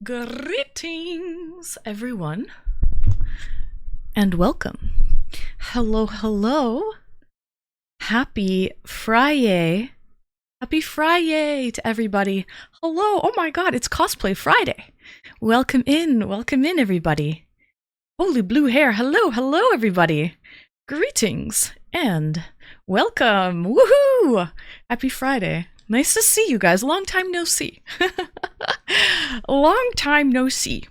Greetings, everyone, and welcome. Hello, hello. Happy Friday. Happy Friday to everybody. Hello. Oh my god, it's Cosplay Friday. Welcome in, everybody. Holy blue hair. Hello, hello, everybody. Greetings and welcome. Woohoo! Happy Friday. Nice to see you guys. Long time no see. Long time no see.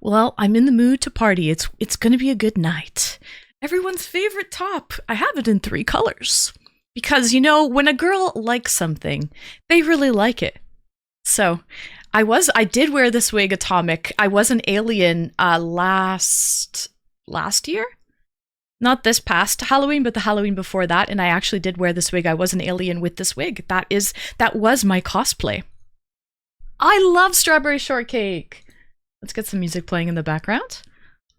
Well, I'm in the mood to party. It's gonna be a good night. Everyone's favorite top. I have it in 3 colors. Because, you know, when a girl likes something, they really like it. So, I did wear this wig, Atomic. I was an alien last year? Not this past Halloween, but the Halloween before that, and I actually did wear this wig. I was an alien with this wig. That was my cosplay. I love strawberry shortcake. Let's get some music playing in the background.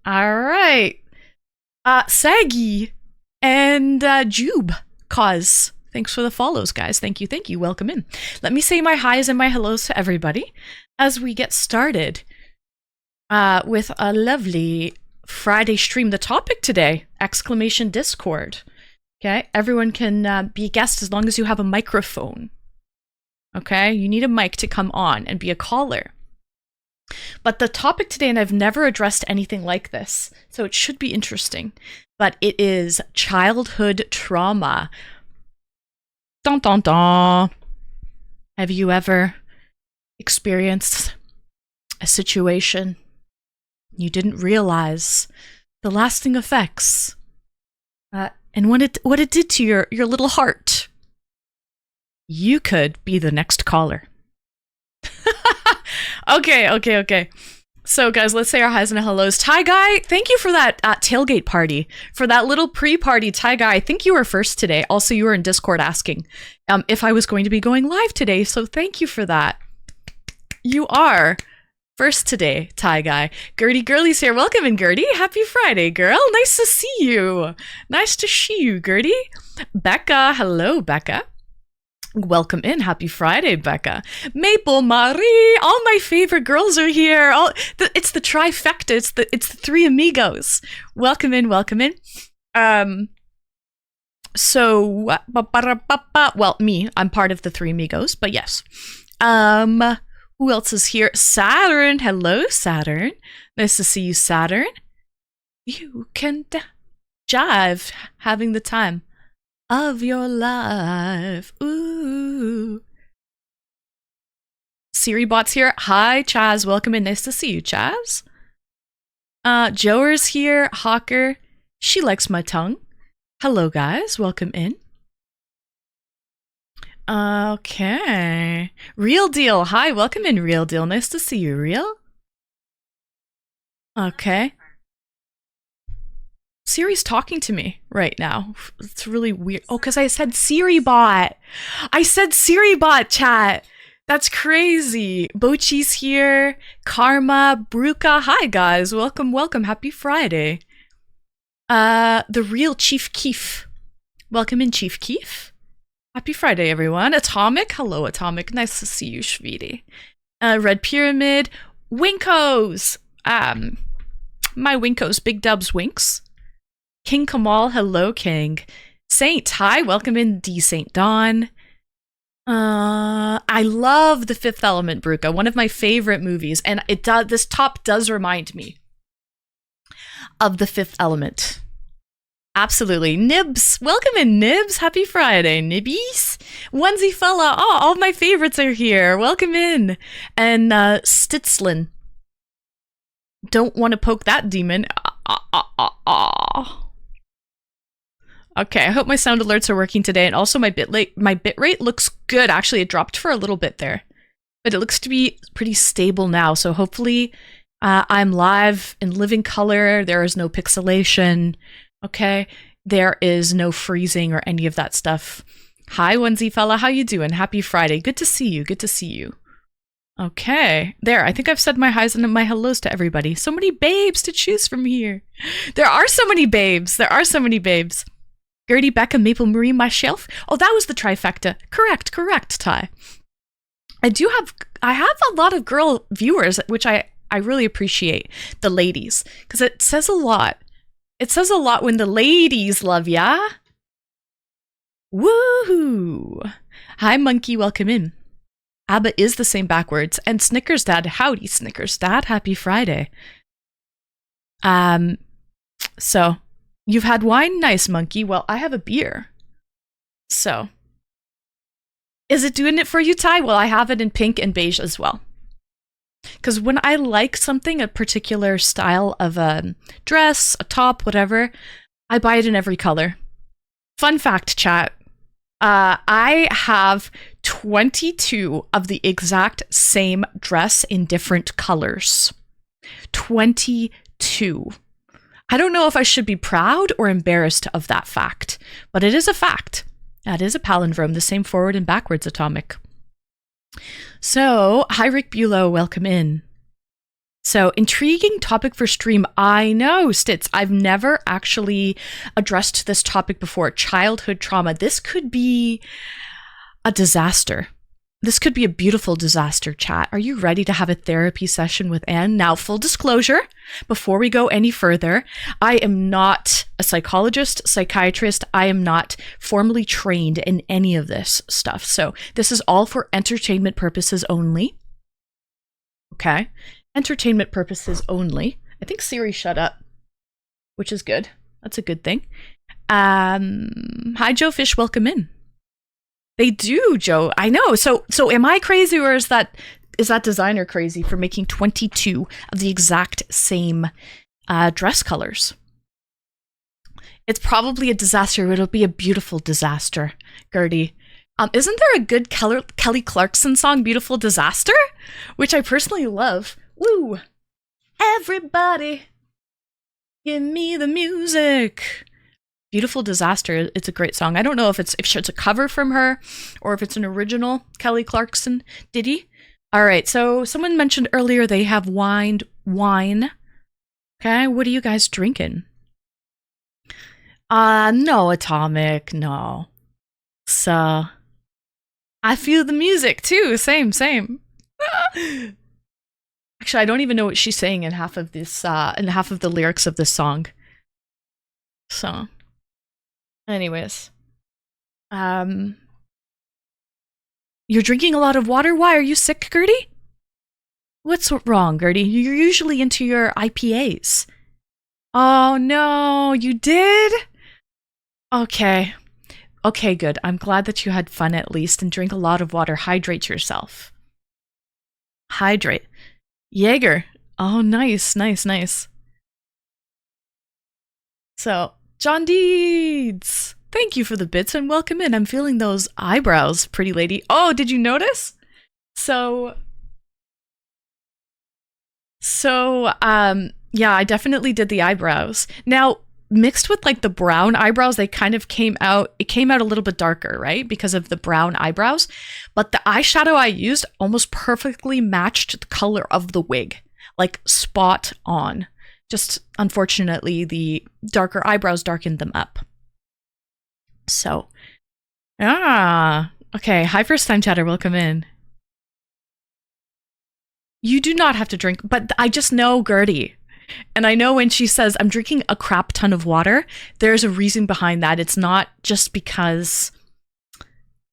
All right. Saggy and Jube Cause. Thanks for the follows, guys. Thank you. Welcome in. Let me say my highs and my hellos to everybody as we get started with a lovely Friday stream. The topic today, exclamation Discord. Okay, everyone can be a guest as long as you have a microphone. Okay, you need a mic to come on and be a caller. But the topic today, and I've never addressed anything like this, so it should be interesting, but it is childhood trauma. Dun dun dun. Have you ever experienced a situation you didn't realize the lasting effects and what it did to your little heart? You could be the next caller. Okay. So, guys, let's say our highs and hellos. Ty Guy, thank you for that tailgate party. For that little pre-party, Ty Guy, I think you were first today. Also, you were in Discord asking if I was going to be going live today, so thank you for that. You are first today, Ty Guy. Gertie Girlie's here. Welcome in, Gertie. Happy Friday, girl. Nice to see you. Nice to see you, Gertie. Becca. Hello, Becca. Welcome in. Happy Friday, Becca. Maple Marie. All my favorite girls are here. It's the trifecta. It's the 3 amigos. Welcome in. So, well, me. I'm part of the 3 amigos, but yes. Who else is here? Saturn. Hello, Saturn. Nice to see you, Saturn. You can jive, having the time of your life. Ooh. Siribot's here. Hi, Chaz. Welcome in. Nice to see you, Chaz. Joer's here. Hawker. She likes my tongue. Hello, guys. Welcome in. Okay. Real Deal. Hi, welcome in, Real Deal. Nice to see you, Real. Okay. Siri's talking to me right now. It's really weird. Oh, because I said Siribot. I said Siribot, chat. That's crazy. Bochi's here. Karma. Bruka. Hi, guys. Welcome. Happy Friday. The real Chief Keef. Welcome in, Chief Keef. Happy Friday, everyone. Atomic. Hello, Atomic. Nice to see you, Shvidi. Red Pyramid. Winkos. My Winkos. Big Dubs Winks. King Kamal. Hello, King. Saint. Hi. Welcome in, D. Saint Dawn. I love The Fifth Element, Bruca. One of my favorite movies. And this top does remind me of The Fifth Element. Absolutely. Nibs. Welcome in, Nibs. Happy Friday, Nibbies. Onesie Fella. Oh, all my favorites are here. Welcome in. And Stitzlin. Don't want to poke that demon. Okay, I hope my sound alerts are working today. And also my bitrate looks good. Actually, it dropped for a little bit there. But it looks to be pretty stable now. So hopefully I'm live in living color. There is no pixelation. Okay, there is no freezing or any of that stuff. Hi, Onesie Fella, how you doing? Happy Friday. Good to see you. Okay, there. I think I've said my highs and my hellos to everybody. So many babes to choose from here. There are so many babes. Gertie, Becca, Maple Marie, myself. Oh, that was the trifecta. Correct, Ty. I do have I have a lot of girl viewers, which I really appreciate, the ladies, because it says a lot. It says a lot when the ladies love ya. Woohoo! Hi, Monkey, welcome in. ABBA is the same backwards. And Snickers Dad, howdy, Snickers Dad, happy Friday. So, you've had wine? Nice, Monkey. Well, I have a beer. So, is it doing it for you, Ty? Well, I have it in pink and beige as well. Because when I like something, a particular style of a dress, a top, whatever, I buy it in every color. Fun fact, chat. I have 22 of the exact same dress in different colors. 22. I don't know if I should be proud or embarrassed of that fact, but it is a fact. That is a palindrome, the same forward and backwards atomic. So, hi Rick Bulow, welcome in. So, intriguing topic for stream. I know, Stitz, I've never actually addressed this topic before. Childhood trauma. This could be a disaster. This could be a beautiful disaster, chat. Are you ready to have a therapy session with Anne? Now, full disclosure, before we go any further, I am not a psychologist, psychiatrist. I am not formally trained in any of this stuff. So this is all for entertainment purposes only. Okay? Entertainment purposes only. I think Siri shut up, which is good. That's a good thing. Hi, Joe Fish. Welcome in. They do, Joe. I know. So am I crazy, or is that designer crazy for making 22 of the exact same dress colors? It's probably a disaster. It'll be a beautiful disaster, Gertie. Isn't there a good Kelly Clarkson song, Beautiful Disaster? Which I personally love. Woo! Everybody, give me the music. Beautiful Disaster. It's a great song. I don't know if it's a cover from her or if it's an original Kelly Clarkson ditty. All right. So someone mentioned earlier they have wine. Okay. What are you guys drinking? No, Atomic. No. So I feel the music too. Same. Actually, I don't even know what she's saying in half of this, in half of the lyrics of this song. So. Anyways, you're drinking a lot of water? Why, are you sick, Gertie? What's wrong, Gertie? You're usually into your IPAs. Oh no, you did? Okay, good. I'm glad that you had fun at least, and drink a lot of water. Hydrate yourself. Hydrate. Jaeger. Oh, nice. So, John Deeds, thank you for the bits and welcome in. I'm feeling those eyebrows, pretty lady. Oh, did you notice? So, yeah, I definitely did the eyebrows. Now, mixed with like the brown eyebrows, they kind of it came out a little bit darker, right? Because of the brown eyebrows. But the eyeshadow I used almost perfectly matched the color of the wig, like spot on. Just, unfortunately, the darker eyebrows darkened them up. So, okay. Hi, first time chatter. Welcome in. You do not have to drink, but I just know Gertie. And I know when she says, I'm drinking a crap ton of water, there's a reason behind that. It's not just because,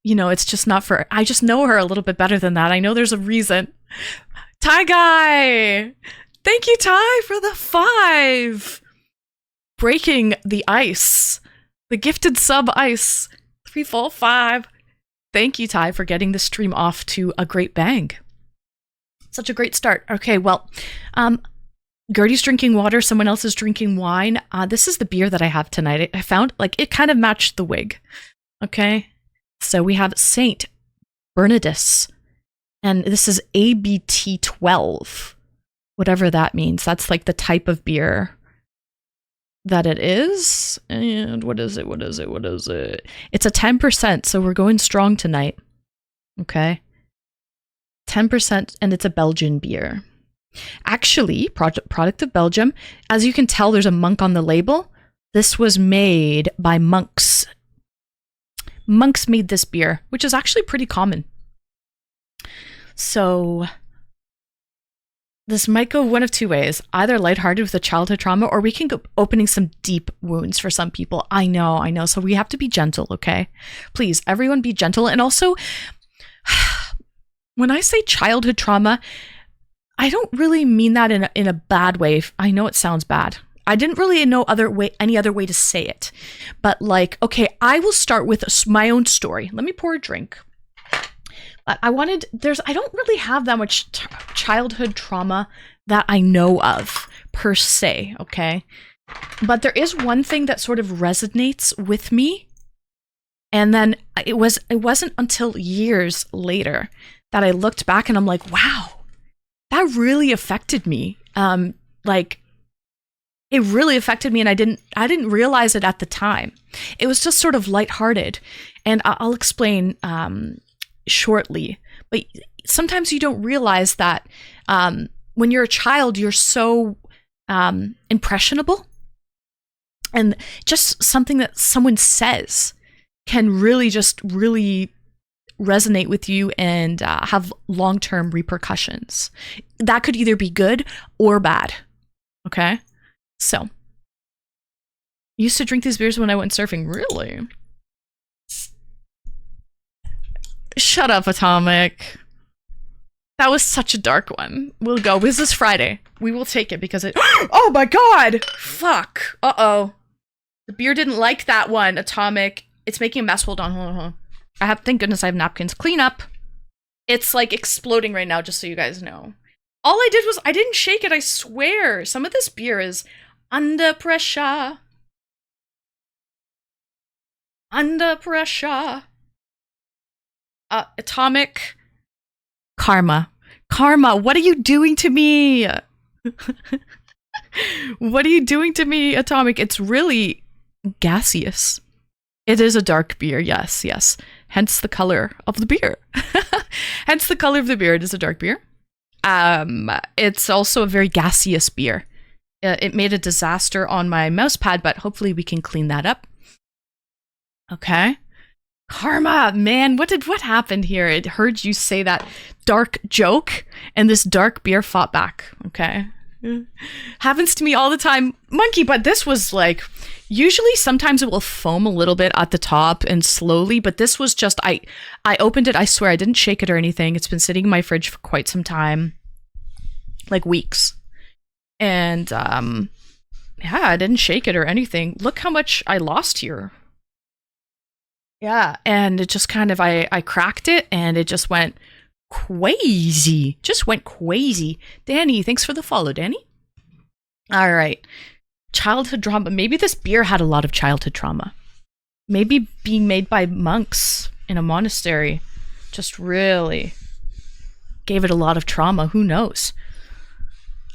it's just not for, I just know her a little bit better than that. I know there's a reason. Ty Guy! Thank you, Ty, for the 5. Breaking the ice. The gifted sub ice. 3, 4, 5. Thank you, Ty, for getting the stream off to a great bang. Such a great start. Okay, well, Gertie's drinking water. Someone else is drinking wine. This is the beer that I have tonight. I found, it kind of matched the wig. Okay? So we have St. Bernardus. And this is ABT 12. Whatever that means. That's like the type of beer that it is. And what is it? It's a 10%, so we're going strong tonight. Okay? 10%, and it's a Belgian beer. Actually, product of Belgium. As you can tell, there's a monk on the label. This was made by monks. Monks made this beer, which is actually pretty common. So this might go one of two ways. Either lighthearted with a childhood trauma, or we can go opening some deep wounds for some people. I know. So we have to be gentle, okay? Please, everyone be gentle. And also, when I say childhood trauma, I don't really mean that in a bad way. I know it sounds bad. I didn't really know any other way to say it. But like, okay, I will start with my own story. Let me pour a drink. But I don't really have that much childhood trauma that I know of per se, okay? But there is one thing that sort of resonates with me. And then it wasn't until years later that I looked back and I'm like, wow, that really affected me. Like it really affected me, and I didn't realize it at the time. It was just sort of lighthearted. And I'll explain shortly, but sometimes you don't realize that when you're a child, you're so impressionable, and just something that someone says can really resonate with you and have long-term repercussions. That could either be good or bad. Okay, so used to drink these beers when I went surfing. Really? Shut up, Atomic. That was such a dark one. We'll go. This is Friday. We will take it because it... Oh my god! Fuck. Uh-oh. The beer didn't like that one, Atomic. It's making a mess. Hold on. Thank goodness I have napkins. Clean up. It's like exploding right now, just so you guys know. All I did was, I didn't shake it, I swear. Some of this beer is under pressure. Under pressure. Atomic. Karma, what are you doing to me? What are you doing to me, Atomic? It's really gaseous. It is a dark beer, yes. Hence the color of the beer. Hence the color of the beer. It is a dark beer. It's also a very gaseous beer. It made a disaster on my mouse pad, but hopefully we can clean that up. Okay. Karma, man, what happened here? I heard you say that dark joke, and this dark beer fought back. Okay. Happens to me all the time, Monkey, but this was like, usually sometimes it will foam a little bit at the top and slowly, but this was just, I opened it, I swear I didn't shake it or anything. It's been sitting in my fridge for quite some time, like weeks. And yeah, I didn't shake it or anything. Look how much I lost here. Yeah, and it just kind of, I cracked it and it just went crazy. Danny, thanks for the follow, Danny. All right. Childhood trauma. Maybe this beer had a lot of childhood trauma. Maybe being made by monks in a monastery just really gave it a lot of trauma. Who knows?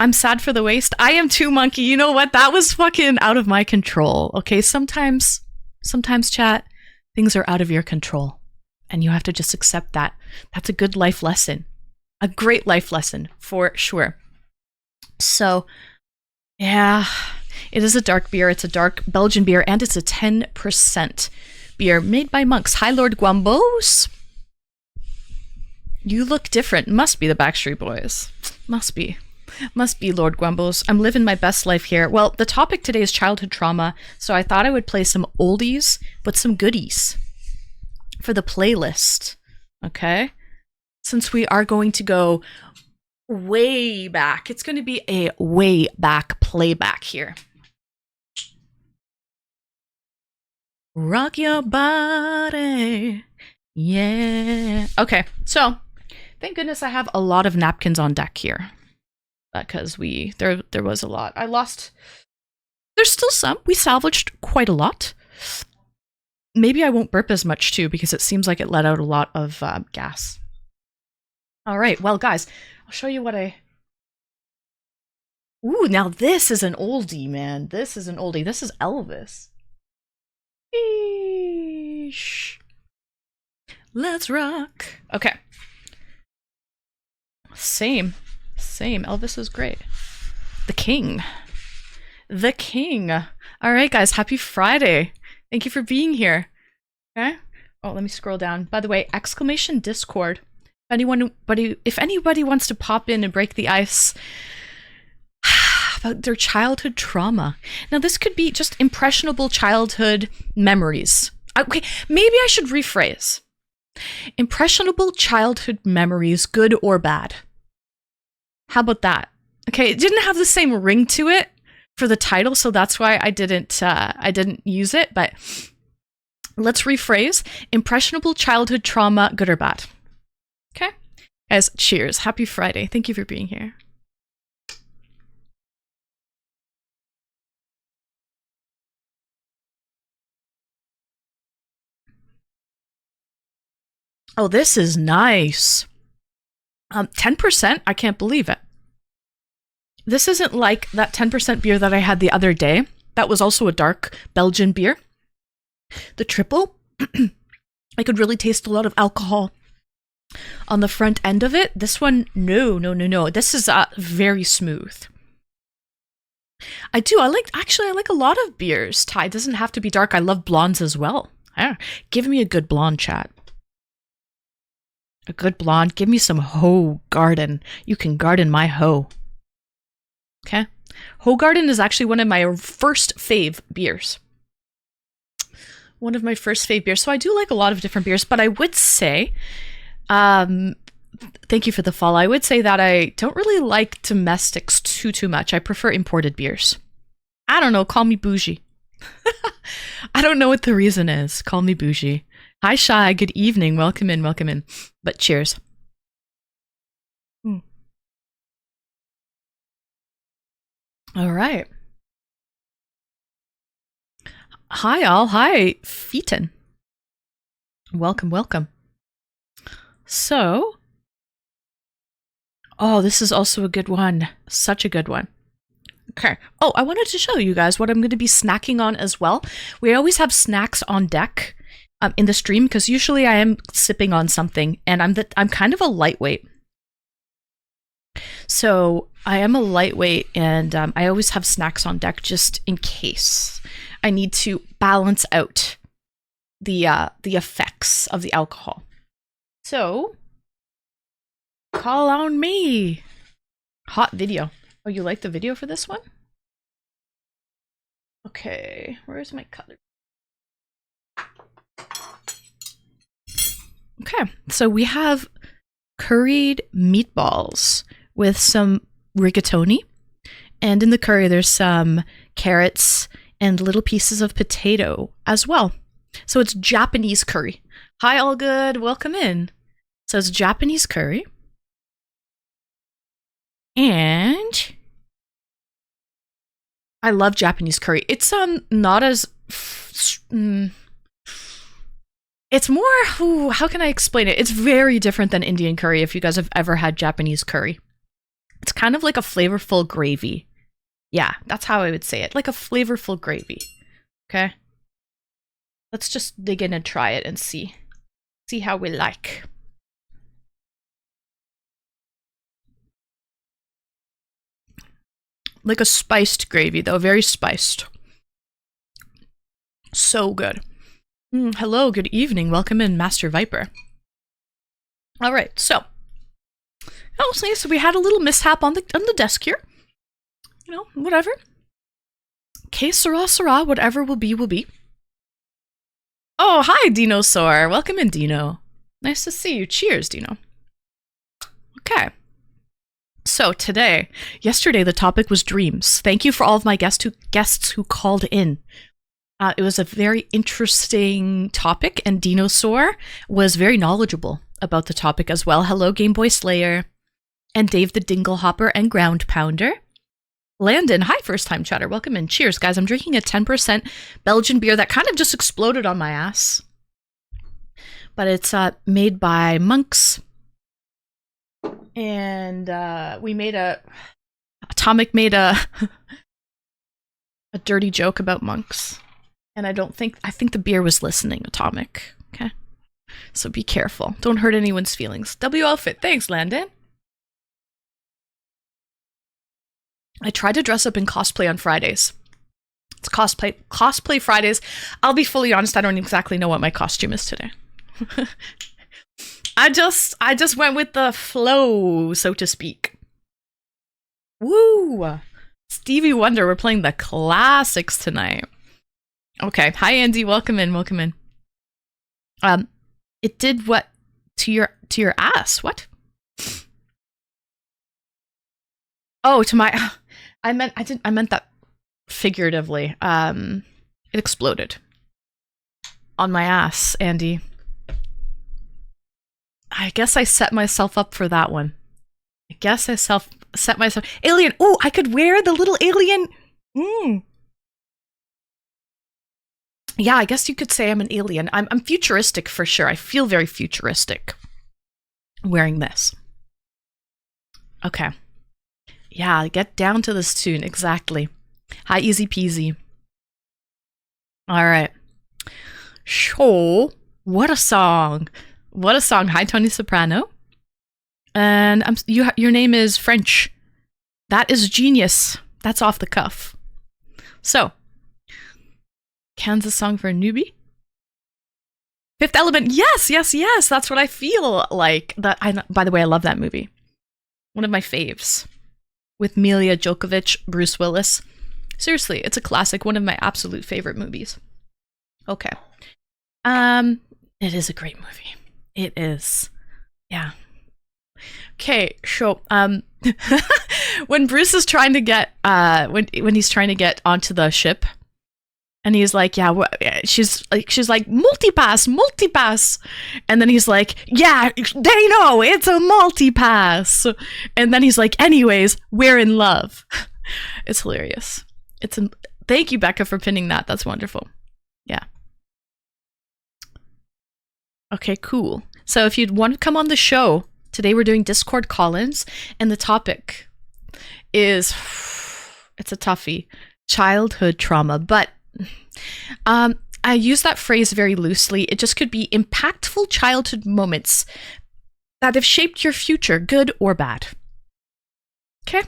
I'm sad for the waste. I am too, Monkey. You know what? That was fucking out of my control. Okay, sometimes chat, things are out of your control. And you have to just accept that. That's a good life lesson. A great life lesson, for sure. So, yeah, it is a dark beer. It's a dark Belgian beer, and it's a 10% beer made by monks. Hi, Lord Guambos. You look different. Must be the Backstreet Boys. Must be Lord Guambos. I'm living my best life here. Well, the topic today is childhood trauma, so I thought I would play some oldies, but some goodies for the playlist, okay? Since we are going to go way back, it's going to be a way back playback here. Rock your body, yeah. Okay, so thank goodness I have a lot of napkins on deck here, because there was a lot. There's still some. We salvaged quite a lot. Maybe I won't burp as much too, because it seems like it let out a lot of gas. All right, well, guys, I'll show you what Ooh, now this is an oldie, man. This is an oldie. This is Elvis. Eesh. Let's rock. Okay. Same. Elvis is great. The King. All right, guys, happy Friday. Thank you for being here. Okay. Oh, let me scroll down. By the way, !Discord. If anybody wants to pop in and break the ice about their childhood trauma. Now, this could be just impressionable childhood memories. Okay, maybe I should rephrase. Impressionable childhood memories, good or bad. How about that? Okay, it didn't have the same ring to it for the title, so that's why I didn't use it, but let's rephrase. Impressionable childhood trauma, good or bad. Okay? Guys, cheers. Happy Friday. Thank you for being here. Oh, this is nice. 10%? I can't believe it. This isn't like that 10% beer that I had the other day. That was also a dark Belgian beer. The triple, I could really taste a lot of alcohol on the front end of it. This one, no. This is very smooth. I like a lot of beers. Ty, it doesn't have to be dark. I love blondes as well. Give me a good blonde, chat. A good blonde. Give me some Ho Garden. You can garden my hoe. Okay? Ho Garden is actually one of my first fave beers. One of my first fave beers. So I do like a lot of different beers, but I would say, thank you for the follow. I would say that I don't really like domestics too much. I prefer imported beers. I don't know. Call me bougie. I don't know what the reason is. Call me bougie. Hi, Shai. Good evening. Welcome in. But cheers. All right. Hi, all. Hi, Feeton. Welcome. So, this is also a good one. Such a good one. Okay. Oh, I wanted to show you guys what I'm going to be snacking on as well. We always have snacks on deck in the stream because usually I am sipping on something, and I'm kind of a lightweight. So I am a lightweight, and I always have snacks on deck just in case I need to balance out the effects of the alcohol. So call on me. Hot video. Oh, you like the video for this one? Okay, where's my color? Okay, so we have curried meatballs with some rigatoni, and in the curry there's some carrots and little pieces of potato as well. So it's Japanese curry. Hi, all good. Welcome in. So it's Japanese curry. And I love Japanese curry. It's not as it's more, how can I explain it? It's very different than Indian curry if you guys have ever had Japanese curry. It's kind of like a flavorful gravy. Yeah, that's how I would say it. Like a flavorful gravy. Okay? Let's just dig in and try it and see how we like. Like a spiced gravy, though. Very spiced. So good. Hello, good evening. Welcome in, Master Viper. All right, so so we had a little mishap on the desk here. You know, whatever. Que sera, whatever will be, will be. Oh, hi, Dinosaur. Welcome in, Dino. Nice to see you. Cheers, Dino. Okay. So yesterday, the topic was dreams. Thank you for all of my guests who called in. It was a very interesting topic, and Dinosaur was very knowledgeable about the topic as well. Hello, Game Boy Slayer, and Dave the Dinglehopper and Ground Pounder. Landon, hi, first-time chatter. Welcome in. Cheers, guys. I'm drinking a 10% Belgian beer that kind of just exploded on my ass. But it's made by Monks. And Atomic made a dirty joke about Monks. And I think the beer was listening, Atomic. Okay? So be careful. Don't hurt anyone's feelings. W outfit. Thanks, Landon. I tried to dress up in cosplay on Fridays. It's cosplay Fridays. I'll be fully honest, I don't exactly know what my costume is today. I just went with the flow, so to speak. Woo! Stevie Wonder, we're playing the classics tonight. Okay. Hi Andy, welcome in, welcome in. It did what to your ass? What? Oh, to my I meant that figuratively. It exploded on my ass, Andy. I guess I set myself up for that one. I guess I set myself. Alien. Oh, I could wear the little alien. Yeah, I guess you could say I'm an alien. I'm futuristic for sure. I feel very futuristic wearing this. Okay. Yeah, get down to this tune. Exactly. Hi, easy peasy. All right. Sure. What a song. What a song. Hi, Tony Soprano. And your name is French. That is genius. That's off the cuff. So, Kansas song for a newbie. Fifth Element. Yes, yes, yes. That's what I feel like. By the way, I love that movie. One of my faves. With Mila Jovovich, Bruce Willis. Seriously, it's a classic. One of my absolute favorite movies. Okay. It is a great movie. It is. Yeah. Okay, so when Bruce is trying to get when he's trying to get onto the ship, and he's like, yeah, she's like multipass, and then he's like, yeah, they know it's a multipass, and then he's like, anyways, we're in love. It's hilarious. Thank you, Becca, for pinning that. That's wonderful. Yeah. Okay, cool. So if you'd want to come on the show, today we're doing Discord call-ins, and the topic is, it's a toughie, childhood trauma, but I use that phrase very loosely. It just could be impactful childhood moments that have shaped your future, good or bad. Okay?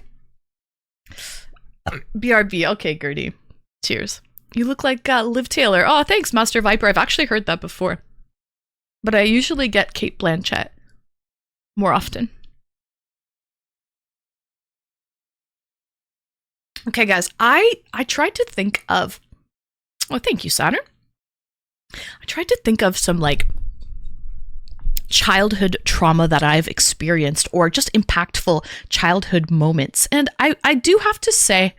BRB, okay, Gertie. Cheers. You look like Liv Taylor. Oh, thanks, Master Viper. I've actually heard that before. But I usually get Cate Blanchett more often. Okay, guys, I tried to think of... Oh, thank you, Saturn. I tried to think of some, like, childhood trauma that I've experienced or just impactful childhood moments. And I do have to say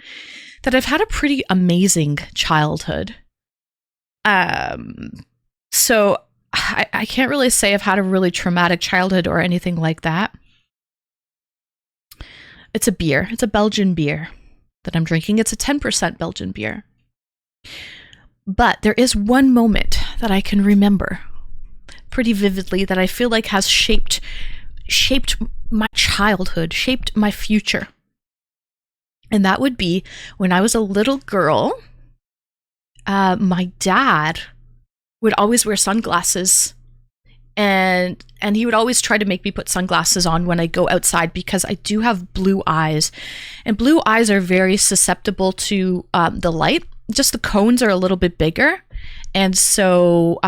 that I've had a pretty amazing childhood. So I can't really say I've had a really traumatic childhood or anything like that. It's a beer. It's a Belgian beer that I'm drinking. It's a 10% Belgian beer. But there is one moment that I can remember pretty vividly that I feel like has shaped my childhood, shaped my future. And that would be when I was a little girl. My dad would always wear sunglasses, and he would always try to make me put sunglasses on when I go outside because I do have blue eyes, and blue eyes are very susceptible to the light. Just the cones are a little bit bigger, and so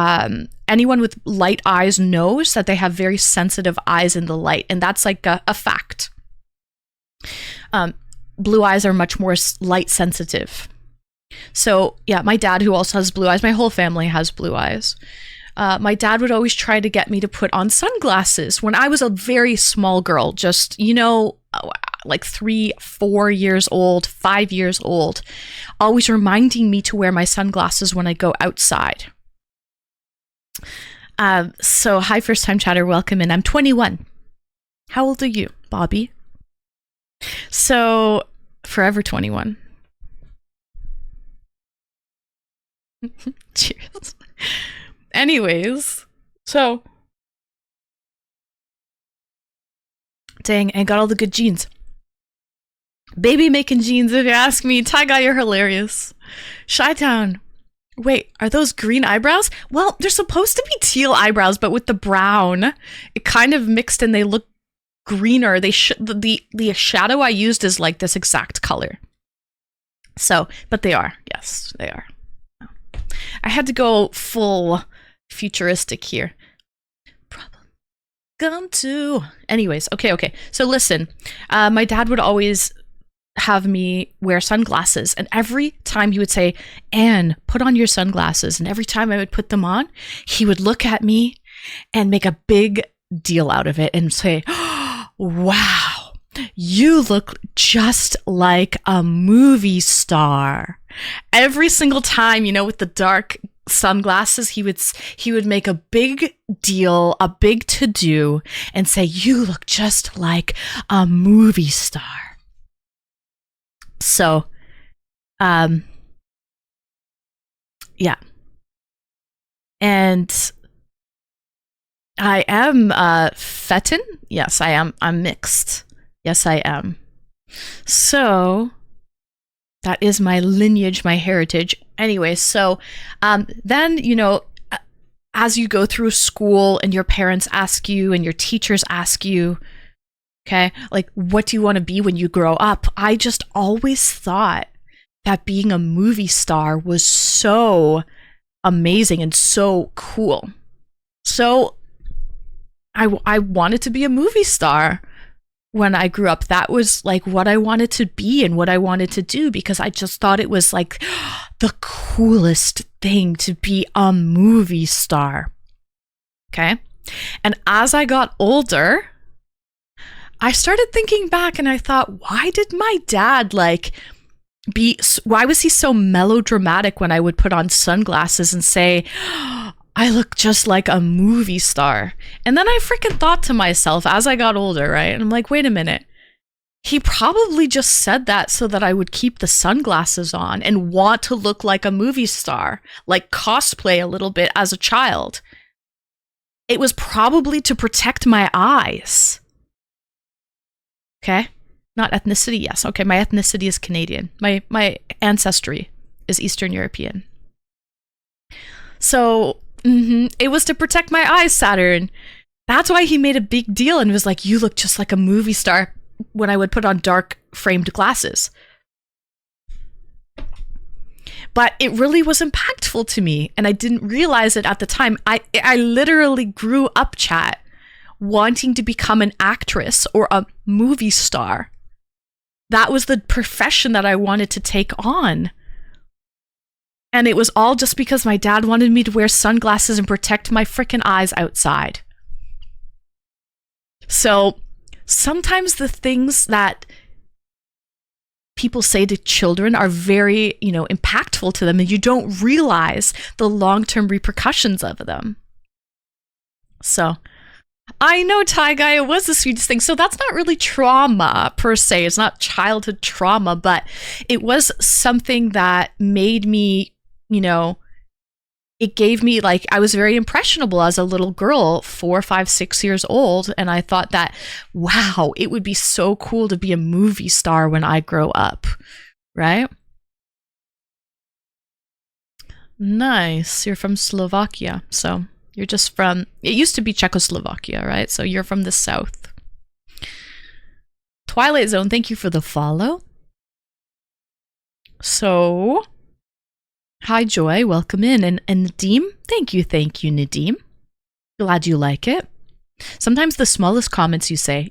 anyone with light eyes knows that they have very sensitive eyes in the light, and that's like a fact. Blue eyes are much more light sensitive. So yeah, my dad, who also has blue eyes, my whole family has blue eyes. My dad would always try to get me to put on sunglasses when I was a very small girl, just, like 3, 4 years old, 5 years old, always reminding me to wear my sunglasses when I go outside. So hi, first time chatter, welcome in. I'm 21. How old are you, Bobby? So forever 21. Cheers. Anyways, so dang, I got all the good genes. Baby making jeans, if you ask me. Ty Guy, you're hilarious. Chi-Town. Wait, are those green eyebrows? Well, they're supposed to be teal eyebrows, but with the brown, it kind of mixed and they look greener. The shadow I used is like this exact color. So, but they are. Yes, they are. I had to go full futuristic here. Problem. welcome to. Anyways, okay. So listen, my dad would always have me wear sunglasses, and every time he would say, Anne, put on your sunglasses, and every time I would put them on, he would look at me and make a big deal out of it and say, wow, you look just like a movie star. Every single time, with the dark sunglasses, he would make a big deal, a big to-do, and say, you look just like a movie star. So, yeah. And I am Fettin. Yes, I am. I'm mixed. Yes, I am. So, that is my lineage, my heritage. Anyway, so then, as you go through school and your parents ask you and your teachers ask you, okay, like, what do you want to be when you grow up? I just always thought that being a movie star was so amazing and so cool. So I wanted to be a movie star when I grew up. That was like what I wanted to be and what I wanted to do, because I just thought it was like the coolest thing to be a movie star. Okay. And as I got older, I started thinking back and I thought, why did my dad why was he so melodramatic when I would put on sunglasses and say, I look just like a movie star? And then I freaking thought to myself as I got older, right? And I'm like, wait a minute. He probably just said that so that I would keep the sunglasses on and want to look like a movie star, like cosplay a little bit as a child. It was probably to protect my eyes. Okay? Not ethnicity, yes. Okay, my ethnicity is Canadian. My ancestry is Eastern European. So, it was to protect my eyes, Saturn. That's why he made a big deal and was like, you look just like a movie star, when I would put on dark framed glasses. But it really was impactful to me, and I didn't realize it at the time. I literally grew up, chat, wanting to become an actress or a movie star. That was the profession that I wanted to take on. And it was all just because my dad wanted me to wear sunglasses and protect my freaking eyes outside. So sometimes the things that people say to children are very, impactful to them, and you don't realize the long-term repercussions of them. So I know, Ty Guy, it was the sweetest thing. So that's not really trauma per se. It's not childhood trauma, but it was something that made me, it gave me, I was very impressionable as a little girl, 4, 5, 6 years old. And I thought that, wow, it would be so cool to be a movie star when I grow up. Right? Nice. You're from Slovakia. So you're just from, it used to be Czechoslovakia, right? So you're from the south. Twilight Zone, thank you for the follow. So, hi Joy, welcome in. And Nadim, thank you, Nadim. Glad you like it. Sometimes the smallest comments you say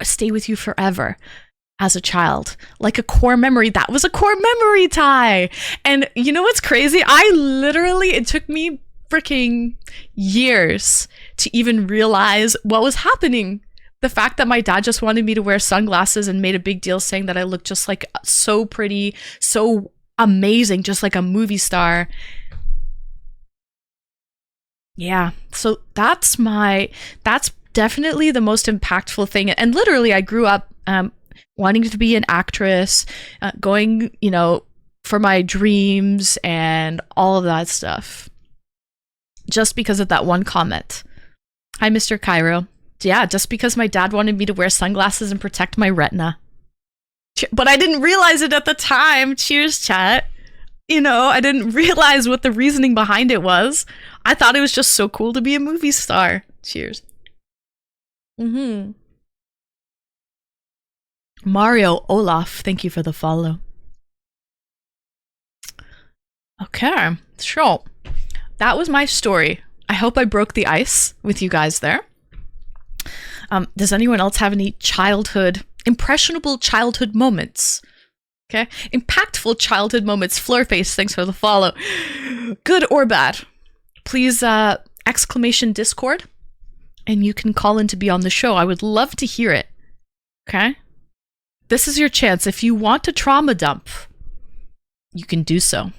stay with you forever as a child, like a core memory. That was a core memory, Ty. And you know what's crazy? It took me freaking years to even realize what was happening. The fact that my dad just wanted me to wear sunglasses and made a big deal saying that I looked just like so pretty, so amazing, just like a movie star. Yeah, so that's definitely the most impactful thing. And literally I grew up wanting to be an actress, going, for my dreams and all of that stuff. Just because of that one comment. Hi, Mr. Cairo. Yeah, just because my dad wanted me to wear sunglasses and protect my retina. But I didn't realize it at the time. Cheers, chat. I didn't realize what the reasoning behind it was. I thought it was just so cool to be a movie star. Cheers. Mario Olaf, thank you for the follow. Okay, sure. That was my story. I hope I broke the ice with you guys there. Does anyone else have any impressionable childhood moments? Okay. Impactful childhood moments. Floorface, thanks for the follow. Good or bad. Please, exclamation Discord. And you can call in to be on the show. I would love to hear it. Okay? This is your chance. If you want to trauma dump, you can do so.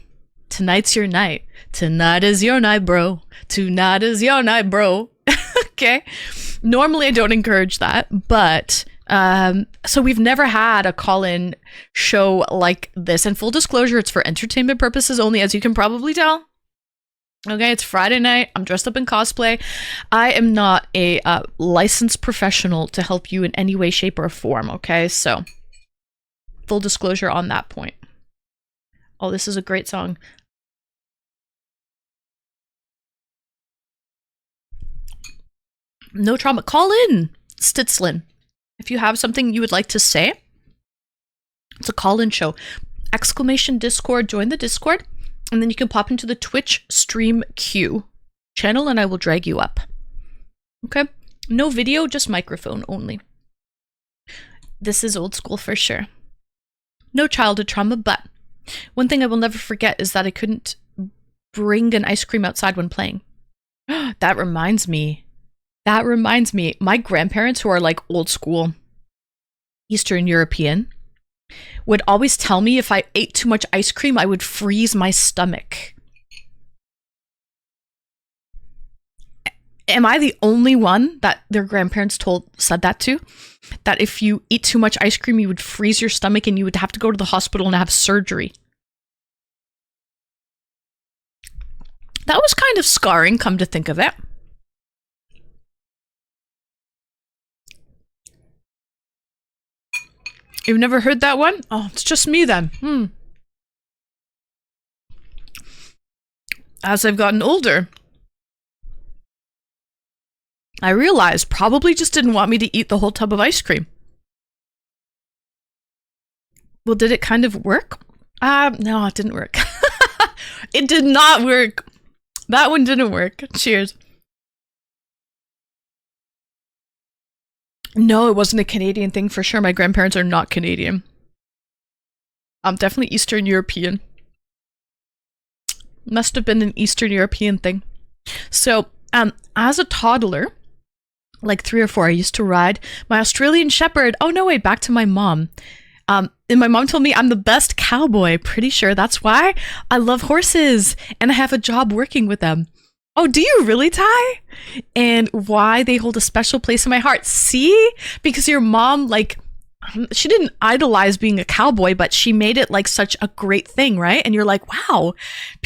Tonight's your night. Tonight is your night, bro. Tonight is your night, bro. Okay? Normally, I don't encourage that, but so we've never had a call-in show like this. And full disclosure, it's for entertainment purposes only, as you can probably tell. Okay, it's Friday night. I'm dressed up in cosplay. I am not a licensed professional to help you in any way, shape, or form. Okay, so full disclosure on that point. Oh, this is a great song. No trauma. Call in, Stitzlin. If you have something you would like to say, it's a call-in show. Exclamation Discord, join the Discord, and then you can pop into the Twitch stream queue channel and I will drag you up. Okay? No video, just microphone only. This is old school for sure. No childhood trauma, but one thing I will never forget is that I couldn't bring an ice cream outside when playing. That reminds me, my grandparents, who are like old school Eastern European, would always tell me if I ate too much ice cream, I would freeze my stomach. Am I the only one that their grandparents said that to? That if you eat too much ice cream, you would freeze your stomach and you would have to go to the hospital and have surgery. That was kind of scarring, come to think of it. You've never heard that one? Oh, it's just me then. As I've gotten older, I realized probably just didn't want me to eat the whole tub of ice cream. Well, did it kind of work? No, it didn't work. It did not work. That one didn't work. Cheers. No, it wasn't a Canadian thing for sure. My grandparents are not Canadian. I'm definitely Eastern European. Must have been an Eastern European thing. So, as a toddler, like 3 or 4, I used to ride my Australian Shepherd. Oh no, wait, back to my mom. And my mom told me I'm the best cowboy. Pretty sure that's why I love horses and I have a job working with them. Oh, do you really, Ty? And why they hold a special place in my heart. See? Because your mom, like, she didn't idolize being a cowboy, but she made it like such a great thing, right? And you're like, wow,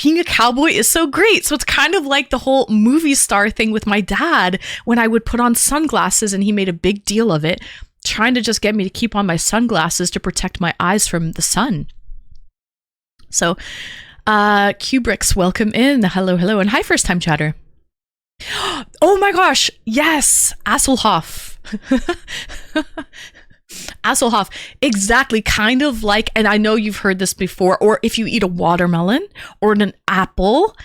being a cowboy is so great. So it's kind of like the whole movie star thing with my dad when I would put on sunglasses and he made a big deal of it, trying to just get me to keep on my sunglasses to protect my eyes from the sun. So, Kubricks, welcome in. Hello, hello. And hi, first time chatter. Oh my gosh. Yes. Hasselhoff. Hasselhoff. Exactly. Kind of like, and I know you've heard this before, or if you eat a watermelon or an apple,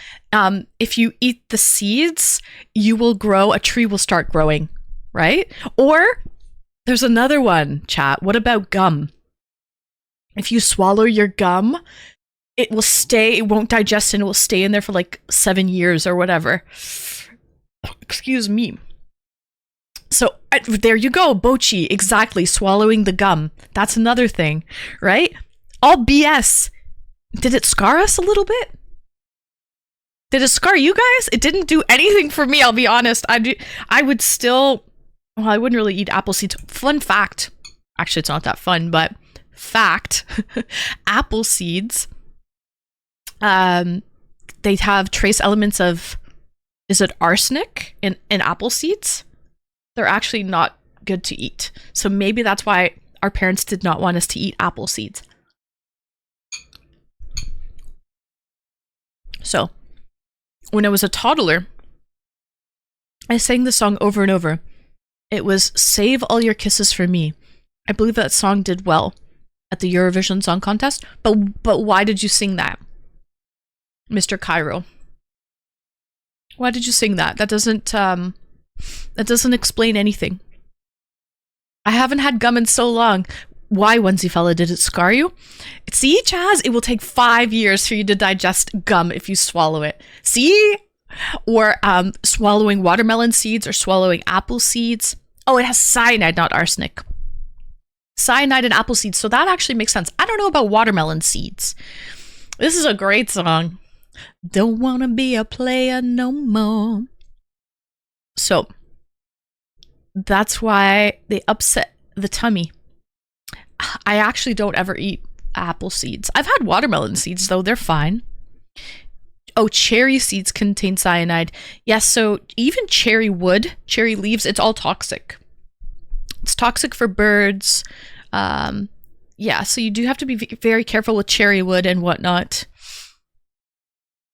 if you eat the seeds, you will grow, a tree will start growing, right? Or there's another one, chat. What about gum? If you swallow your gum, it will stay, it won't digest, and it will stay in there for like 7 years or whatever. Excuse me. So there you go, Bochi, exactly, swallowing the gum. That's another thing, right? All BS. Did it scar us a little bit? Did it scar you guys? It didn't do anything for me, I'll be honest. I would still, well, I wouldn't really eat apple seeds. Fun fact. Actually, it's not that fun, but fact. Apple seeds, they have trace elements of, is it arsenic in apple seeds? They're actually not good to eat. So maybe that's why our parents did not want us to eat apple seeds. So when I was a toddler, I sang the song over and over. It was Save All Your Kisses for Me. I believe that song did well at the Eurovision Song Contest. But why did you sing that, Mr. Cairo? Why did you sing that? That doesn't explain anything. I haven't had gum in so long. Why, onesie fella, did it scar you? See, Chaz, it will take 5 years for you to digest gum if you swallow it. See? Or swallowing watermelon seeds or swallowing apple seeds. Oh, it has cyanide, not arsenic. Cyanide and apple seeds. So that actually makes sense. I don't know about watermelon seeds. This is a great song. Don't wanna be a player no more. So that's why they upset the tummy. I actually don't ever eat apple seeds. I've had watermelon seeds though, they're fine. Oh, cherry seeds contain cyanide. Yes, so even cherry wood, cherry leaves, it's all toxic. It's toxic for birds. Yeah, so you do have to be very careful with cherry wood and whatnot.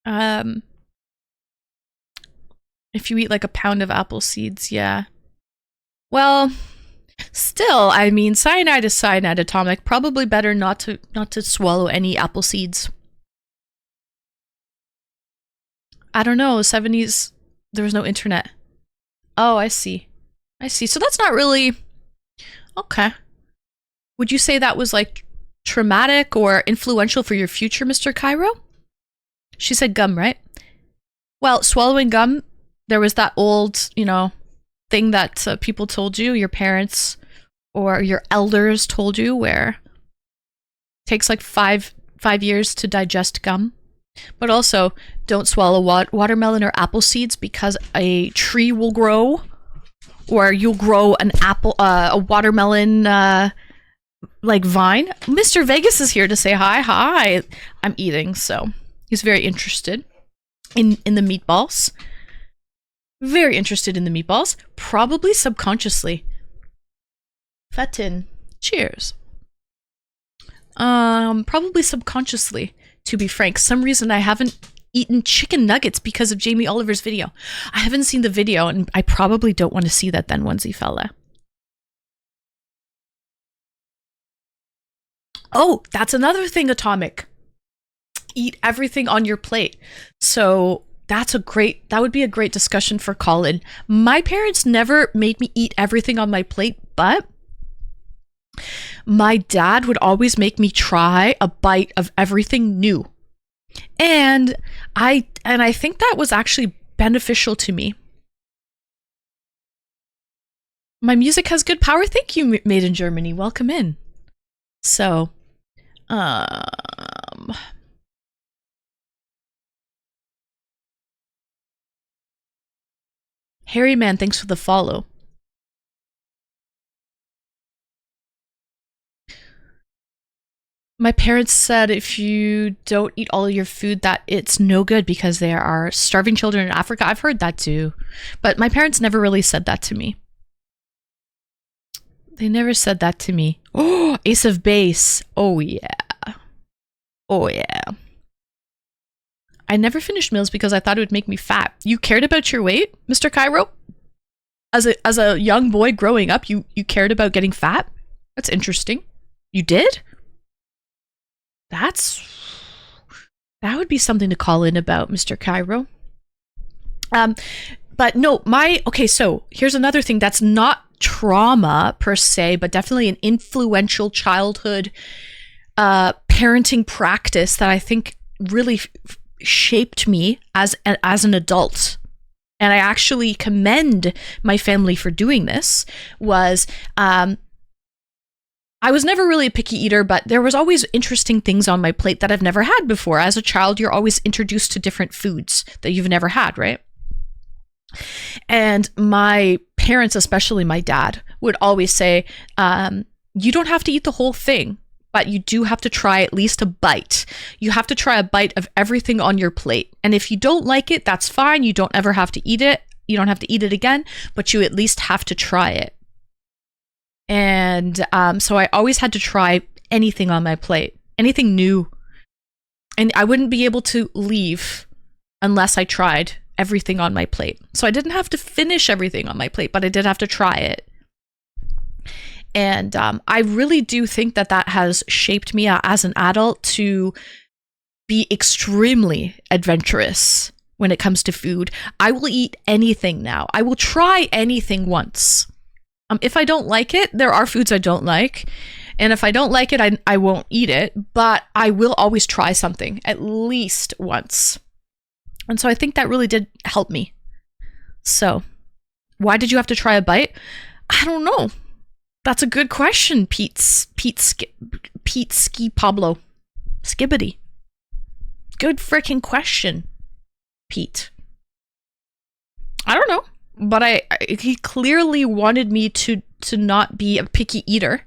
If you eat like a pound of apple seeds, yeah. Well, still, I mean, cyanide is cyanide atomic. Probably better not to swallow any apple seeds. I don't know, 70s, there was no internet. Oh, I see. So that's not really... Okay. Would you say that was like traumatic or influential for your future, Mr. Cairo? She said gum, right? Well, swallowing gum, there was that old, thing that people told you, your parents or your elders told you, where it takes like five years to digest gum. But also, don't swallow watermelon or apple seeds because a tree will grow, or you'll grow a watermelon like vine. Mr. Vegas is here to say hi. Hi. I'm eating, so he's very interested in the meatballs. Very interested in the meatballs, probably subconsciously. Fatin, cheers. Probably subconsciously, to be frank. Some reason I haven't eaten chicken nuggets because of Jamie Oliver's video. I haven't seen the video, and I probably don't want to see that then, onesie fella. Oh, that's another thing, Atomic. Eat everything on your plate. So that would be a great discussion for Colin. My parents never made me eat everything on my plate, but my dad would always make me try a bite of everything new. And I think that was actually beneficial to me. My music has good power. Thank you, Made in Germany. Welcome in. So, Harry Man, thanks for the follow. My parents said if you don't eat all of your food that it's no good because there are starving children in Africa. I've heard that too. But my parents never really said that to me. They never said that to me. Oh, Ace of Base. Oh yeah. Oh yeah. I never finished meals because I thought it would make me fat. You cared about your weight, Mr. Cairo? As a young boy growing up, you cared about getting fat? That's interesting. You did? That would be something to call in about, Mr. Cairo. But no, okay, so here's another thing that's not trauma per se, but definitely an influential childhood parenting practice that I think really shaped me as an adult. And I actually commend my family for doing this, was I was never really a picky eater, but there was always interesting things on my plate that I've never had before. As a child, you're always introduced to different foods that you've never had, right? And my parents, especially my dad, would always say, you don't have to eat the whole thing, but you do have to try at least a bite. You have to try a bite of everything on your plate. And if you don't like it, that's fine. You don't ever have to eat it. You don't have to eat it again, but you at least have to try it. And so I always had to try anything on my plate, anything new. And I wouldn't be able to leave unless I tried everything on my plate. So I didn't have to finish everything on my plate, but I did have to try it. And I really do think that has shaped me as an adult to be extremely adventurous when it comes to food. I will eat anything now. I will try anything once. If I don't like it, there are foods I don't like. And if I don't like it, I won't eat it. But I will always try something at least once. And so I think that really did help me. So why did you have to try a bite? I don't know. That's a good question, Pete Ski Pablo. Skibbity. Good freaking question, Pete. I don't know. But he clearly wanted me to not be a picky eater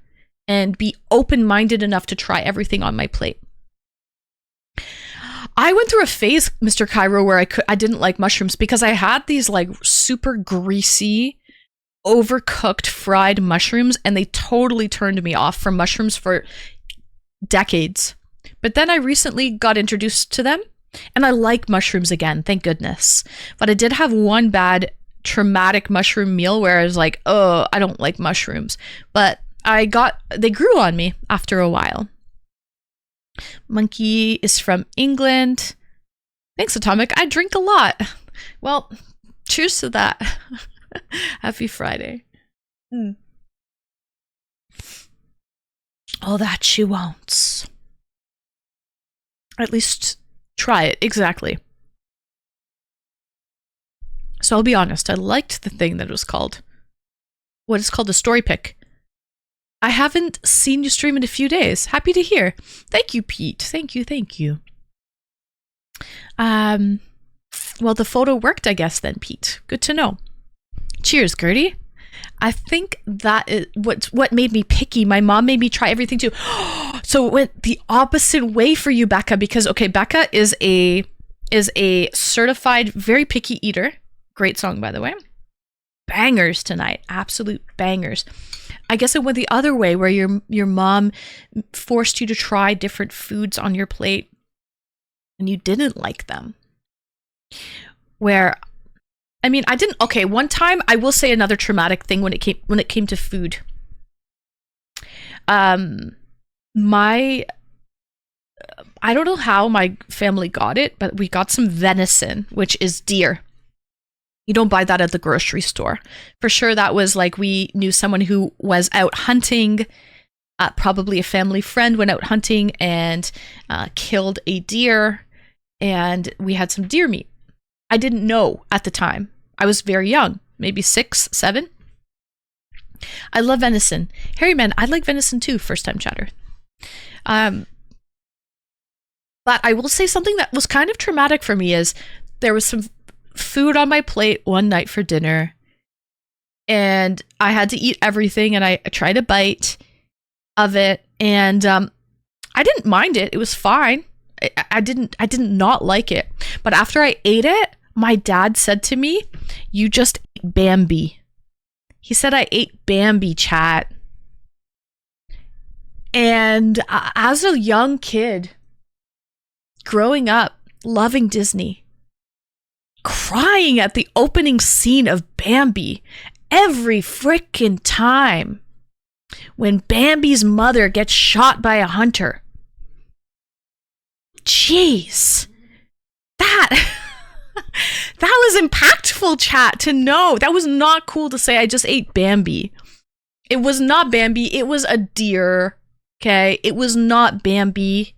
and be open-minded enough to try everything on my plate. I went through a phase, Mr. Cairo, where I didn't like mushrooms because I had these like super greasy, overcooked fried mushrooms, and they totally turned me off from mushrooms for decades. But then I recently got introduced to them, and I like mushrooms again, thank goodness. But I did have one bad traumatic mushroom meal where I was like, oh, I don't like mushrooms. But they grew on me after a while. Monkey is from England. Thanks, Atomic. I drink a lot. Well, cheers to that. Happy Friday. Oh, that she won't. At least try it. Exactly. So I'll be honest. I liked the thing that it was called. What is called a story pick. I haven't seen you stream in a few days. Happy to hear. Thank you, Pete. Thank you. Well, the photo worked, I guess, then, Pete. Good to know. Cheers, Gertie. I think that is what made me picky. My mom made me try everything too. So it went the opposite way for you, Becca, because okay, Becca is a certified very picky eater. Great song, by the way. Bangers tonight. Absolute bangers. I guess it went the other way where your mom forced you to try different foods on your plate and you didn't like them. Where, I mean, I didn't, okay, one time I will say another traumatic thing when it came to food. I don't know how my family got it, but we got some venison, which is deer. You don't buy that at the grocery store. For sure, that was like we knew someone who was out hunting. Probably a family friend went out hunting and killed a deer. And we had some deer meat. I didn't know at the time. I was very young, maybe 6, 7. I love venison. Harry Man, I like venison too, first time chatter. But I will say something that was kind of traumatic for me is there was some food on my plate one night for dinner and I had to eat everything and I tried a bite of it and I didn't mind it. It was fine. I didn't not like it. But after I ate it, my dad said to me, "You just ate Bambi." He said I ate Bambi, chat. And as a young kid, growing up, loving Disney, crying at the opening scene of Bambi every frickin' time when Bambi's mother gets shot by a hunter. Jeez. That was impactful, chat, to know. That was not cool to say I just ate Bambi. It was not Bambi. It was a deer. Okay? It was not Bambi.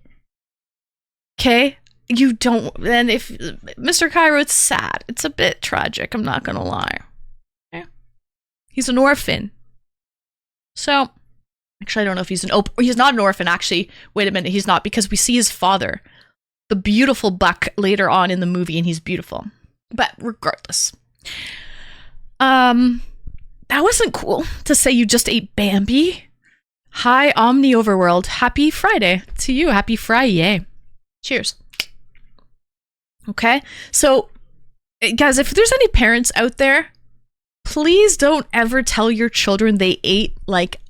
Okay? You don't, and if Mr. Cairo, it's sad. It's a bit tragic, I'm not gonna lie. Yeah. He's an orphan. So, actually, I don't know if he's he's not an orphan, actually. Wait a minute, he's not, because we see his father, the beautiful buck, later on in the movie, and he's beautiful. But regardless. That wasn't cool to say you just ate Bambi. Hi, Omni Overworld. Happy Friday to you. Happy Friday. Cheers. Okay, so guys, if there's any parents out there, please don't ever tell your children they ate like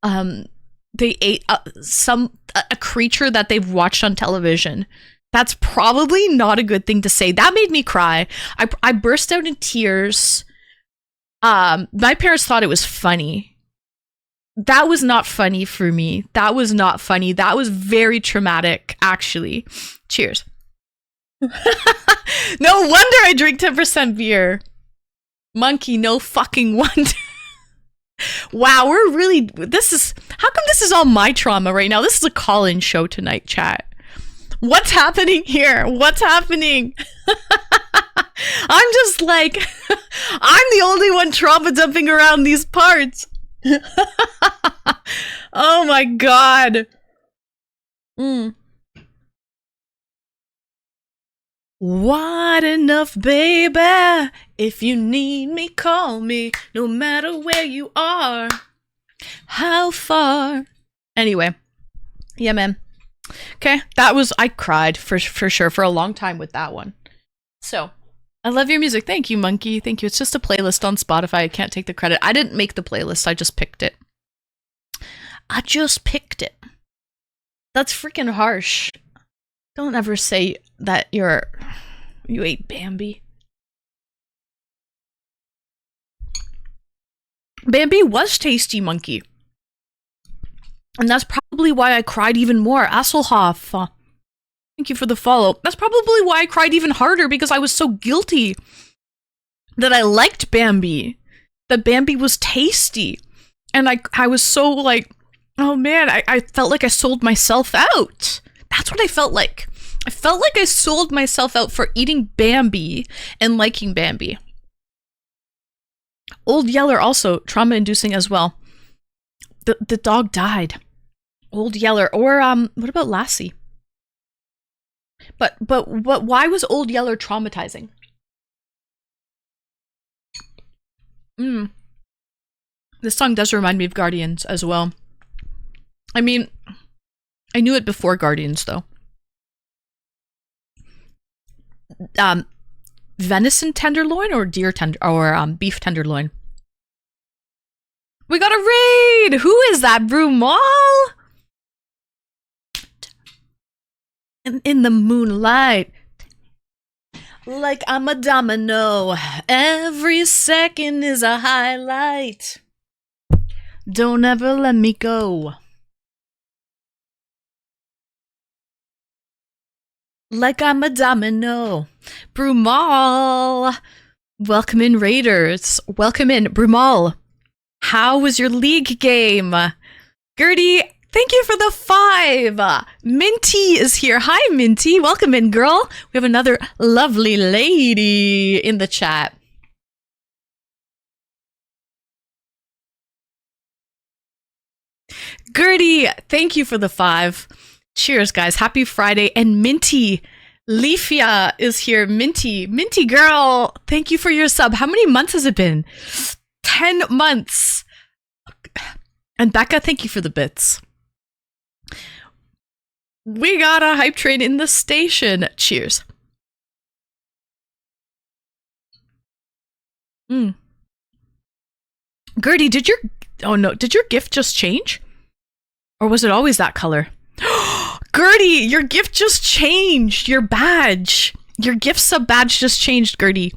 a creature that they've watched on television. That's probably not a good thing to say. That made me cry. I burst out in tears. My parents thought it was funny. That was not funny for me. That was not funny. That was very traumatic, actually. Cheers. No wonder I drink 10% beer. Monkey, no fucking wonder. Wow, we're really, this is, how come this is all my trauma right now? This is a call-in show tonight, chat. What's happening here? What's happening? I'm just like, I'm the only one trauma dumping around these parts. Oh my god. Wide enough, baby. If you need me, call me. No matter where you are. How far? Anyway. Yeah, man. Okay, that was, I cried for sure for a long time with that one. So, I love your music. Thank you, Monkey. Thank you. It's just a playlist on Spotify. I can't take the credit. I didn't make the playlist. I just picked it. That's freaking harsh. Don't ever say that you ate Bambi. Bambi was tasty, Monkey. And that's probably why I cried even more. Asselhoff. Thank you for the follow. That's probably why I cried even harder, because I was so guilty that I liked Bambi. That Bambi was tasty. And I was so like, oh man, I felt like I sold myself out. That's what I felt like. I felt like I sold myself out for eating Bambi and liking Bambi. Old Yeller also trauma-inducing as well. The dog died. Old Yeller, or what about Lassie? But why was Old Yeller traumatizing? This song does remind me of Guardians as well. I mean, I knew it before Guardians though. Venison tenderloin or deer tender or beef tenderloin? We got a raid! Who is that, Brumal? In the moonlight, like I'm a domino. Every second is a highlight. Don't ever let me go. Like I'm a domino. Brumal. Welcome in, Raiders. Welcome in, Brumal. How was your league game? Gertie, thank you for the 5. Minty is here. Hi, Minty. Welcome in, girl. We have another lovely lady in the chat. Gertie, thank you for the 5. Cheers, guys. Happy Friday. And Minty, Leafia is here. Minty girl, thank you for your sub. How many months has it been? 10 months. And Becca, thank you for the bits. We got a hype train in the station. Cheers. Gertie, did your gift just change? Or was it always that color? Gertie, your gift just changed. Your badge. Your gift sub badge just changed, Gertie.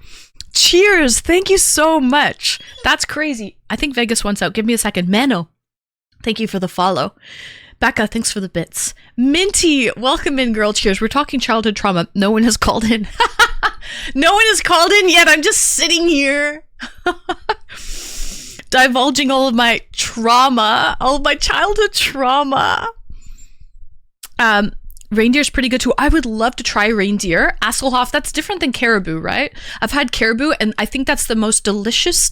Cheers. Thank you so much. That's crazy. I think Vegas wants out. Give me a second. Mano, thank you for the follow. Becca, thanks for the bits. Minty, welcome in, girl. Cheers. We're talking childhood trauma. No one has called in. No one has called in yet. I'm just sitting here. Divulging all of my trauma. All of my childhood trauma. Reindeer's pretty good too. I would love to try reindeer. Asselhoff, that's different than caribou, right? I've had caribou, and I think that's the most delicious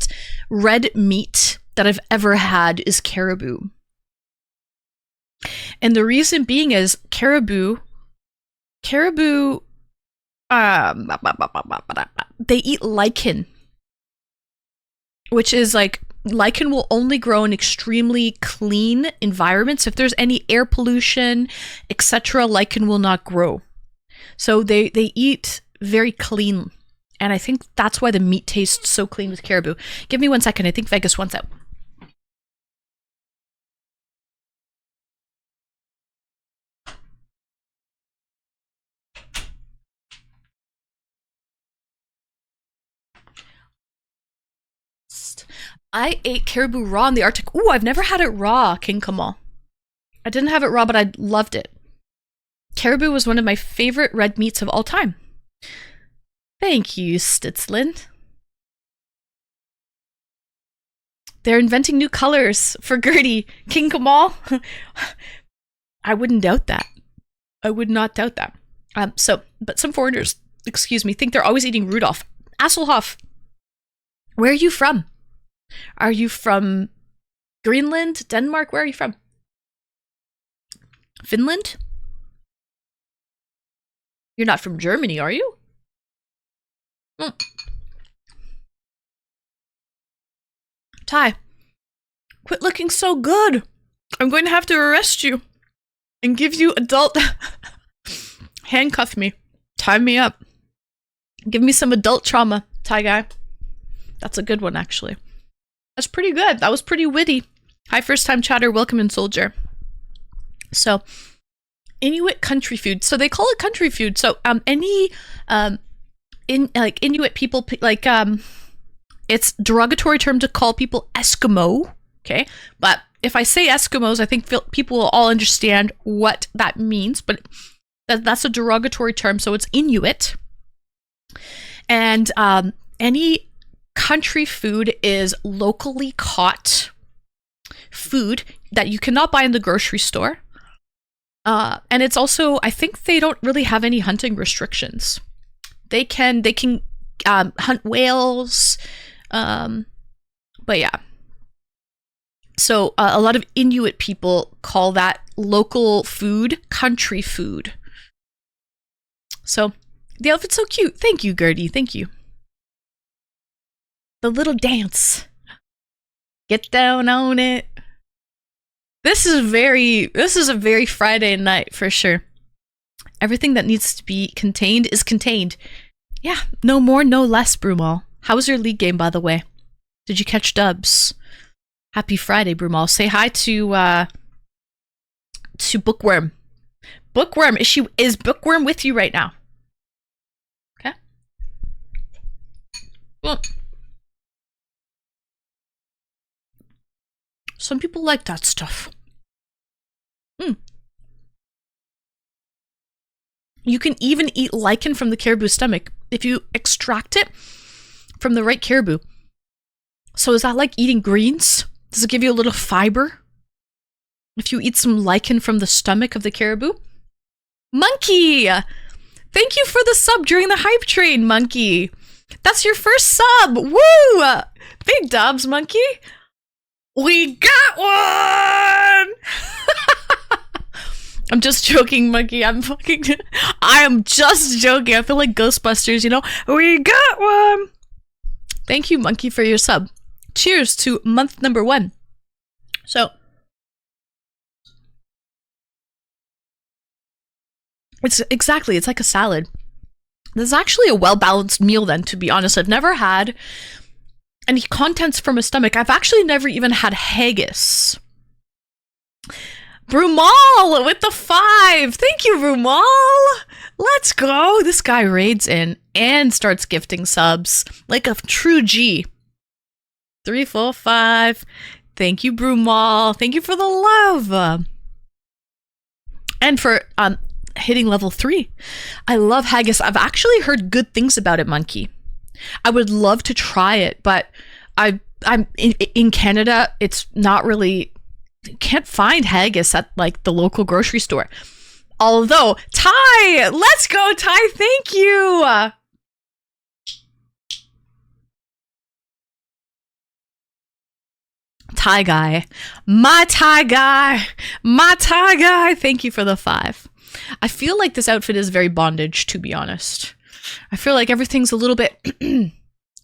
red meat that I've ever had is caribou. And the reason being is caribou, they eat lichen, which is like, lichen will only grow in extremely clean environments. If there's any air pollution, etc., lichen will not grow. So they eat very clean. And I think that's why the meat tastes so clean with caribou. Give me 1 second. I think Vegas wants out. I ate caribou raw in the Arctic. Ooh, I've never had it raw, King Kamal. I didn't have it raw, but I loved it. Caribou was one of my favorite red meats of all time. Thank you, Stitzlin. They're inventing new colors for Gertie. King Kamal? I wouldn't doubt that. I would not doubt that. But some foreigners, think they're always eating Rudolph. Hasselhoff, where are you from? Are you from Greenland? Denmark? Where are you from? Finland? You're not from Germany, are you? Ty, quit looking so good. I'm going to have to arrest you and give you adult... Handcuff me. Tie me up. Give me some adult trauma, Ty guy. That's a good one, actually. That's pretty good. That was pretty witty. Hi, first-time chatter. Welcome in, soldier. So, Inuit country food. So they call it country food. So Inuit people, it's derogatory term to call people Eskimo. Okay, but if I say Eskimos, I think people will all understand what that means. But that's a derogatory term, so it's Inuit. And any country food is locally caught food that you cannot buy in the grocery store. And it's also, I think they don't really have any hunting restrictions. They can hunt whales, but yeah. So a lot of Inuit people call that local food country food. So the outfit's so cute. Thank you, Gertie. Thank you. The little dance. Get down on it. This is a very Friday night for sure. Everything that needs to be contained is contained. Yeah, no more, no less, Brumal. How was your league game, by the way? Did you catch dubs? Happy Friday, Brumal. Say hi to Bookworm. Bookworm, is Bookworm with you right now? Okay. Well, some people like that stuff. You can even eat lichen from the caribou stomach if you extract it from the right caribou. So is that like eating greens? Does it give you a little fiber? If you eat some lichen from the stomach of the caribou? Monkey! Thank you for the sub during the hype train, Monkey. That's your first sub. Woo! Big dubs, Monkey. We got one! I'm just joking, Monkey. I am just joking. I feel like Ghostbusters, you know? We got one! Thank you, Monkey, for your sub. Cheers to month number 1. So, it's like a salad. This is actually a well-balanced meal then, to be honest. I've never had any contents from a stomach. I've actually never even had haggis. Brumal with the 5. Thank you, Brumal. Let's go. This guy raids in and starts gifting subs like a true G. 3, 4, 5. Thank you, Brumal. Thank you for the love. And for hitting level 3. I love haggis. I've actually heard good things about it, Monkey. I would love to try it, but I'm in Canada. It's not really... Can't find haggis at like the local grocery store. Although, Ty! Let's go, Ty! Thank you! Ty guy. My Ty guy! My Ty guy! Thank you for the 5. I feel like this outfit is very bondage, to be honest. I feel like everything's a little bit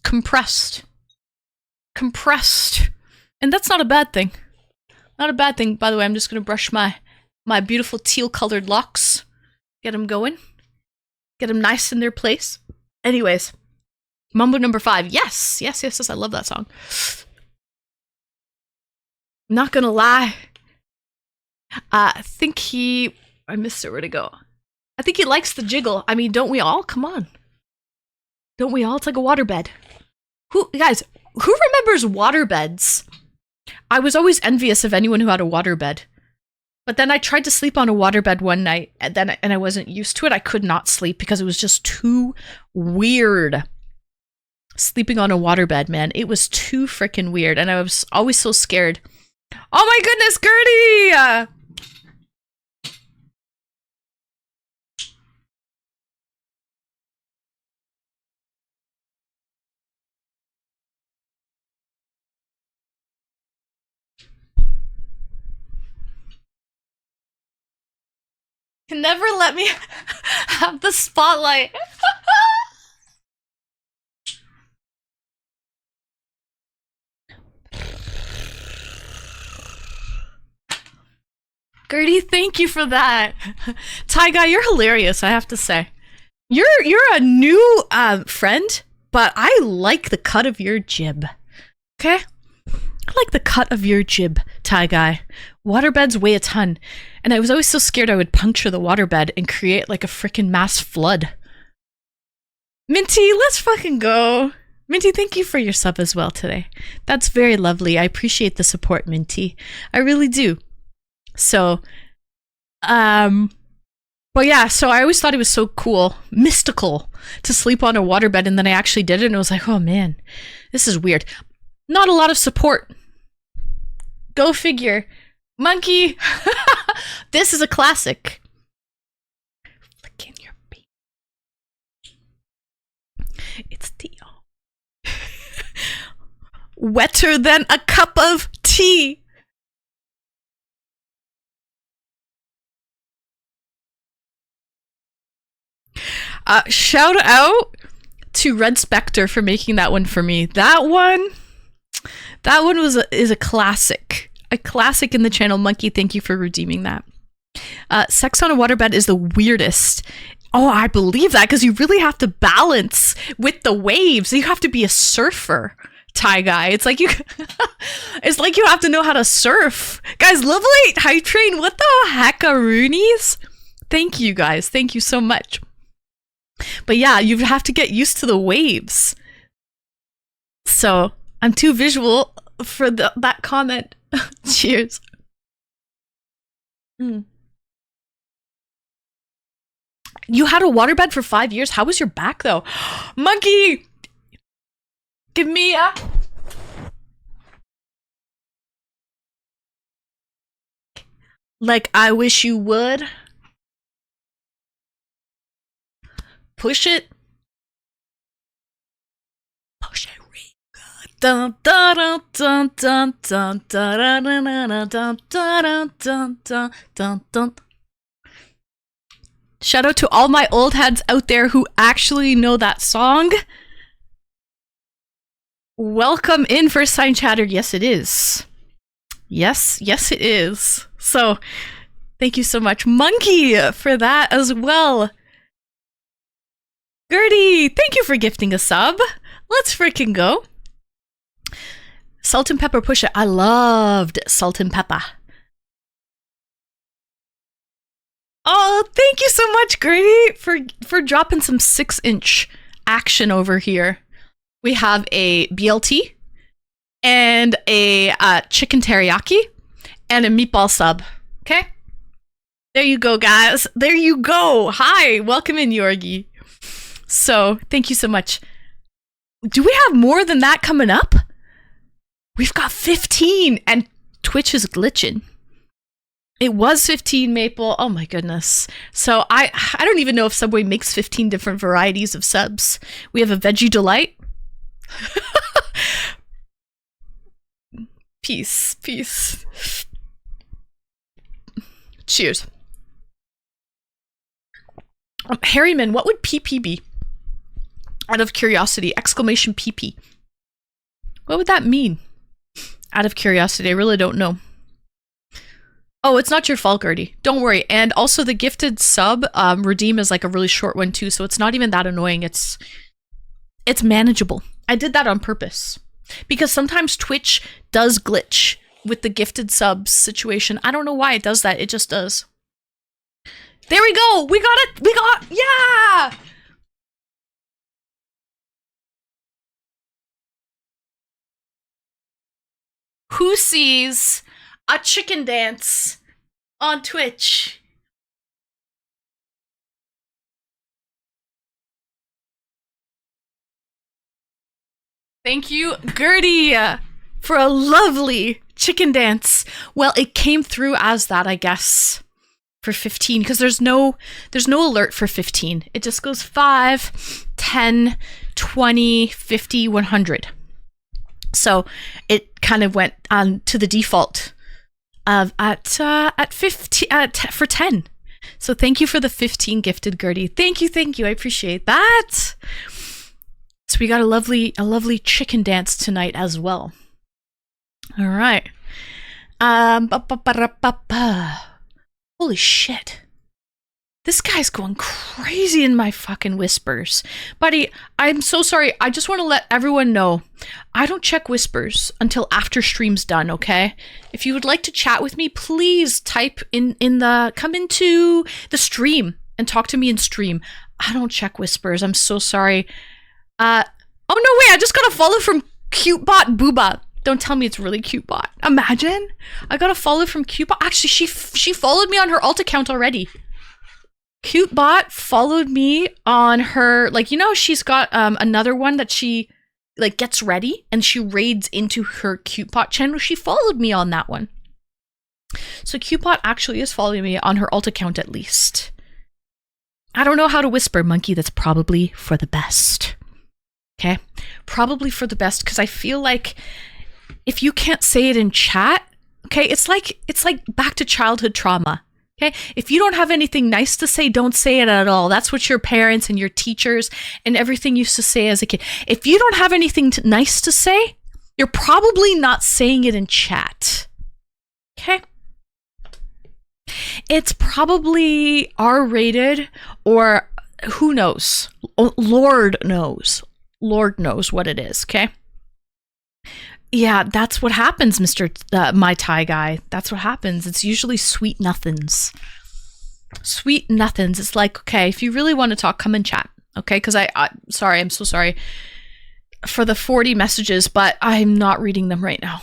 compressed. And that's not a bad thing. Not a bad thing. By the way, I'm just going to brush my beautiful teal-colored locks. Get them going. Get them nice in their place. Anyways, Mambo number 5. Yes. I love that song. Not gonna lie. I missed it. Where'd it go? I think he likes the jiggle. I mean, don't we all? Come on. Don't we all? It's like a waterbed. Who remembers waterbeds? I was always envious of anyone who had a waterbed. But then I tried to sleep on a waterbed one night, and I wasn't used to it. I could not sleep because it was just too weird. sleeping on a waterbed, man. It was too freaking weird, and I was always so scared. Oh my goodness, Gertie! Can never let me have the spotlight. Gertie, thank you for that. Ty Guy, you're hilarious, I have to say. You're a new friend, but I like the cut of your jib. Okay? I like the cut of your jib, Ty Guy. Waterbeds weigh a ton, and I was always so scared I would puncture the waterbed and create like a freaking mass flood. Minty, let's fucking go. Minty, thank you for your sub as well today. That's very lovely. I appreciate the support, Minty. I really do. So, but yeah, so I always thought it was so cool, mystical, to sleep on a waterbed, and then I actually did it, and I was like, oh man, this is weird. Not a lot of support. Go figure. Monkey! This is a classic. Flick in your beat. It's Theo. Wetter than a cup of tea. Shout out to Red Spectre for making that one for me. That one is a classic. A classic in the channel. Monkey, thank you for redeeming that. Sex on a waterbed is the weirdest. Oh, I believe that, because you really have to balance with the waves. You have to be a surfer, Ty Guy. It's like you have to know how to surf. Guys, Level 8 Hype Train, what the heckaroonies? Thank you guys. Thank you so much. But yeah, you have to get used to the waves. So I'm too visual for that comment. Cheers. You had a waterbed for 5 years? How was your back though? Monkey! Give me a... Like I wish you would. Push it. Push it. Dun, dun, dun, dun, dun, dun, dun, dun, dun, dun, dun, dun. Shout out to all my old heads out there who actually know that song. Welcome in First Time Chatter. Yes, it is. Yes, it is. So, thank you so much, Monkey, for that as well. Gertie, thank you for gifting a sub. Let's freaking go. Salt and pepper push it. I loved salt and pepper. Oh, thank you so much, Gertie, for dropping some 6-inch action over here. We have a BLT and a chicken teriyaki and a meatball sub. Okay? There you go, guys. There you go. Hi, welcome in, Yorgi. So, thank you so much. Do we have more than that coming up? We've got 15, and Twitch is glitching. It was 15, Maple. Oh my goodness. So I don't even know if Subway makes 15 different varieties of subs. We have a Veggie Delight. Peace. Cheers. Harryman, what would PP be? Out of curiosity, exclamation PP. What would that mean? Out of curiosity, I really don't know. Oh, it's not your fault, Gertie. Don't worry. And also the gifted sub, redeem is like a really short one too, so it's not even that annoying. It's manageable. I did that on purpose. Because sometimes Twitch does glitch with the gifted subs situation. I don't know why it does that. It just does. There we go. We got it. Yeah. Who sees a chicken dance on Twitch? Thank you, Gertie, for a lovely chicken dance. Well, it came through as that, I guess, for 15, because there's no alert for 15. It just goes 5, 10, 20, 50, 100. So it kind of went on to the default of at 50 for 10. So thank you for the 15 gifted, Gertie. Thank you. I appreciate that. So we got a lovely chicken dance tonight as well. All right. Holy shit. This guy's going crazy in my fucking whispers. Buddy, I'm so sorry. I just want to let everyone know I don't check whispers until after stream's done, okay? If you would like to chat with me, please type come into the stream and talk to me in stream. I don't check whispers. I'm so sorry. Oh no, wait, I just got a follow from CuteBot Booba. Don't tell me it's really CuteBot. Imagine. I got a follow from CuteBot. Actually, she followed me on her alt account already. CuteBot followed me on her, like, you know, she's got another one that she like gets ready and she raids into her CuteBot channel. She followed me on that one. So CuteBot actually is following me on her alt account at least. I don't know how to whisper, Monkey. That's probably for the best. Okay? Probably for the best, because I feel like if you can't say it in chat, okay, it's like back to childhood trauma. Okay, if you don't have anything nice to say, don't say it at all. That's what your parents and your teachers and everything used to say as a kid. If you don't have anything nice to say, you're probably not saying it in chat. Okay? It's probably R-rated, or who knows? Lord knows. Lord knows what it is, okay? Yeah, that's what happens, Mr. My Thai guy. That's what happens. It's usually sweet nothings. Sweet nothings. It's like, okay, if you really want to talk, come and chat. Okay, because sorry, I'm so sorry for the 40 messages, but I'm not reading them right now.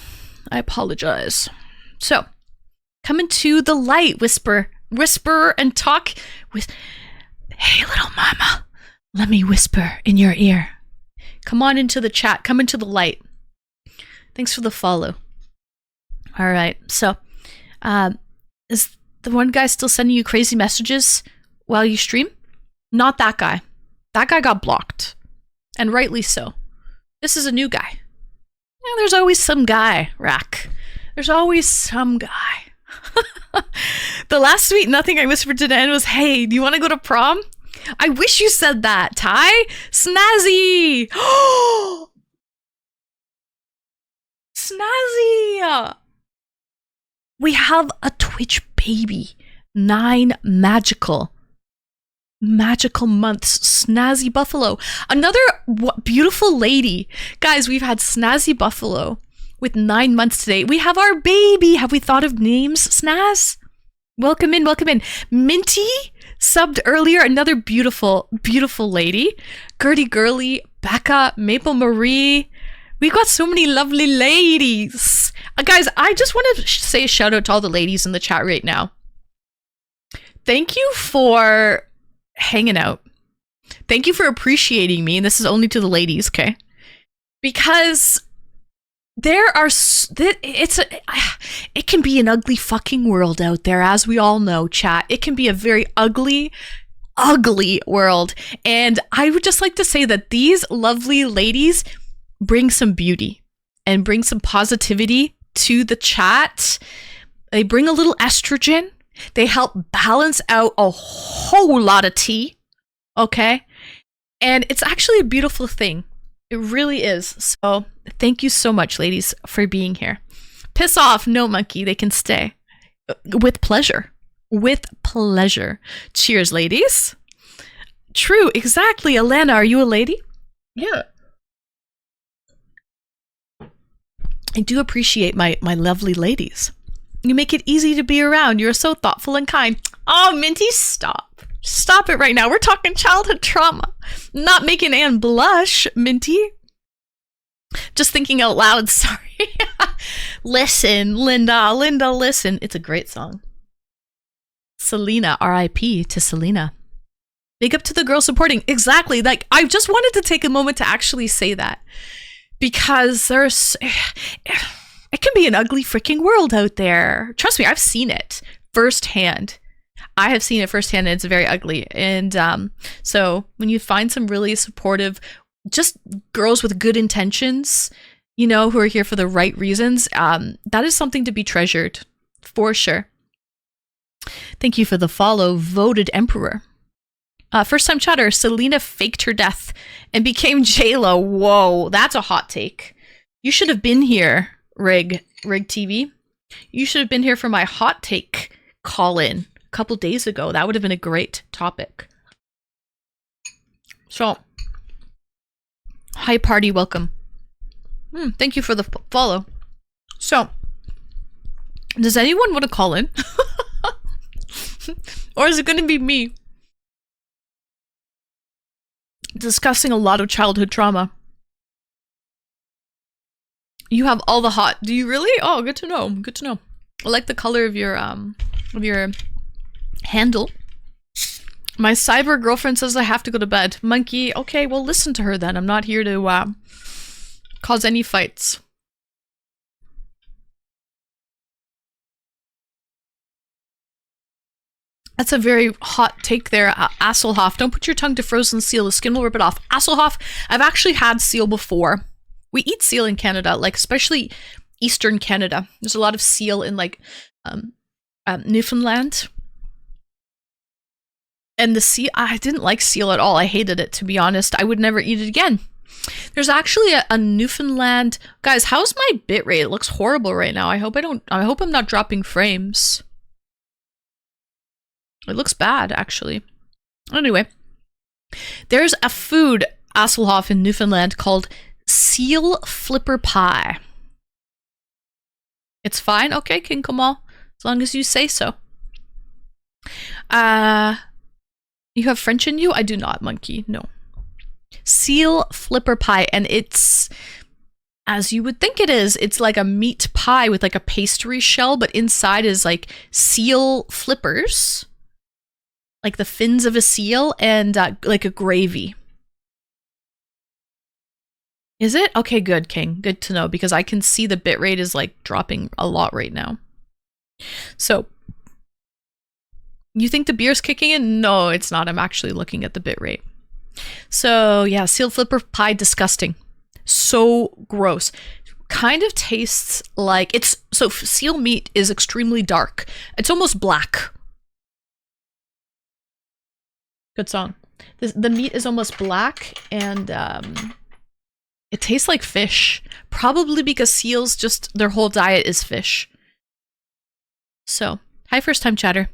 I apologize. So, come into the light, whisper and talk with, hey, little mama, let me whisper in your ear. Come on into the chat. Come into the light. Thanks for the follow. All right. So, is the one guy still sending you crazy messages while you stream? Not that guy. That guy got blocked. And rightly so. This is a new guy. Yeah, there's always some guy, Rack. There's always some guy. The last sweet nothing I whispered to Dan was, hey, do you want to go to prom? I wish you said that, Ty. Snazzy. Snazzy. We have a Twitch baby. 9 magical months. Snazzy Buffalo. Another beautiful lady. Guys, we've had Snazzy Buffalo with 9 months today. We have our baby. Have we thought of names, Snaz? Welcome in. Minty subbed earlier. Another beautiful lady. Gertie Girly, Becca, Maple Marie. We got so many lovely ladies. Guys, I just want to say a shout out to all the ladies in the chat right now. Thank you for hanging out. Thank you for appreciating me. And this is only to the ladies, okay? Because it can be an ugly fucking world out there, as we all know, chat. It can be a very ugly world. And I would just like to say that these lovely ladies bring some beauty and bring some positivity to the chat. They bring a little estrogen. They help balance out a whole lot of tea. Okay? And it's actually a beautiful thing. It really is. So thank you so much, ladies, for being here. Piss off. No, Monkey. They can stay. With pleasure. With pleasure. Cheers, ladies. True. Exactly. Alana, are you a lady? Yeah. I do appreciate my lovely ladies. You make it easy to be around. You're so thoughtful and kind. Oh, Minty, stop. Stop it right now. We're talking childhood trauma. Not making Anne blush, Minty. Just thinking out loud, sorry. Listen, Linda, listen. It's a great song. Selena, R.I.P. to Selena. Big up to the girl supporting. Exactly. Like, I just wanted to take a moment to actually say that. because it can be an ugly freaking world out there. Trust me, I've seen it firsthand. I have seen it firsthand, and it's very ugly. And so when you find some really supportive, just girls with good intentions, you know, who are here for the right reasons, that is something to be treasured, for sure. Thank you for the follow, Voted Emperor. First time chatter, Selena faked her death and became J-Lo. Whoa, that's a hot take. You should have been here, Rig TV. You should have been here for my hot take call-in a couple days ago. That would have been a great topic. So, hi party, welcome. Thank you for the follow. So, does anyone want to call in? Or is it going to be me discussing a lot of childhood trauma? You have all the hot. Do you really? Oh, good to know. Good to know. I like the color of your handle. My cyber girlfriend says I have to go to bed. Monkey, okay, well listen to her then. I'm not here to cause any fights. That's a very hot take there, Asselhoff. Don't put your tongue to frozen seal. The skin will rip it off. Asselhoff, I've actually had seal before. We eat seal in Canada, like especially Eastern Canada. There's a lot of seal in like Newfoundland. And the seal, I didn't like seal at all. I hated it, to be honest. I would never eat it again. There's actually a Newfoundland. Guys, how's my bitrate? It looks horrible right now. I hope I'm not dropping frames. It looks bad, actually. Anyway, there's a food, Asselhoff, in Newfoundland called seal flipper pie. It's fine? Okay, King Kamal. As long as you say so. You have French in you? I do not, Monkey. No. Seal flipper pie, and it's, as you would think it is, it's like a meat pie with like a pastry shell, but inside is like seal flippers. Like the fins of a seal, and like a gravy. Is it? Okay, good, King. Good to know, because I can see the bitrate is like dropping a lot right now. So, you think the beer's kicking in? No, it's not. I'm actually looking at the bitrate. So, yeah, seal flipper pie, disgusting. So gross. Kind of tastes like so seal meat is extremely dark. It's almost black. Good song. The meat is almost black, and it tastes like fish. Probably because seals just, their whole diet is fish. So, hi first time chatter.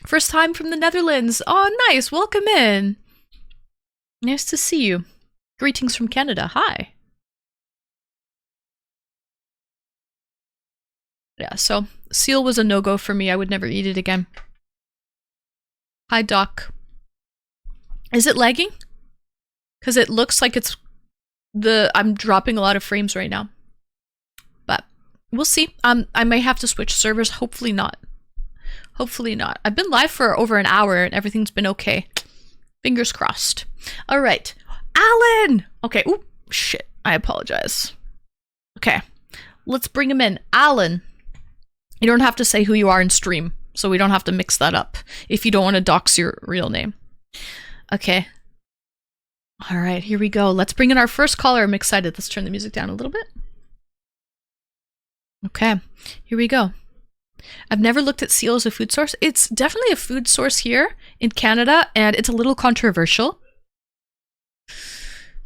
First time from the Netherlands. Oh, nice. Welcome in. Nice to see you. Greetings from Canada. Hi. Yeah, so seal was a no-go for me. I would never eat it again. Hi, Doc. Is it lagging? Because it looks like I'm dropping a lot of frames right now. But we'll see. I may have to switch servers. Hopefully not. Hopefully not. I've been live for over an hour and everything's been okay. Fingers crossed. All right. Alan! Okay. Ooh, shit. I apologize. Okay. Let's bring him in. Alan. You don't have to say who you are in stream, so we don't have to mix that up if you don't want to dox your real name. Okay. All right, here we go. Let's bring in our first caller. I'm excited. Let's turn the music down a little bit. Okay, here we go. I've never looked at seal as a food source. It's definitely a food source here in Canada, and it's a little controversial.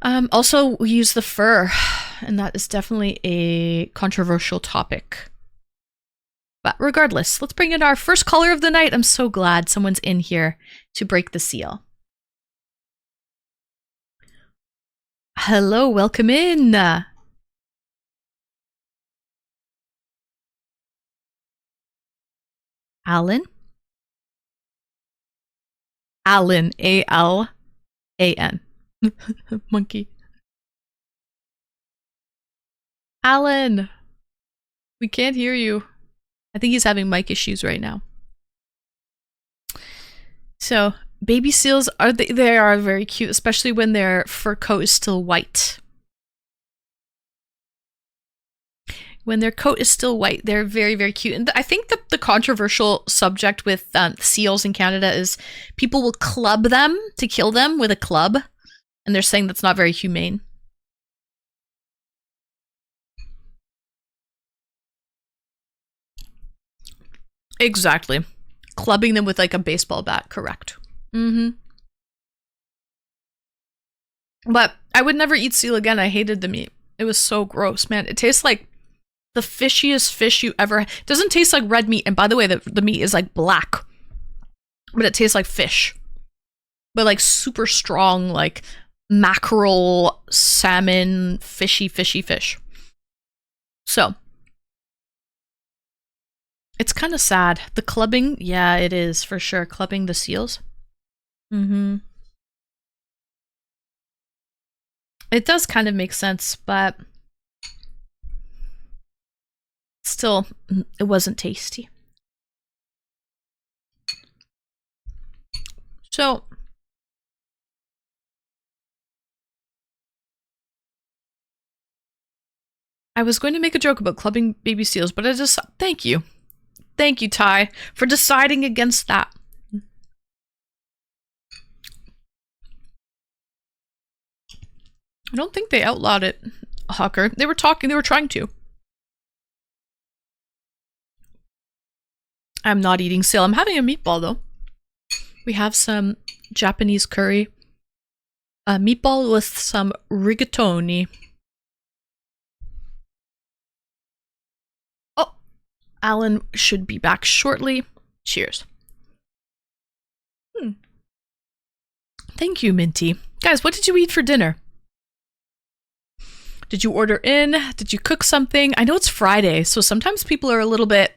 Also, we use the fur, and that is definitely a controversial topic. But regardless, let's bring in our first caller of the night. I'm so glad someone's in here to break the seal. Hello, welcome in. Alan? Alan, A-L-A-N. Monkey. Alan! We can't hear you. I think he's having mic issues right now. So, baby seals, they are very cute, especially when their fur coat is still white. When their coat is still white, they're very, very cute. And I think the controversial subject with seals in Canada is people will club them to kill them with a club. And they're saying that's not very humane. Exactly. Clubbing them with like a baseball bat, correct. But I would never eat seal again. I hated the meat. It was so gross, man. It tastes like the fishiest fish you ever had. It doesn't taste like red meat. And by the way, the meat is like black. But it tastes like fish. But like super strong, like mackerel, salmon, fishy fish. So it's kind of sad. The clubbing, yeah, it is for sure. Clubbing the seals. It does kind of make sense, but still, it wasn't tasty. So I was going to make a joke about clubbing baby seals, but I just thank you. Thank you, Ty, for deciding against that. I don't think they outlawed it, Hawker. They were trying to. I'm not eating seal. I'm having a meatball, though. We have some Japanese curry. A meatball with some rigatoni. Oh, Alan should be back shortly. Cheers. Thank you, Minty. Guys, what did you eat for dinner? Did you order in? Did you cook something? I know it's Friday, so sometimes people are a little bit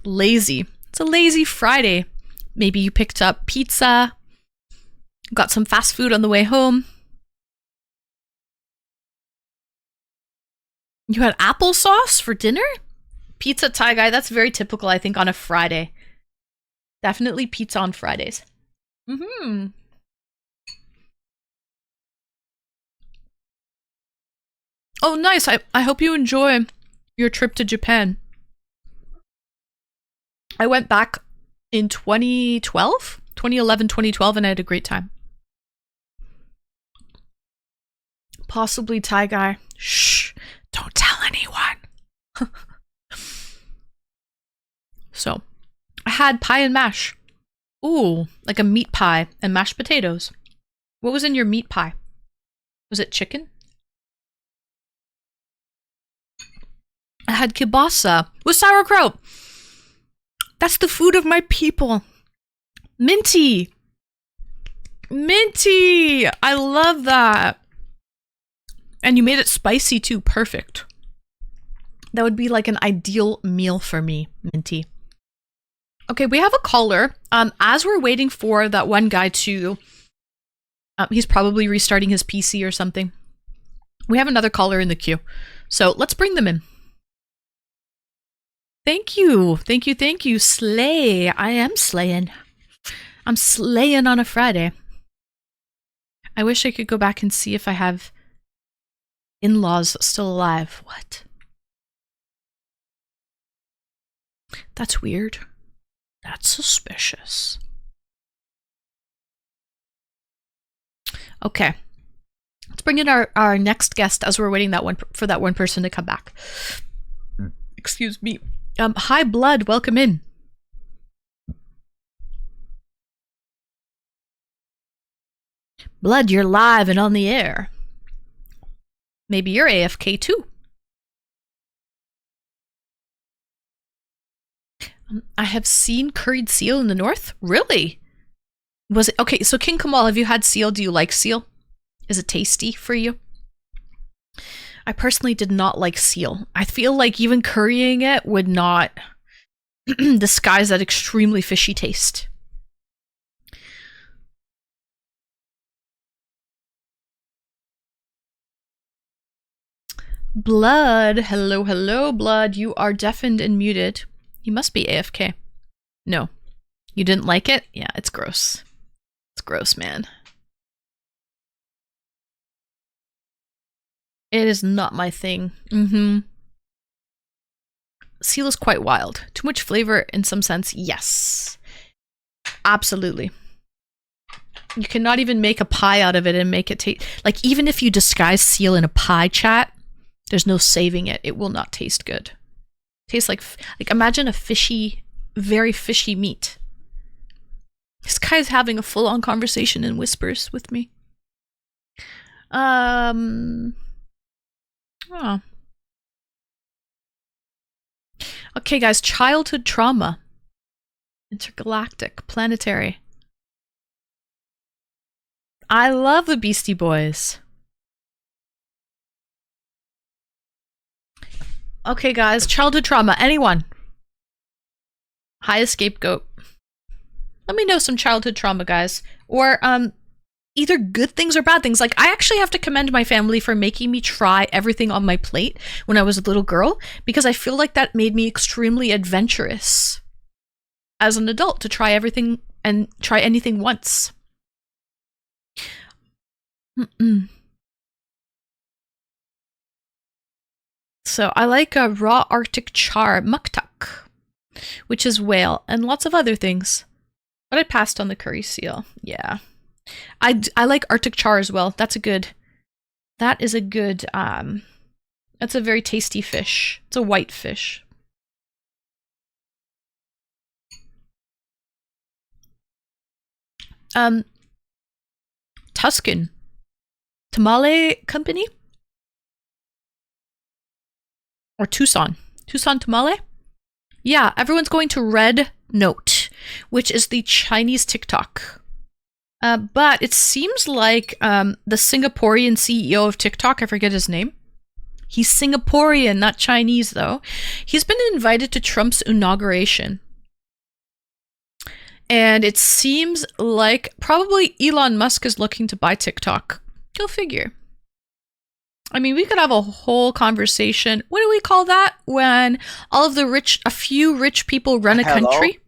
lazy. It's a lazy Friday. Maybe you picked up pizza, got some fast food on the way home. You had applesauce for dinner? Pizza, Thai guy, that's very typical, I think, on a Friday. Definitely pizza on Fridays. Oh, nice. I hope you enjoy your trip to Japan. I went back in 2011, 2012, and I had a great time. Possibly Thai guy. Shh, don't tell anyone. So, I had pie and mash. Ooh, like a meat pie and mashed potatoes. What was in your meat pie? Was it chicken? I had kielbasa with sauerkraut. That's the food of my people. Minty. Minty. I love that. And you made it spicy too. Perfect. That would be like an ideal meal for me, Minty. Okay, we have a caller. As we're waiting for that one guy to... he's probably restarting his PC or something. We have another caller in the queue. So let's bring them in. Thank you. Thank you. Thank you. Slay. I am slaying. I'm slaying on a Friday. I wish I could go back and see if I have in-laws still alive. What? That's weird. That's suspicious. Okay. Let's bring in our next guest as we're waiting for that one person to come back. Excuse me. Hi, Blood. Welcome in. Blood, you're live and on the air. Maybe you're AFK too. I have seen curried seal in the north. Really? Was it okay? So King Kamal, have you had seal? Do you like seal? Is it tasty for you? I personally did not like seal. I feel like even currying it would not disguise that extremely fishy taste. Blood. Hello, hello, Blood. You are deafened and muted. You must be AFK. No. You didn't like it? Yeah, it's gross. It's gross, man. It is not my thing. Seal is quite wild. Too much flavor in some sense, yes. Absolutely. You cannot even make a pie out of it and make it taste... Like, even if you disguise seal in a pie chat, there's no saving it. It will not taste good. Tastes like imagine a fishy, very fishy meat. This guy's having a full-on conversation in whispers with me. Oh. Okay, guys, childhood trauma. Intergalactic, planetary. I love the Beastie Boys. Okay, guys, childhood trauma. Anyone? Highest scapegoat. Let me know some childhood trauma, guys. Or, either good things or bad things. Like, I actually have to commend my family for making me try everything on my plate when I was a little girl, because I feel like that made me extremely adventurous as an adult to try everything and try anything once. So I like a raw Arctic char, muktuk, which is whale, and lots of other things. But I passed on the curry seal. Yeah. I like Arctic char as well. That's a good, that's a very tasty fish. It's a white fish. Tuscan Tamale Company? Or Tucson Tamale? Yeah, everyone's going to Red Note, which is the Chinese TikTok. But it seems like the Singaporean CEO of TikTok, I forget his name. He's Singaporean, not Chinese, though. He's been invited to Trump's inauguration. And it seems like probably Elon Musk is looking to buy TikTok. Go figure. I mean, we could have a whole conversation. What do we call that? When all of a few rich people run a country?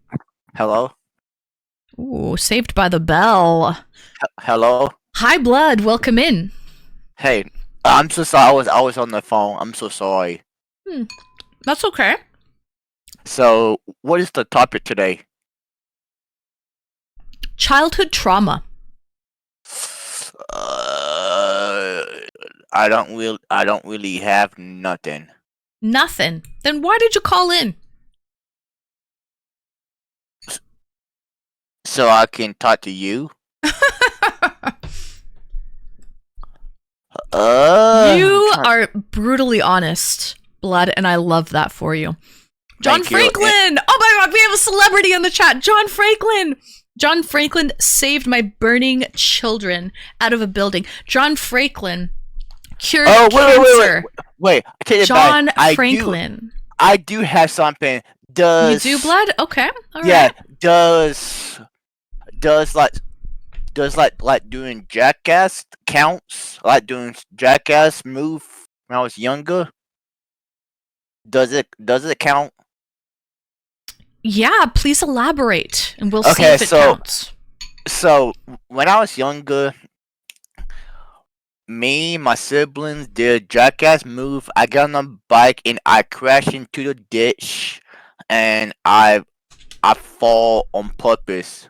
Hello? Ooh, saved by the bell. Hello? Hi, Blood. Welcome in. Hey, I'm so sorry. I was on the phone. I'm so sorry. That's okay. So, what is the topic today? Childhood trauma. I don't really have nothing. Nothing? Then why did you call in? So I can talk to you? You are brutally honest, Blood, and I love that for you. John Franklin! Oh my god, we have a celebrity in the chat. John Franklin! John Franklin saved my burning children out of a building. John Franklin cured cancer. Wait. John Franklin. I do have something. You do, Blood? Okay. All right. Yeah. Does doing Jackass counts? Like doing Jackass move when I was younger? Does it count? Yeah, please elaborate, and we'll see if it counts. So, when I was younger, me, my siblings did Jackass move. I got on a bike and I crashed into the ditch, and I fall on purpose.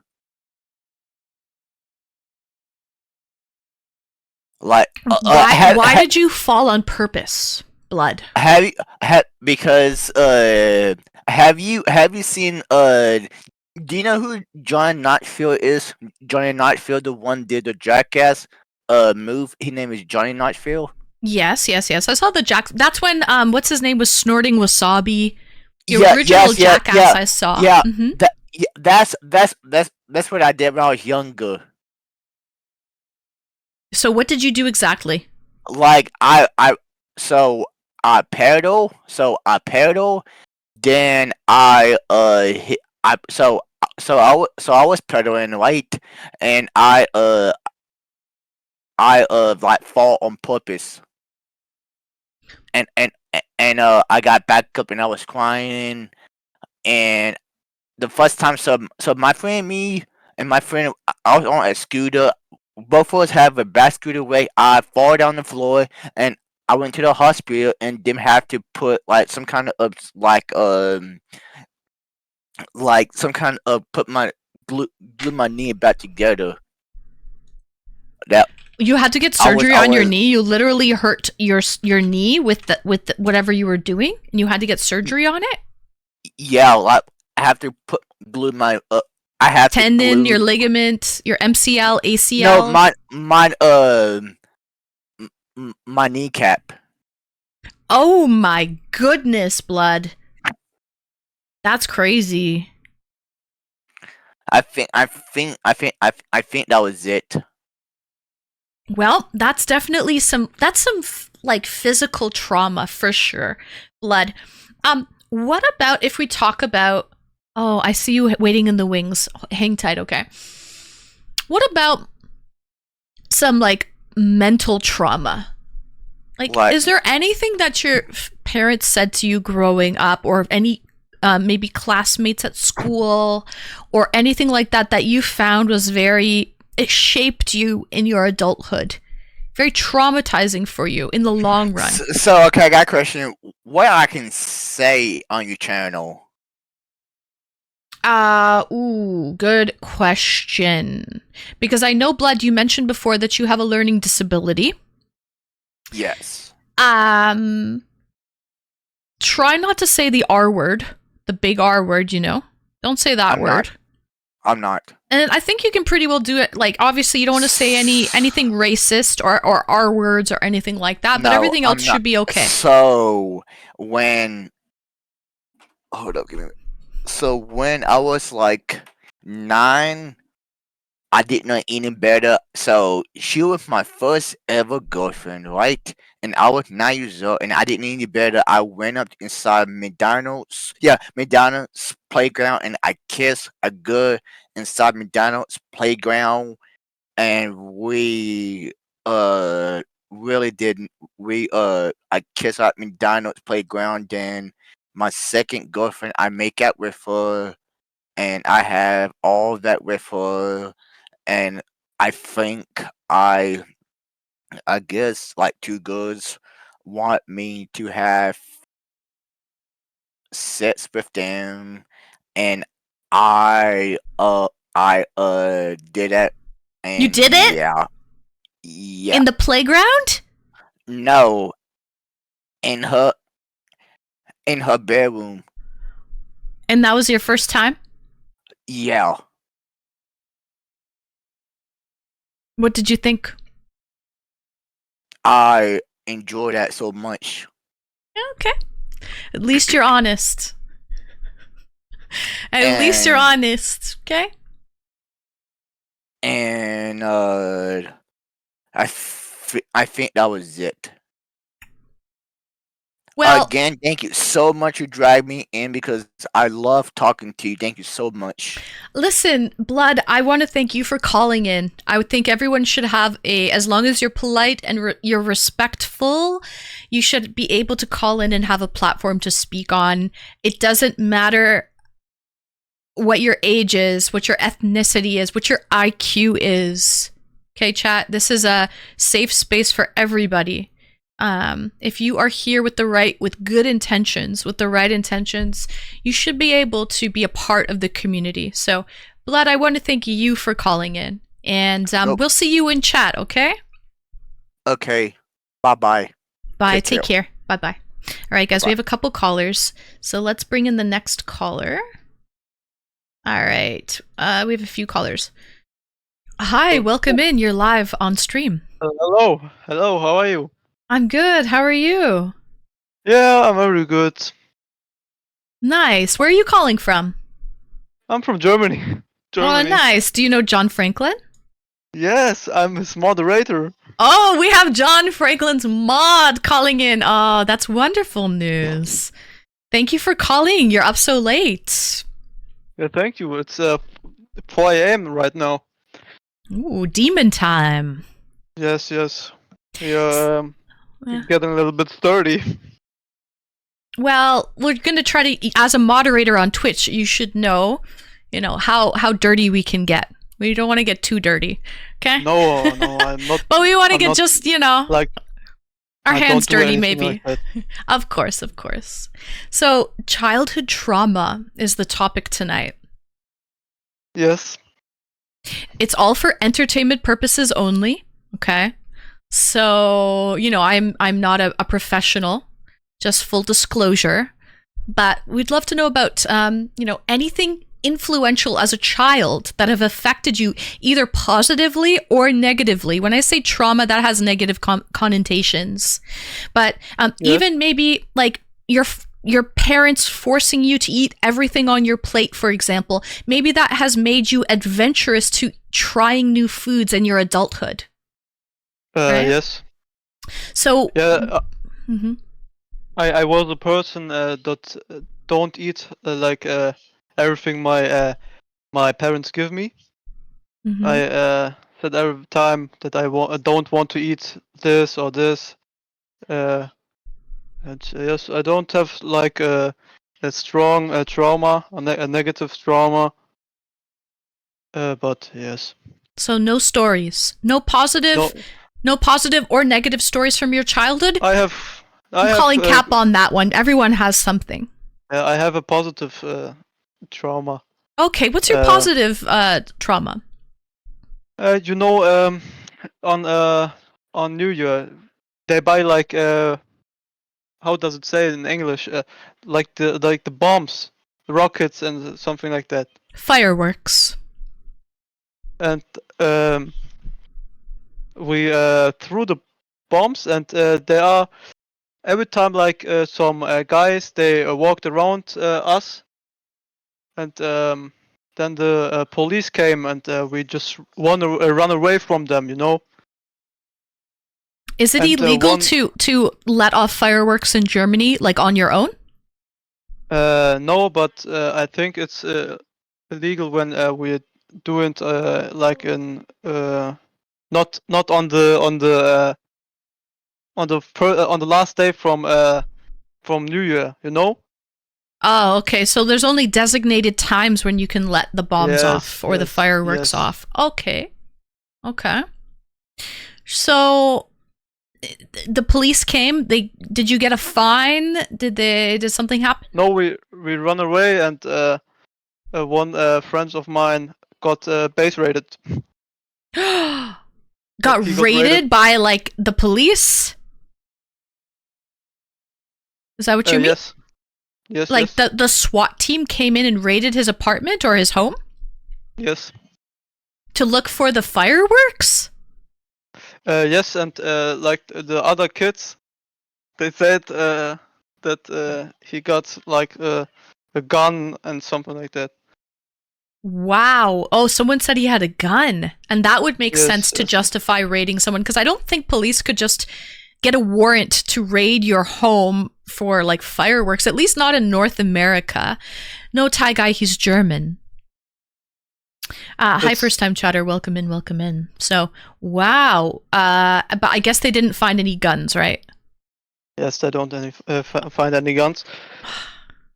Like, why did you fall on purpose, Blood? Because have you seen do you know who John Knoxville is? Johnny Knoxville, the one did the Jackass move. His name is Johnny Knoxville. Yes. I saw the That's when what's his name was snorting wasabi. The original Jackass I saw. Yeah, that's what I did when I was younger. So what did you do exactly? Like I pedal. Then I was pedaling right, and I like fall on purpose, and I got back up and I was crying, and the first time, so my friend, me and my friend, I was on a scooter. Both of us have a back scooter way. I fall down the floor, and I went to the hospital and them have to put like some kind of like some kind of put my glue my knee back together. That You had to get I was surgery I on your was knee. You literally hurt your knee with the whatever you were doing, and you had to get surgery on it. yeah, like I have to put glue my I have to Tendon, your glue. ligament, your MCL, No, ACL. my kneecap. Oh my goodness, blood. That's crazy. I think that was it. Well, that's definitely some like physical trauma for sure. Blood. What about if we talk about Oh, I see you waiting in the wings. Hang tight, okay. What about some like mental trauma? Like, Like is there anything that your parents said to you growing up, or any maybe classmates at school, or anything like that that you found was it shaped you in your adulthood? Very traumatizing for you in the long run. so okay, I got a question. What I can say on your channel? Good question. Because I know, Blood, you mentioned before that you have a learning disability. Yes. Try not to say the R word, the big R word, Don't say that word. I'm not. And I think you can pretty well do it. Like, obviously, you don't want to say anything racist or R words or anything like that, but everything else should be okay. So when hold up, give me. So when I was like 9, I didn't know any better. So she was my first ever girlfriend, right? And I was 9 years old, and I didn't know any better. I went up inside McDonald's playground, and I kissed a girl inside McDonald's playground, and we really didn't. I kissed at McDonald's playground. Then my second girlfriend, I make out with her, and I have all that with her, and I think I guess like two girls want me to have sex with them, and I did it, and You did it? Yeah. In the playground? No, in her bedroom. And that was your first time? Yeah. What did you think? I enjoy that so much. Okay. At least you're honest. At least you're honest, okay? And I think that was it. Well, again, thank you so much for dragging me in because I love talking to you. Thank you so much. Listen, Blood, I want to thank you for calling in. I would think everyone should have as long as you're polite and you're respectful, you should be able to call in and have a platform to speak on. It doesn't matter what your age is, what your ethnicity is, what your IQ is. Okay, chat, this is a safe space for everybody. If you are here with the right intentions, you should be able to be a part of the community. So, Blood, I want to thank you for calling in, and we'll see you in chat. Okay. Okay. Bye. Bye. Take care. Bye. All right, guys. Bye. We have a couple callers, so let's bring in the next caller. All right. We have a few callers. Hi, welcome in. You're live on stream. Hello. How are you? I'm good. How are you? Yeah, I'm very good. Nice. Where are you calling from? I'm from Germany. Oh, nice. Do you know John Franklin? Yes, I'm his moderator. Oh, we have John Franklin's mod calling in. Oh, that's wonderful news. Thank you for calling. You're up so late. Yeah, thank you. It's 4 a.m. right now. Ooh, demon time. Yes. Yeah. Getting a little bit sturdy. Well, we're going to try to, as a moderator on Twitch, you should know, how dirty we can get. We don't want to get too dirty, okay? No, I'm not. But we want to get just, like Our I hands don't do dirty, anything maybe. like that. Of course, of course. So, childhood trauma is the topic tonight. Yes. It's all for entertainment purposes only, okay? So, I'm not a professional, just full disclosure, but we'd love to know about, anything influential as a child that have affected you either positively or negatively. When I say trauma, that has negative connotations, but even maybe like your parents forcing you to eat everything on your plate, for example, maybe that has made you adventurous to trying new foods in your adulthood. Right? Yes. So Yeah. mhm. I was a person that don't eat everything my parents give me. Mhm. I said every time that I don't want to eat this or this. And yes, I don't have like a strong trauma, a negative trauma. But yes. So no stories, no positive or negative stories from your childhood. I'm calling cap on that one. Everyone has something. I have a positive trauma. Okay, what's your positive trauma? On New Year, they buy like how does it say it in English? Like the bombs, rockets, and something like that. Fireworks. And we threw the bombs, and they are every time like some guys they walked around us, and then the police came, and we just run away from them, Is it And, illegal to let off fireworks in Germany, like on your own? No, but I think it's illegal when we do it like in not on the on the last day from New Year, Oh, okay. So there's only designated times when you can let the bombs off or the fireworks off. Okay. Okay. So the police came. Did you get a fine? Did something happen? No, we run away, and one friend of mine got base raided. got raided by like the police? Is that what you mean? Yes. Yes. Like yes. the SWAT team came in and raided his apartment or his home? Yes. To look for the fireworks? Yes, and like the other kids, they said that he got like a gun and something like that. Wow. Oh, someone said he had a gun. And that would make sense to justify raiding someone, because I don't think police could just get a warrant to raid your home for like fireworks, at least not in North America. No, Thai guy, he's German. Hi, first time chatter. Welcome in. So, wow. But I guess they didn't find any guns, right? Yes, they don't find any guns.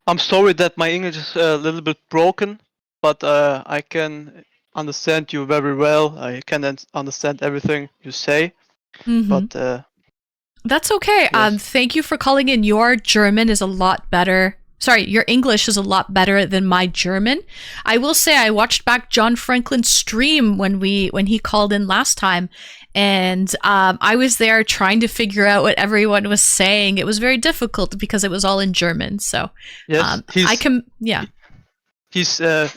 I'm sorry that my English is a little bit broken, but I can understand you very well. I can understand everything you say. Mm-hmm. But that's okay. Yes. Thank you for calling in. Your German is a lot better. Sorry, your English is a lot better than my German. I will say I watched back John Franklin's stream when he called in last time, and I was there trying to figure out what everyone was saying. It was very difficult because it was all in German. So yes, I can, yeah. He's watch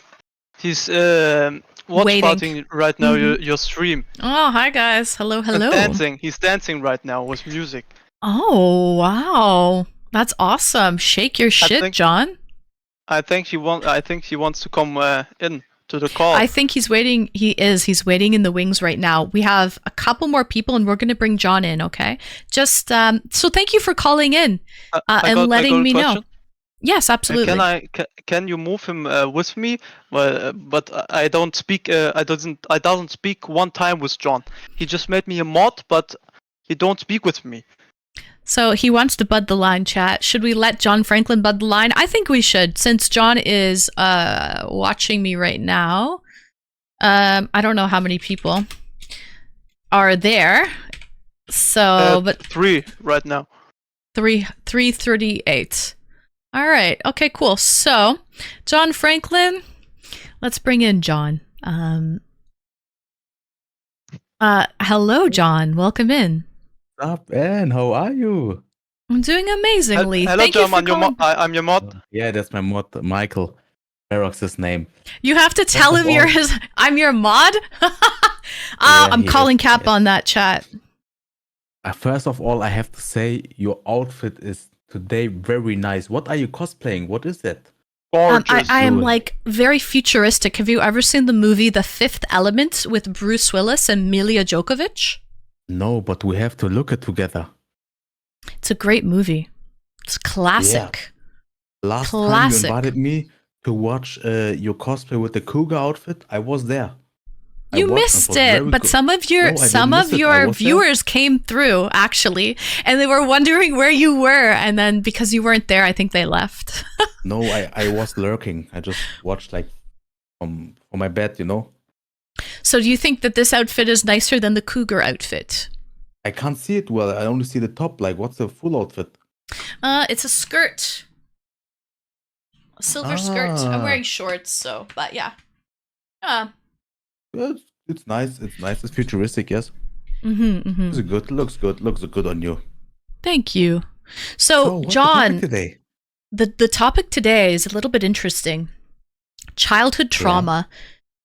partying right now your stream. Oh, hi guys. Hello. He's dancing right now with music. Oh, wow. That's awesome. Shake your shit, John. I think he wants to come in to the call. I think he's waiting. He's waiting in the wings right now. We have a couple more people and we're going to bring John in, okay? Just so thank you for calling in and letting me know. Yes, absolutely. Can you move him with me? But I don't speak. I doesn't speak one time with John. He just made me a mod, but he don't speak with me. So he wants to bud the line, chat. Should we let John Franklin bud the line? I think we should, since John is watching me right now. I don't know how many people are there. So, but 3 right now. 338. All right. Okay, cool. So, John Franklin, let's bring in John. Hello, John. Welcome in. What's up, Anne? How are you? I'm doing amazingly. Hello, Thank you John. for calling. I'm your mod. Yeah, that's my mod, Michael. Ferox his name. You have to tell him you're his. I'm your mod. I'm he calling is, Cap yes. on that chat. First of all, I have to say your outfit is today very nice. What are you cosplaying? What is that? Gorgeous. I am dude. like very futuristic. Have you ever seen the movie The Fifth Element with Bruce Willis and Mila Djokovic? No, but we have to look it together. It's a great movie. It's classic. Last time Classic. you invited me to watch your cosplay with the cougar outfit, I was there. I You watched and missed was it, very but good. some of No, I your didn't miss it. I was there. viewers came through actually, and they were wondering where you were, and then because you weren't there, I think they left. No, I was lurking. I just watched like from my bed, you know. So do you think that this outfit is nicer than the cougar outfit? I can't see it well. I only see the top. Like, what's the full outfit? It's a skirt. A silver skirt. I'm Ah. wearing shorts, so but yeah. Well, it's nice. It's nice. It's futuristic. Yes, Mm-hmm. looks good. Looks good. Looks good on you. Thank you. So, what's the John, topic today? the topic today is a little bit interesting. Childhood trauma.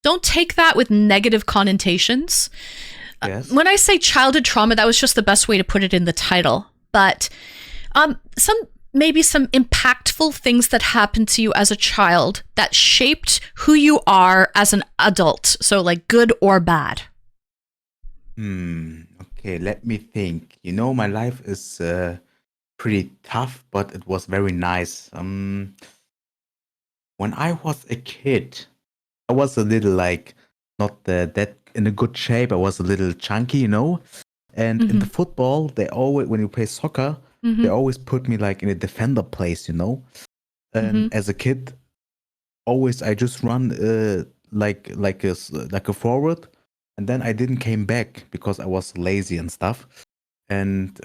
Don't take that with negative connotations. Yes. When I say childhood trauma, that was just the best way to put it in the title. But maybe some impactful things that happened to you as a child that shaped who you are as an adult. So like good or bad. Okay, let me think. You know, my life is pretty tough, but it was very nice. When I was a kid, I was a little like not that in a good shape. I was a little chunky, you know. And in the football, they always, when you play soccer, Mhm. they always put me like in a defender place, you know. And as a kid, always I just run like a forward, and then I didn't came back because I was lazy and stuff. And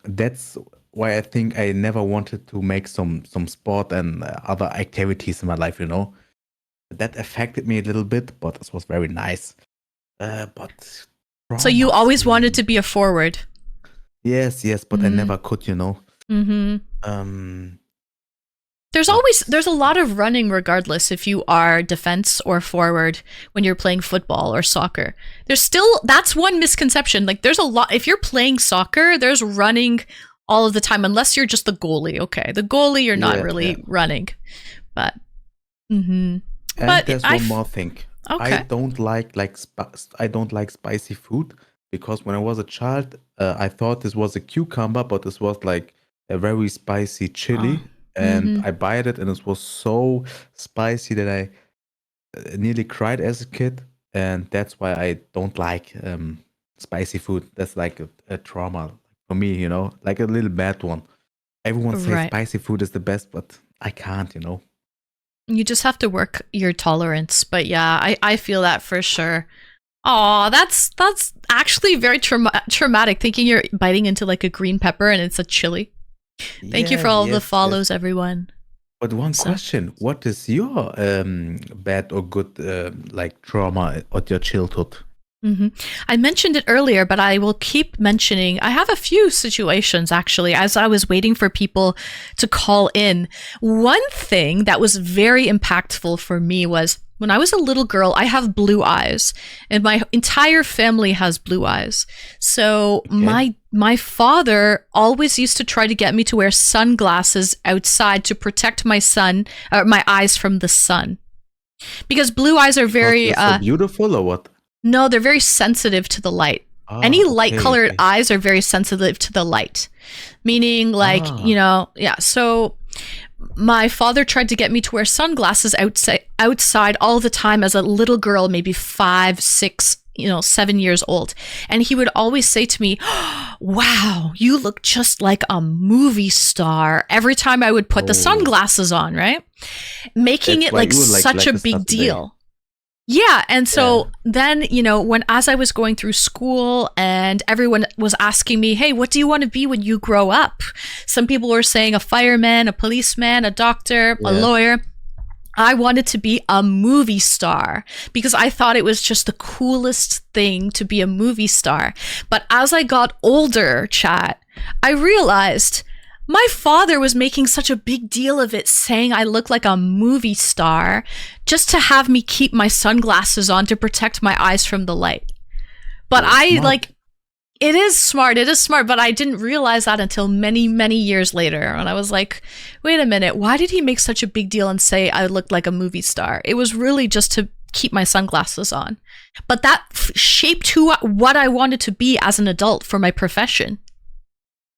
that's why I think I never wanted to make some sport and other activities in my life, you know. That affected me a little bit, but it was very nice. But So you traumas, always wanted to be a forward. Yes, but I never could, you know. Mm-hmm. There's a lot of running regardless if you are defense or forward when you're playing football or soccer. That's one misconception. Like there's a lot, if you're playing soccer, there's running all of the time, unless you're just the goalie. Okay. The goalie, you're not really running, but, And but there's one more thing. Okay. I don't like spicy food because when I was a child, I thought this was a cucumber, but this was like a very spicy chili. And I bite it, and it was so spicy that I nearly cried as a kid. And that's why I don't like spicy food. That's like a trauma for me, you know, like a little bad one. Everyone says spicy food is the best, but I can't, you know. You just have to work your tolerance. But yeah, I feel that for sure. Oh, that's actually very traumatic, thinking you're biting into like a green pepper and it's a chili. Thank you for all the follows, everyone. But one question, what is your bad or good like trauma at your childhood? I mentioned it earlier, but I will keep mentioning. I have a few situations actually as I was waiting for people to call in. One thing that was very impactful for me was when I was a little girl, I have blue eyes, and my entire family has blue eyes. So my father always used to try to get me to wear sunglasses outside to protect my eyes from the sun, because blue eyes are very so beautiful or what? No, they're very sensitive to the light. Any light-colored eyes are very sensitive to the light, meaning like, you know, yeah. So my father tried to get me to wear sunglasses outside all the time as a little girl, maybe 5, 6, 7 years old. And he would always say to me, wow, you look just like a movie star every time I would put the sunglasses on, right? Making it like such a big deal. Yeah, and so Yeah. then, as I was going through school and everyone was asking me, "Hey, what do you want to be when you grow up?" Some people were saying a fireman, a policeman, a doctor, a Yeah. lawyer. I wanted to be a movie star because I thought it was just the coolest thing to be a movie star. But as I got older, chat, I realized my father was making such a big deal of it, saying I look like a movie star just to have me keep my sunglasses on to protect my eyes from the light. But Smart. it is smart, but I didn't realize that until many, many years later. And I was like, wait a minute, why did he make such a big deal and say I looked like a movie star? It was really just to keep my sunglasses on. But that shaped what I wanted to be as an adult for my profession.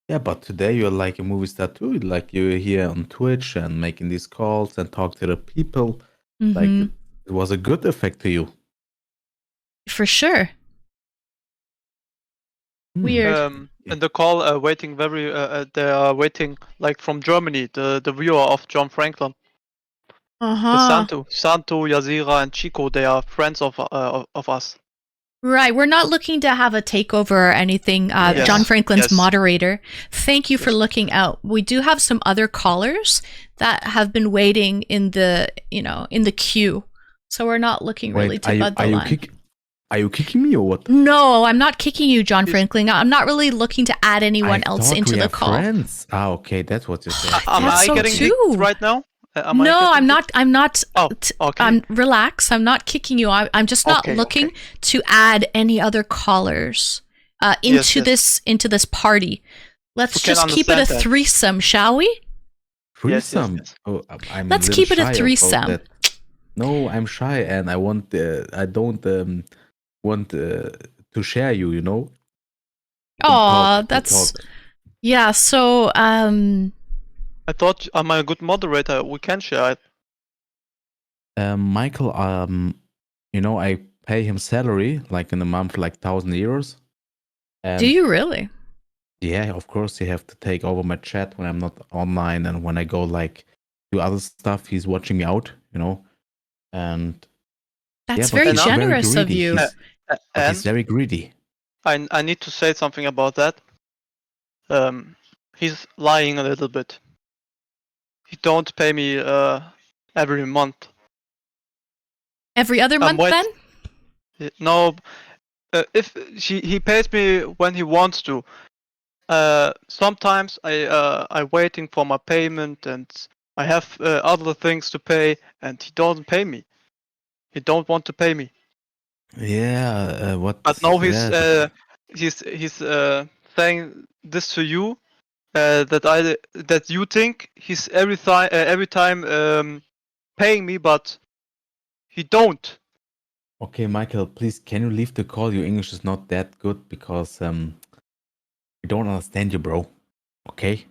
Yeah, but today you're like a movie star too. Like you're here on Twitch and making these calls and talk to the people. Like Mhm. it was a good effect to you. For sure. Weird. And the call waiting they are waiting like from Germany, the viewer of John Franklin. Uh-huh. Santo, Yazira, and Chico, they are friends of us. Right. We're not looking to have a takeover or anything. Yes. John Franklin's Yes. moderator. Thank you for Yes. looking out. We do have some other callers that have been waiting in the queue. So we're not looking really Wait, to bud the line. are you kicking me or what? No, I'm not kicking you, John Yes. Franklin. I'm not really looking to add anyone I else thought into we the are call. friends. Ah, okay, that's what you're saying. Am That's I so getting too. kicked right now? Am I No, getting I'm kicked? not. I'm not. Oh, okay. Relax. I'm not kicking you. I'm just not Okay, looking okay. to add any other callers into yes. this party. Let's We can just keep it a understand that. threesome, shall we? Threesome. yes. Oh, I'm Let's a little keep it a shy about threesome. that. No, I'm shy and I want. I don't want to share you. You know. To Aw, to that's talk. yeah. So I thought I'm a good moderator. We can share it. Michael. I pay him salary like in a month, like €1,000. And do you really? yeah, of course, you have to take over my chat when I'm not online and when I go like do other stuff. He's watching me out, and That's but very he's generous of greedy. you. But he's And very greedy. I need to say something about that. He's lying a little bit. He don't pay me every month. Every other month, wait- then? No, if he pays me when he wants to. Sometimes I waiting for my payment and I have other things to pay and he doesn't pay me. He don't want to pay me. Yeah, what? But now yeah, he's saying this to you that you think he's every time paying me, but he don't. okay, Michael, please, can you leave the call? Your English is not that good because we don't understand you, bro. Okay?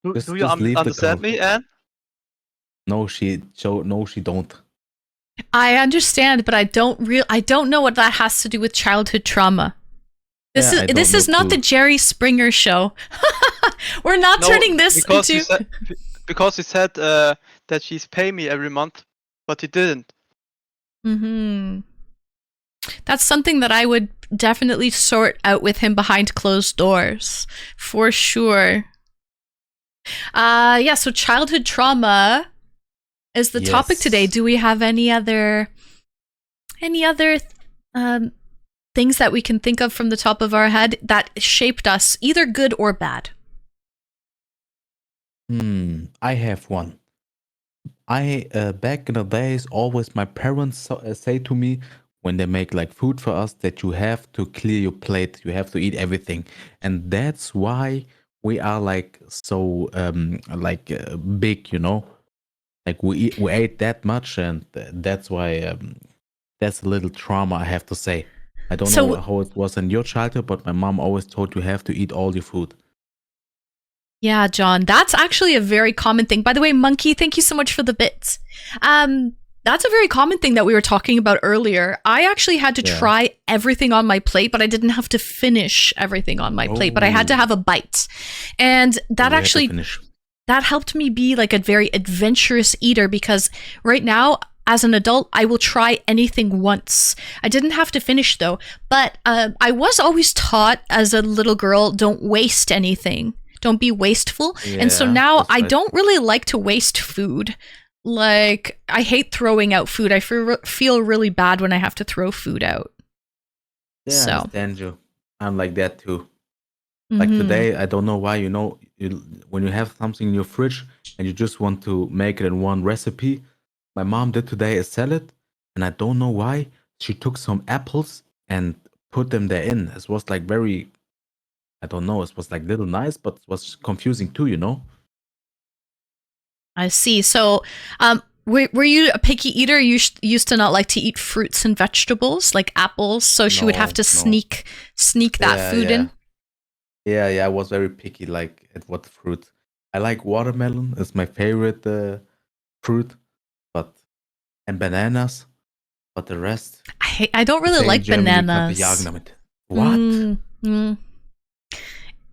Do Just you leave the understand call. me, Anne? No, she don't. I understand, but I don't know what that has to do with childhood trauma. This Yeah, I don't is know not the too. Jerry Springer show. We're not No, turning this because into. because he said that she's paying me every month, but he didn't. Hmm. That's something that I would definitely sort out with him behind closed doors, for sure. Yeah. So childhood trauma is the topic today. Yes. Do we have any other things that we can think of from the top of our head that shaped us, either good or bad? I have one. I back in the days, always my parents say to me when they make like food for us that you have to clear your plate, you have to eat everything, and that's why we are like so big, like we ate that much, and that's why that's a little trauma, I have to say. I don't So- know how it was in your childhood, but my mom always told you have to eat all your food. Yeah, John, that's actually a very common thing. By the way, Monkey, thank you so much for the bits. That's a very common thing that we were talking about earlier. I actually had to Yeah. try everything on my plate, but I didn't have to finish everything on my plate, but I had to Oh. have a bite. And that We had to actually finish. that helped me be like a very adventurous eater, because right now as an adult, I will try anything once. I didn't have to finish though, but I was always taught as a little girl, don't waste anything. Don't be wasteful. And so Yeah, now that's I right. don't really like to waste food. Like, I hate throwing out food. I feel really bad when I have to throw food out. Yeah, I So. understand you. I'm like that too. Like Mhm. today, I don't know why, when you have something in your fridge and you just want to make it in one recipe. My mom did today a salad, and I don't know why. She took some apples and put them there in. It was like very, I don't know, it was like little nice, but it was confusing too, I see. So, were you a picky eater? You used to not like to eat fruits and vegetables like apples, so she would have No, to no. sneak that Yeah, food yeah. in. Yeah, I was very picky, like at what fruit. I like watermelon. It's my favorite fruit, and bananas. But the rest, I don't we really say in like German, you kannte bananas. jagen damit. What? Mm.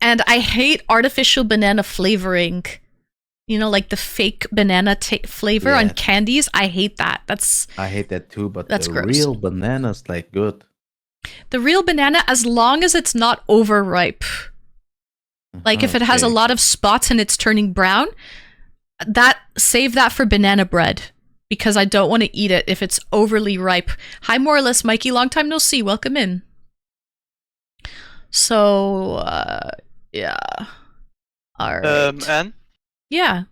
And I hate artificial banana flavoring. You know, like the fake banana flavor on Yeah. candies. I hate that. I hate that too, but That's the gross. real banana's like good. The real banana, as long as it's not overripe. Like if it has a Okay. lot of spots and it's turning brown, save that for banana bread, because I don't want to eat it if it's overly ripe. Hi, more or less, Mikey. Long time no see. Welcome in. So, yeah. All right. And Yeah.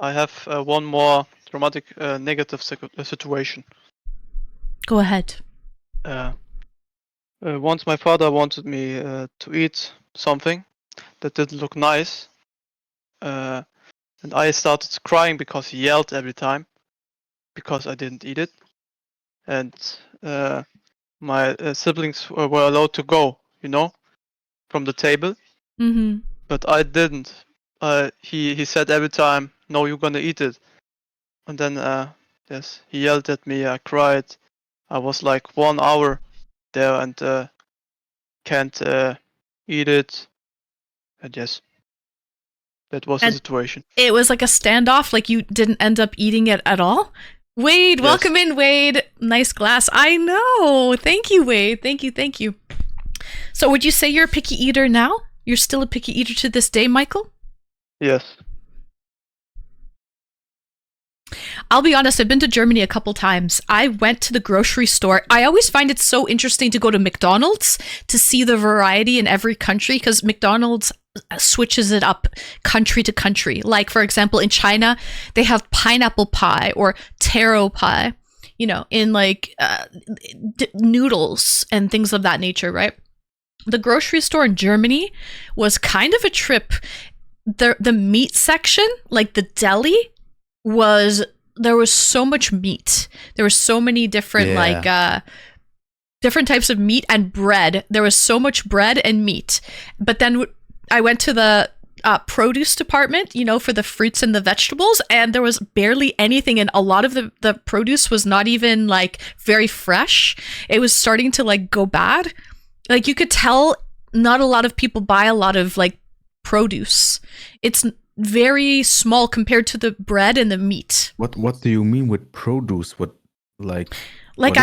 I have one more dramatic negative situation. Go ahead. Once my father wanted me to eat something that didn't look nice, and I started crying because he yelled every time because I didn't eat it, and my siblings were allowed to go, from the table, Mm-hmm. but I didn't. He said every time, "No, you're gonna eat it," and then yes, he yelled at me. I cried. I was like 1 hour there and can't eat it. And yes, that was the And situation. it was like a standoff, like you didn't end up eating it at all? Wade, Yes. welcome in, Wade. Nice glass. I know. Thank you, Wade. Thank you. So would you say you're a picky eater now? You're still a picky eater to this day, Michael? Yes. I'll be honest, I've been to Germany a couple times. I went to the grocery store. I always find it so interesting to go to McDonald's to see the variety in every country, because McDonald's switches it up country to country. Like, for example, in China, they have pineapple pie or taro pie, in like noodles and things of that nature, right? The grocery store in Germany was kind of a trip. The meat section, like the deli, there was so much meat. There were so many different different types of meat and bread. There was so much bread and meat. But then I went to the produce department, for the fruits and the vegetables, and there was barely anything, and a lot of the produce was not even like very fresh. It was starting to like go bad. Like, you could tell not a lot of people buy a lot of like produce. It's very small compared to the bread and the meat. What do you mean with produce? What I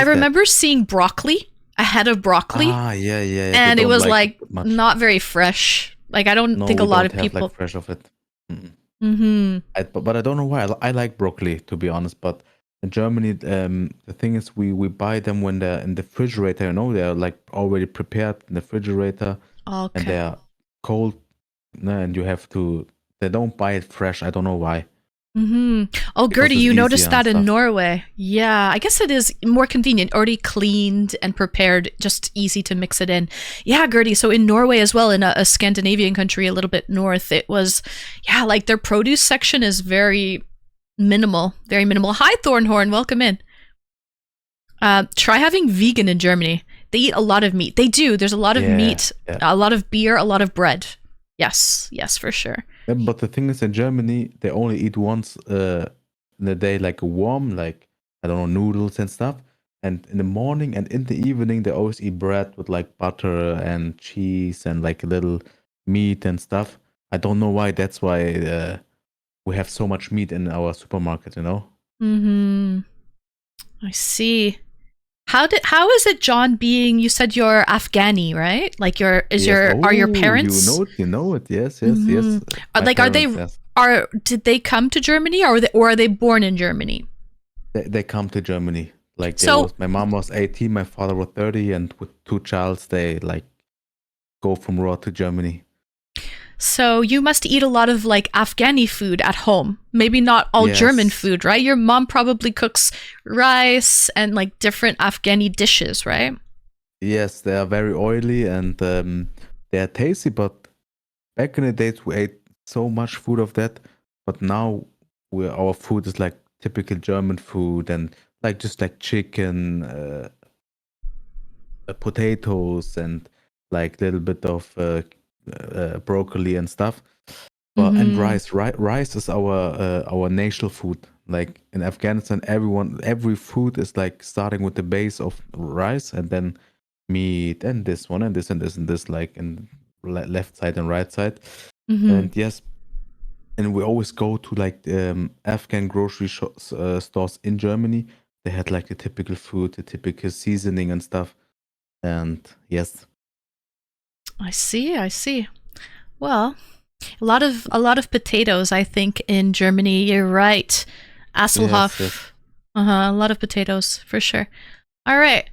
is remember seeing broccoli, a head of broccoli. Yeah. And They it was don't like it much. not very fresh. Like, I don't No, think a we lot don't of have, people. like fresh of it. Mm-mm. Mm-hmm. But I don't know why. I like broccoli, to be honest. But in Germany, the thing is, we buy them when they're in the refrigerator. They're like already prepared in the refrigerator, and Okay. they're cold. And you have to. They don't buy it fresh. I don't know why. Mm-hmm. Oh, Because Gertie, it's you easier noticed and that in stuff. Norway. Yeah, I guess it is more convenient, already cleaned and prepared, just easy to mix it in. Yeah, Gertie, so in Norway as well, in a Scandinavian country a little bit north, it was, like their produce section is very minimal, very minimal. Hi, Thornhorn, welcome in. Try having vegan in Germany. They eat a lot of meat. They do. There's a lot of meat, Yeah. a lot of beer, a lot of bread. Yes, for sure. Yeah, but the thing is, in Germany, they only eat once in the day, like a warm, like, I don't know, noodles and stuff. And in the morning and in the evening, they always eat bread with like butter and cheese and like a little meat and stuff. I don't know why. That's why we have so much meat in our supermarket, Mm-hmm. I see. How is it, John, being, you said you're Afghani, right? Like Yes. are your Oh, parents, you know it. Yes, yes, yes. Mhm. My Like, parents, yes. did they come to Germany, or are they born in Germany? They come to Germany. Like So my mom was 18, my father was 30, and with two childs, they like go from raw to Germany. So you must eat a lot of like Afghani food at home. Maybe not all German Yes. food, right? Your mom probably cooks rice and like different Afghani dishes, right? Yes, they are very oily and they are tasty, but back in the days we ate so much food of that, but now our food is like typical German food and like just like chicken, potatoes, and like little bit of broccoli and stuff. But and Mm-hmm. rice, rice is our national food. Like in Afghanistan, every food is like starting with the base of rice and then meat and this one and this and this and this, like in left side and right side. Mm-hmm. And yes, and we always go to like Afghan grocery stores in Germany. They had like the typical food, the typical seasoning and stuff. And yes, I see. I see. Well, a lot of potatoes, I think, in Germany. You're right. yes, yes, Hasselhoff. A lot of potatoes for sure. All right.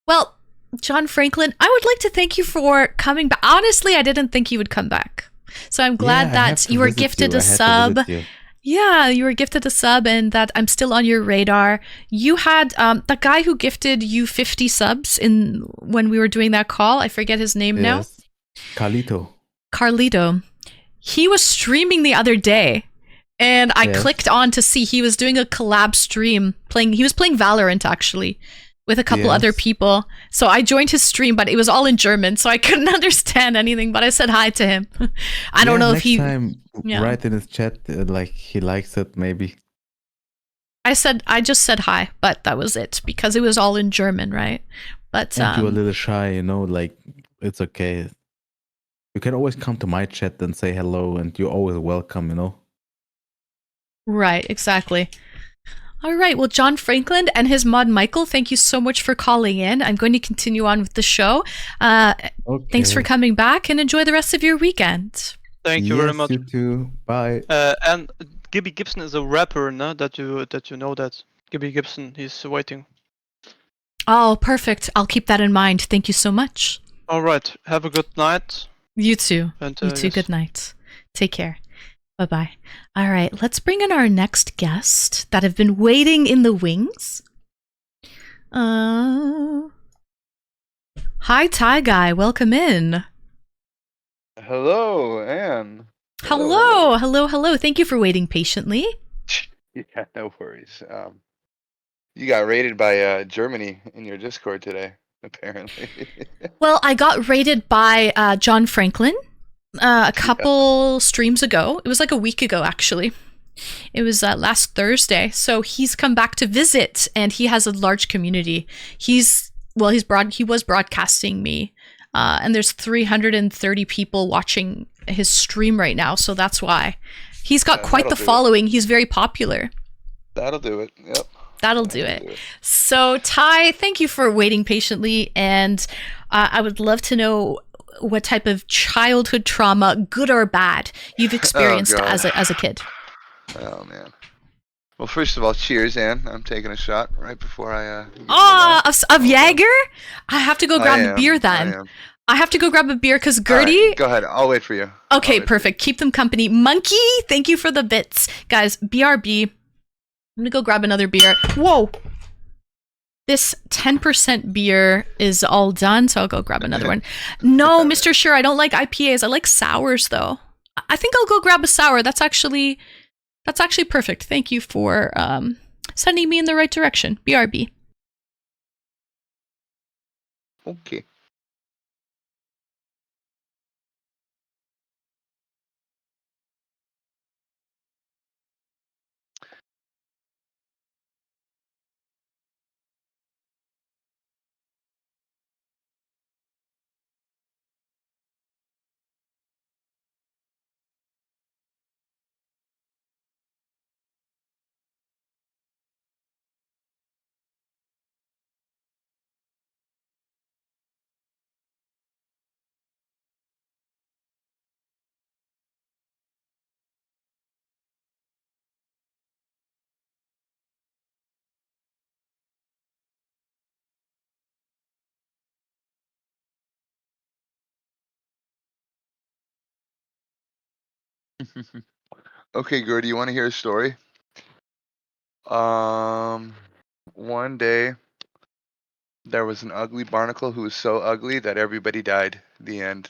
Well, John Franklin, I would like to thank you for coming back. Honestly, I didn't think you would come back. So I'm yeah. glad I have that to you were visit gifted you. a I had to sub. visit you. Yeah, you were gifted a sub and that I'm still on your radar. You had the guy who gifted you 50 subs in when we were doing that call. I forget his name now. Yes, Carlito. Carlito. He was streaming the other day and I Yes. clicked on to see he was doing a collab stream he was playing Valorant actually with a couple other Yes. people. So I joined his stream, but it was all in German, so I couldn't understand anything, but I said hi to him. I don't know if Next he time, yeah. write in his chat like he likes it, maybe. I just said hi, but that was it because it was all in German, right? But And you're a little shy, you know, like it's okay. You can always come to my chat and say hello, and you're always welcome, you know. right, exactly. All right. Well, John Franklin and his mod Michael, thank you so much for calling in. I'm going to continue on with the show. Okay. Thanks for coming back and enjoy the rest of your weekend. Thank you very Yes, much. you too. Bye. And Gibby Gibson is a rapper, no? That you know that. Gibby Gibson, he's waiting. Oh, perfect. I'll keep that in mind. Thank you so much. All right. Have a good night. You too. And You too. yes. Good night. Take care. Bye bye. All right. Let's bring in our next guest that have been waiting in the wings. Hi, Ty Guy. Welcome in. Hello, Anne. Hello. Hello. Hello. Thank you for waiting patiently. Yeah, no worries. You got raided by Germany in your Discord today, apparently. Well, I got rated by John Franklin a couple streams ago. It was like a week ago, actually. It was last Thursday. So he's come back to visit, and he has a large community. He was broadcasting me, and there's 330 people watching his stream right now. So that's why he's got quite the that'll do it. following. He's very popular. That'll do it. Yep. That'll do it. So, Ty, thank you for waiting patiently. And I would love to know what type of childhood trauma, good or bad, you've experienced God. as a kid. Oh man. Well, first of all, cheers, Anne. I'm taking a shot right before I. Of Jaeger? I have to go grab a beer then. I have to go grab a beer because Gertie. Right, go ahead. I'll wait for you. Okay, perfect. Keep them company. Monkey, thank you for the bits. Guys, BRB. I'm gonna go grab another beer. Whoa! This 10% beer is all done, so I'll go grab another one. No, Mr. Sure, I don't like IPAs. I like sours, though. I think I'll go grab a sour. That's actually perfect. Thank you for sending me in the right direction. BRB. Okay. Okay, Gertie, you want to hear a story? One day there was an ugly barnacle who was so ugly that everybody died. The end.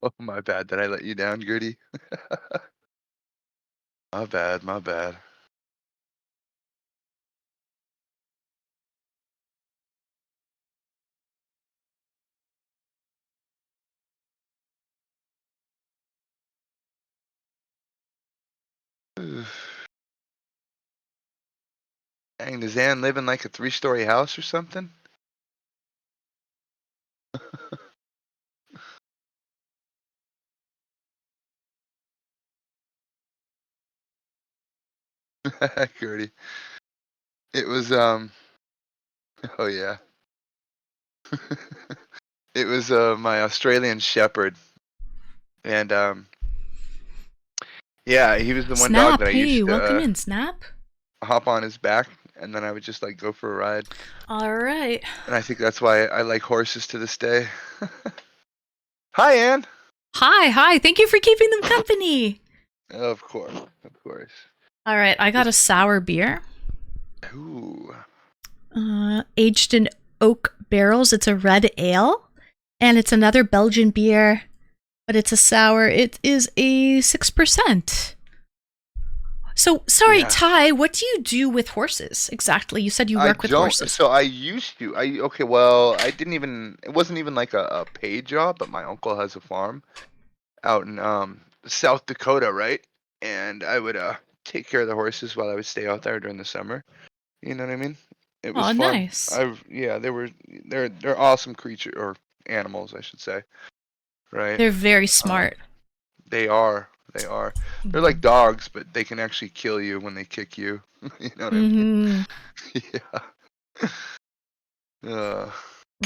Oh, my bad. Did I let you down, Gertie? My bad, my bad. Dang, does Ann live in like a 3-story house or something? Gertie. It was oh yeah. It was my Australian Shepherd. And yeah, he was the one dog Snap, that I hey, used to welcome in, Snap. hop on his back, and then I would just like go for a ride. All right. And I think that's why I like horses to this day. Hi, Ann. Hi. Thank you for keeping them company. Of course, of course. All right, I got a sour beer, Ooh. aged in oak barrels. It's a red ale, and it's another Belgian beer, but it's a sour. It is a 6%. So, sorry, Yeah. Ty, what do you do with horses exactly? You said you work with horses. So I used to. Okay. Well, I didn't even. It wasn't even like a paid job, but my uncle has a farm out in South Dakota, right? And I would take care of the horses while I would stay out there during the summer. You know what I mean? It was Oh, fun. nice. They're awesome creature or animals, I should say. Right? They're very smart. They are. They're like dogs, but they can actually kill you when they kick you. You know what I mean? Yeah.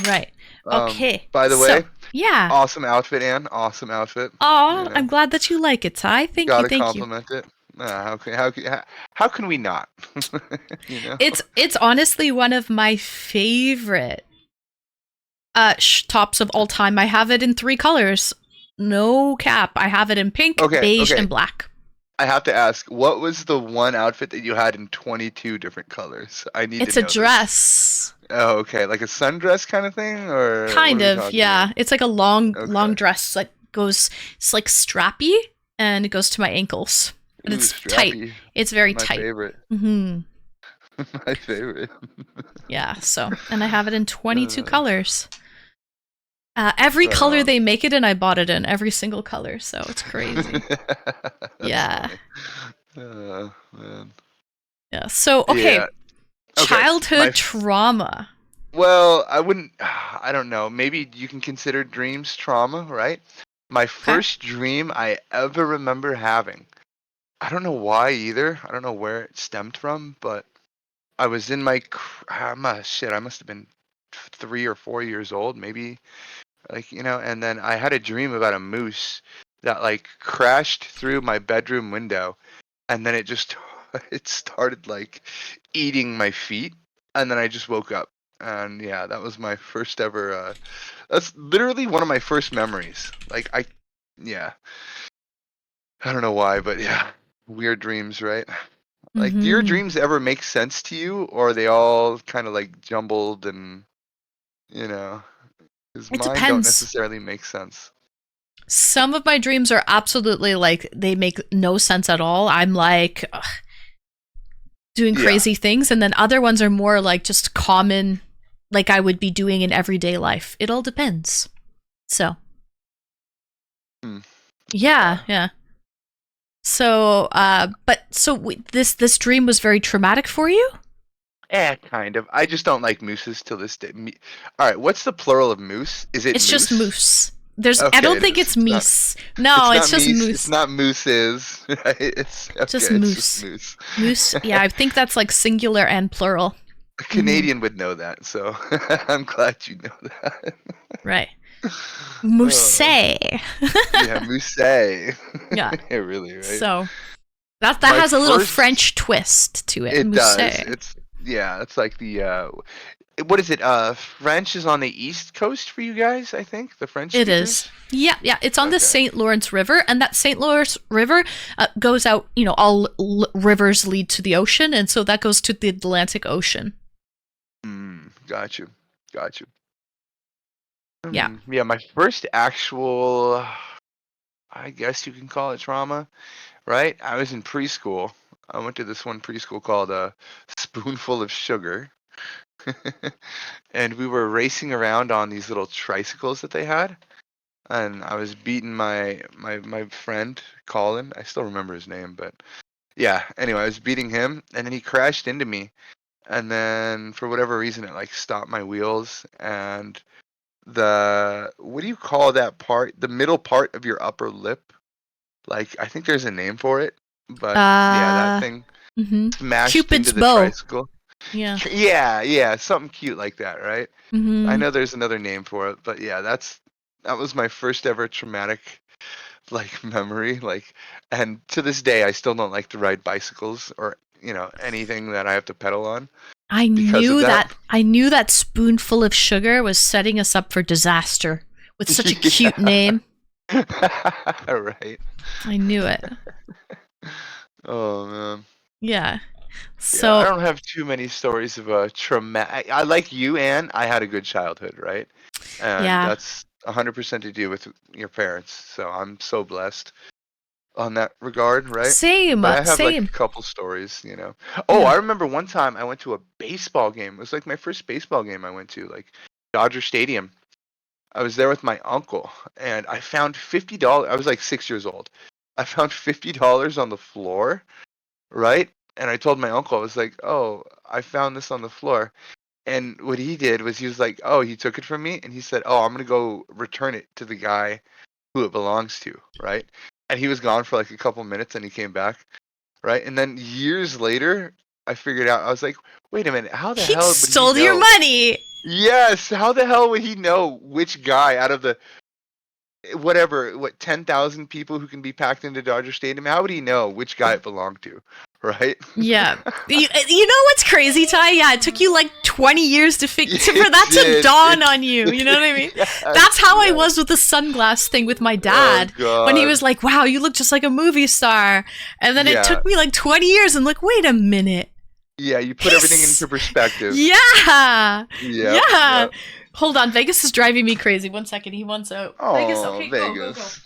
Right. Okay. By the so, way, yeah. awesome outfit, Ann. Awesome outfit. Oh, you know. I'm glad that you like it, Ty. Thank Gotta you. Thank you. compliment it. How can we not? You know. It's honestly one of my favorite tops of all time. I have it in 3 colors. No cap. I have it in pink, beige, and black. I have to ask, what was the one outfit that you had in 22 different colors? I need It's to a know this. dress. Oh, okay. Like a sundress kind of thing, or Kind what are we of, talking yeah. about? It's like a long Okay. dress that goes. It's like strappy, and it goes to my ankles. But Ooh, it's tight. strappy. It's very My tight. favorite. Hmm. My favorite. Yeah. So, and I have it in 22 Uh. colors. Every Right color on. they make it in, I bought it in. Every single color. So it's crazy. That's Yeah. funny. Man. Yeah. So, okay. Yeah. Okay, Childhood my f- trauma. Well, I wouldn't. I don't know. Maybe you can consider dreams trauma, right? My first dream I ever remember having. I don't know why either. I don't know where it stemmed from, but I was in my. I must have been 3 or 4 years old, maybe. Like, and then I had a dream about a moose that like crashed through my bedroom window, and then it started like eating my feet, and then I just woke up. And yeah, that was my first ever that's literally one of my first memories. Like yeah. I don't know why, but yeah. Weird dreams, right? Like, do your Mhm. dreams ever make sense to you, or are they all kind of like jumbled and, because It mine don't depends. necessarily make sense. Some of my dreams are absolutely like they make no sense at all. I'm like doing Yeah. crazy things, and then other ones are more like just common, like I would be doing in everyday life. It all depends. So, yeah. So, this dream was very traumatic for you? Kind of. I just don't like mooses till this day. All right, what's the plural of moose? Is it It's just moose. There's. I Okay, don't it think is. it's It's not. meese. No, it's It's not just moose. moose. It's not mooses. Right? It's okay. Just It's moose. just moose. Moose. Yeah, I think that's like singular and plural. A Canadian would know that, so I'm glad you know that. Right. Oh, Moose. yeah, moose. Yeah. Yeah, really, right? So that My has a little first- French twist to it. It Moose. does. It's like the what is it? French is on the east coast for you guys, I think. The French. It speakers? is. Yeah, yeah. It's on the Okay. St. Lawrence River, and that St. Lawrence River goes out. You know, all rivers lead to the ocean, and so that goes to the Atlantic Ocean. Got you. Yeah. Yeah, my first actual, I guess you can call it trauma, right? I was in preschool. I went to this one preschool called Spoonful of Sugar. And we were racing around on these little tricycles that they had. And I was beating my friend, Colin. I still remember his name, but yeah, anyway, I was beating him, and then he crashed into me. And then for whatever reason, it like stopped my wheels, and what do you call that part? The middle part of your upper lip. Like, I think there's a name for it, but yeah, that thing smashed Cupid's into the bow. tricycle. Yeah. Yeah, something cute like that, right? Mm-hmm. I know there's another name for it, but yeah, that was my first ever traumatic like memory. Like, and to this day, I still don't like to ride bicycles or anything that I have to pedal on. I because knew of that. I knew that Spoonful of Sugar was setting us up for disaster with such a cute name. Right. I knew it. Oh man. Yeah. Yeah, So I don't have too many stories of a traumatic. I like you, Anne. I had a good childhood, right? And Yeah. that's 100% to do with your parents. So I'm so blessed on that regard, right? same, But I have same. like a couple stories, Oh, Yeah. I remember one time I went to a baseball game. It was like my first baseball game I went to, like Dodger Stadium. I was there with my uncle, and I found $50. I was like 6 years old. I found $50 on the floor, right? And I told my uncle, I was like, "Oh, I found this on the floor." And what he did was he was like, "Oh, he took it from me," and he said, "Oh, I'm gonna go return it to the guy who it belongs to," right? And he was gone for like a couple minutes, and he came back, right? And then years later, I figured out. I was like, "Wait a minute, how the He hell would stole he your know?" money. Yes, how the hell would he know which guy out of the whatever 10,000 people who can be packed into Dodger Stadium? How would he know which guy it belonged to, right? Yeah. You know what's crazy, Ty? Yeah, it took you like 20 years for It that to did. dawn on you. You know what I mean? Yes, That's how I yes. was with the sunglass thing with my dad. Oh, When he God. was like, "Wow, you look just like a movie star." And then Yeah. it took me like 20 years and like, "Wait a minute." Yeah, you put everything into perspective. Yeah. Yep, Yeah. yep. Hold on, Vegas is driving me crazy. 1 second, he wants out. Oh, Vegas, okay, go, go, go. Vegas.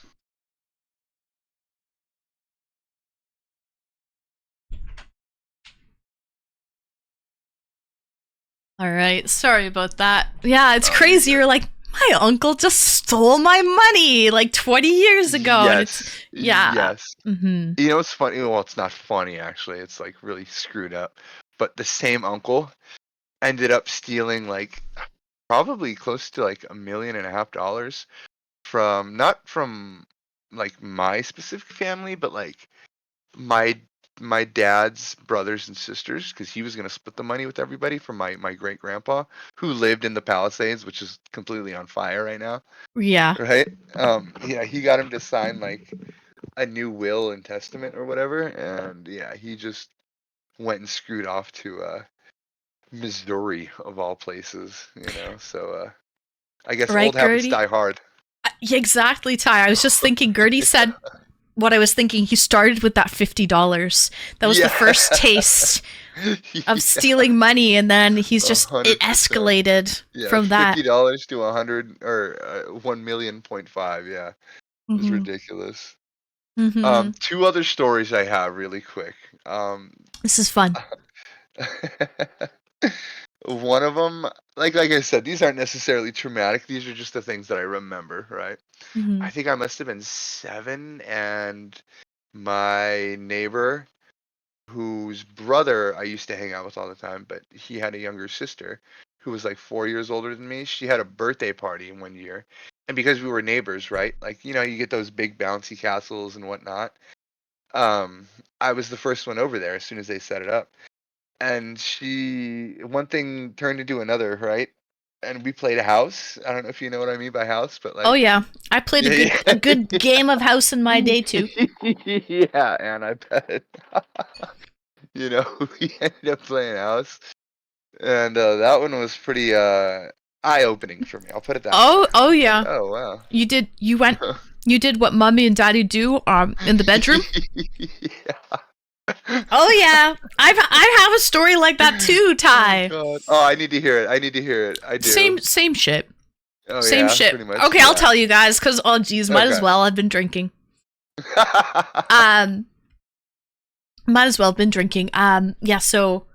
All right, sorry about that. Yeah, it's Oh, crazy. you're You're like, my uncle just stole my money like 20 years ago. And it's, yeah. Yes. Mm-hmm. You know what's funny? Well, it's not funny actually. It's like really screwed up. But the same uncle ended up stealing like probably close to like $1.5 million from not from like my specific family, but like my dad's brothers and sisters, because he was going to split the money with everybody from my great grandpa who lived in the Palisades, which is completely on fire right now, Yeah. right? Yeah, he got him to sign like a new will and testament or whatever, and yeah, he just went and screwed off to Missouri of all places, So I guess Right, old habits Gertie? die hard. Yeah, exactly, Ty. I was just thinking, Gertie said what I was thinking. He started with that $50. That was the first taste of stealing money, and then he's just, it 100%. escalated Yeah, from that. $50 to 100 or 1.5 million. Yeah, it was Mhm. ridiculous. Mhm. 2 other stories I have really quick. This is fun. One of them, like I said, these aren't necessarily traumatic. These are just the things that I remember, right? Mhm. I think I must have been 7, and my neighbor, whose brother I used to hang out with all the time, but he had a younger sister who was like 4 years older than me. She had a birthday party one year, and because we were neighbors, right? Like, you know, you get those big bouncy castles and whatnot. I was the first one over there as soon as they set it up. And one thing turned into another, right? And we played a house. I don't know if you know what I mean by house, but like, Oh yeah, I played a good game of house in my day too. yeah, and I bet. You know, we ended up playing house, and that one was pretty eye-opening for me. I'll put it that way. Oh yeah. Oh wow. You did what mommy and daddy do in the bedroom. Yeah. Oh yeah, I have a story like that too, Ty. Oh, God. Oh, I need to hear it. I need to hear it. I do. Same shit. Oh, Same yeah, shit. pretty much, Okay, I'll yeah. tell you guys because oh geez, might as Okay. well. I've been drinking. Might as well have been drinking. Yeah. So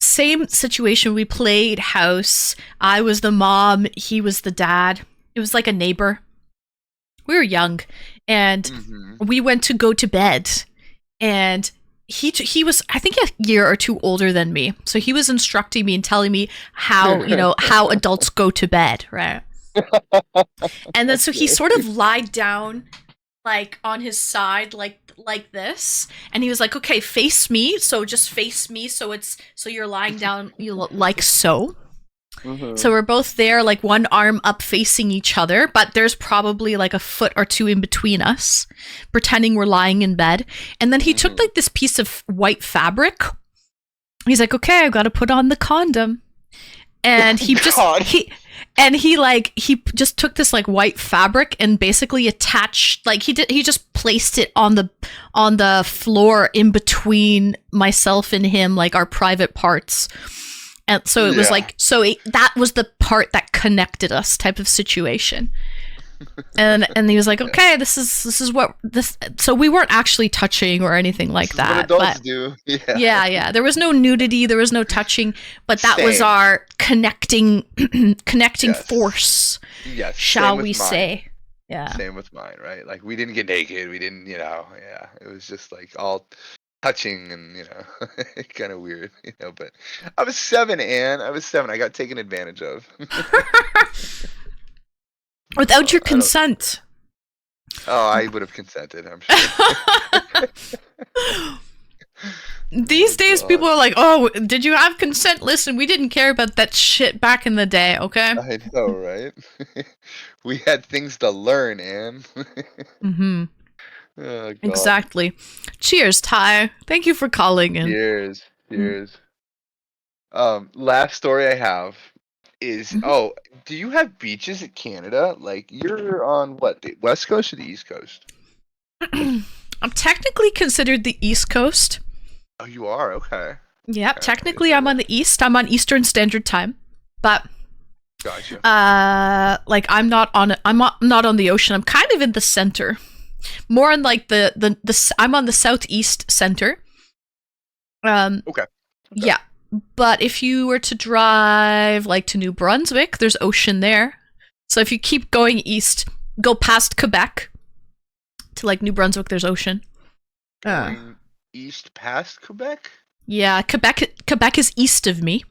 same situation. We played house. I was the mom. He was the dad. It was like a neighbor. We were young, and Mhm. we went to go to bed, and he was I think a year or two older than me, so he was instructing me and telling me how how adults go to bed, right? And then so he sort of lied down like on his side like this, and he was like, okay, face me, so just face me, so you're lying down, you look like so. Mhm. So we're both there, like one arm up facing each other, but there's probably like a foot or two in between us, pretending we're lying in bed. And then he took like this piece of white fabric. He's like, okay, I've got to put on the condom. And he just God. he just took this like white fabric and basically attached, like he just placed it on the floor in between myself and him, like our private parts. And so it was Yeah. like, that was the part that connected us, type of situation. And he was like, okay, this is what this. So we weren't actually touching or anything like This is what that. adults But do. yeah, there was no nudity, there was no touching, but that was Same. our connecting Yes. force, Yes. shall same with we mine. say? Yeah. Same with mine, right? Like we didn't get naked. We didn't, yeah. It was just like all touching and kind of weird, But I was 7, Anne. I was 7. I got taken advantage of. Without your I don't- consent. Oh, I would have consented. I'm sure. These Oh, days, God. people are like, "Oh, did you have consent?" Listen, we didn't care about that shit back in the day, okay? I know, right? We had things to learn, Anne. Mm-hmm. Oh, God. Exactly. Cheers, Ty. Thank you for calling in. Cheers. Cheers. Last story I have is Mhm. do you have beaches in Canada? Like you're on what, the West Coast or the East Coast? I'm technically considered the East Coast. Oh, you are? Okay. Yeah, Okay, technically I'm on the East. I'm on Eastern Standard Time, but Gotcha. like I'm not on the ocean. I'm kind of in the center, more in like I'm on the southeast center. Okay. Yeah, but if you were to drive like to New Brunswick, there's ocean there. So if you keep going east, go past Quebec to like New Brunswick, there's ocean. Going east past Quebec? Yeah, Quebec is east of me.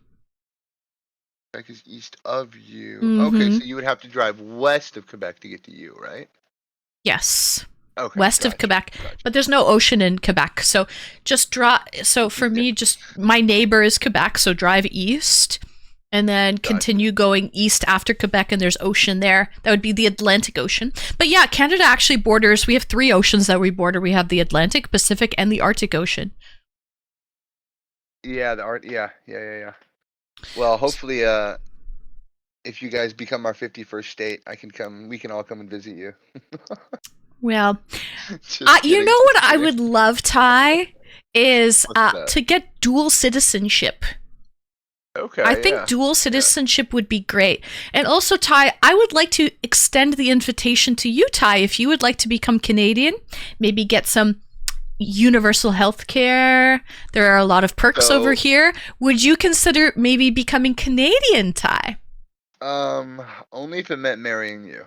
Quebec is east of you. Mhm. Okay, so you would have to drive west of Quebec to get to you, right? Yes. Okay. West of gotcha, Quebec, gotcha. but there's no ocean in Quebec. So just so for me, just my neighbor is Quebec, so drive east and then continue going east after Quebec, and there's ocean there. That would be the Atlantic Ocean. But yeah, Canada actually borders, we have 3 oceans that we border. We have the Atlantic, Pacific, and the Arctic Ocean. Yeah, yeah. Well, hopefully if you guys become our 51st state, we can all come and visit you. Well, Just you kidding, know just what I kidding. would love, Ty, is What's that? to get dual citizenship. Okay. I think yeah. dual citizenship would be great. And also, Ty, I would like to extend the invitation to you, Ty, if you would like to become Canadian, maybe get some universal health care. There are a lot of perks So- over here. Would you consider maybe becoming Canadian, Ty? Only if it meant marrying you.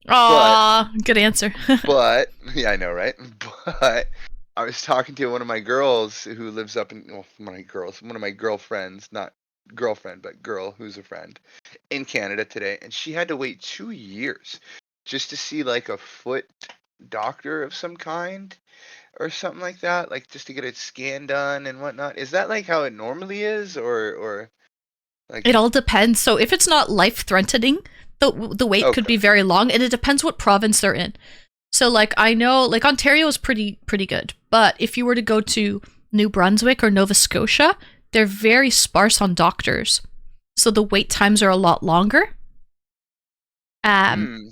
Aw, good answer. But yeah, I know, right? But I was talking to one of my girls who lives up in one of my girlfriends, not girlfriend, but girl who's a friend in Canada today, and she had to wait 2 years just to see like a foot doctor of some kind or something like that, like just to get a scan done and whatnot. Is that like how it normally is, or like? It all depends. So if it's not life-threatening, the wait could be very long, and it depends what province they're in. So like I know like Ontario is pretty good, but if you were to go to New Brunswick or Nova Scotia, they're very sparse on doctors. So the wait times are a lot longer. And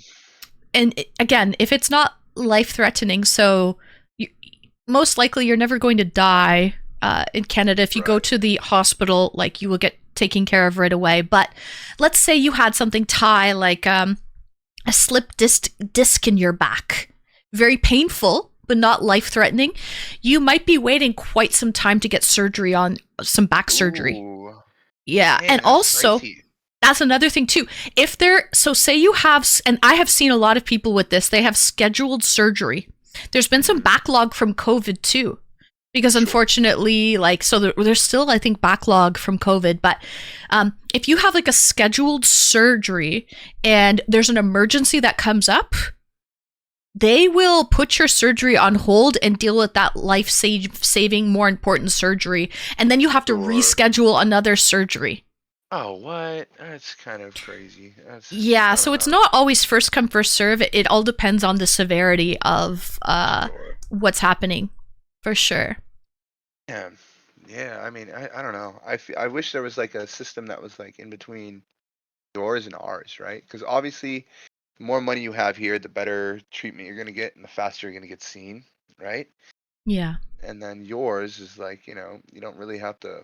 again, if it's not life-threatening, so most likely you're never going to die in Canada. If you go to the hospital, like you will get taken care of right away. But let's say you had something like a slip disc in your back. Very painful, but not life-threatening. You might be waiting quite some time to get surgery on some back surgery. Ooh, Yeah, man, and that's also pricey. that's another thing too. If they're so say you have, and I have seen a lot of people with this, they have scheduled surgery. There's been some backlog from COVID too, because unfortunately, like, so there's still, I think, backlog from COVID. But if you have like a scheduled surgery and there's an emergency that comes up, they will put your surgery on hold and deal with that life-saving, more important surgery. And then you have to Sure. reschedule another surgery. Oh, what? That's kind of crazy. Yeah, I so don't it's know. not always first come, first serve. It all depends on the severity of Sure. what's happening, for sure. Yeah. I mean, I don't know. I wish there was like a system that was like in between yours and ours, right? Because obviously, the more money you have here, the better treatment you're gonna get, and the faster you're gonna get seen, right? Yeah. And then yours is like, you don't really have to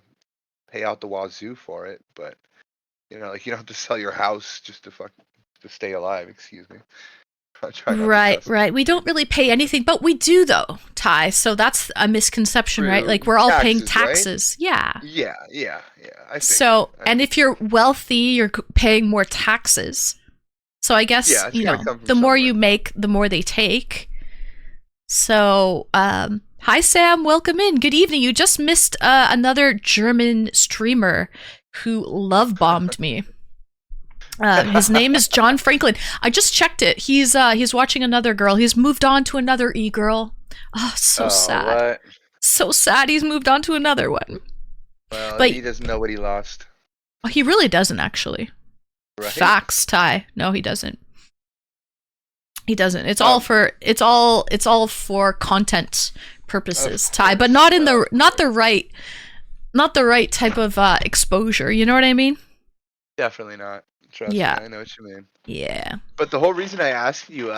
pay out the wazoo for it, but like you don't have to sell your house just to stay alive. Excuse me. I try not to Right, cuss. right. We don't really pay anything, but we do though, Ty. So that's a misconception, right? True. Like we're all paying Taxes, right? taxes. Yeah. Yeah. I So, figured. and if you're wealthy, you're paying more taxes. So I guess, Yeah, it's gotta come from the more you somewhere. make, the more they take. So, hi Sam, welcome in. Good evening. You just missed another German streamer who love bombed me. His name is John Franklin. I just checked it. He's watching another girl. He's moved on to another e-girl. Oh, so sad. What? So sad. He's moved on to another one. Well, But- he doesn't know what he lost. Oh, he really doesn't actually. Right? Facts, Ty. No, he doesn't. He doesn't. It's all for content purposes, Of Ty, but course, not in of not the right type of exposure. You know what I mean? Definitely not. Trust Yeah. me, I know what you mean. Yeah. But the whole reason I asked you,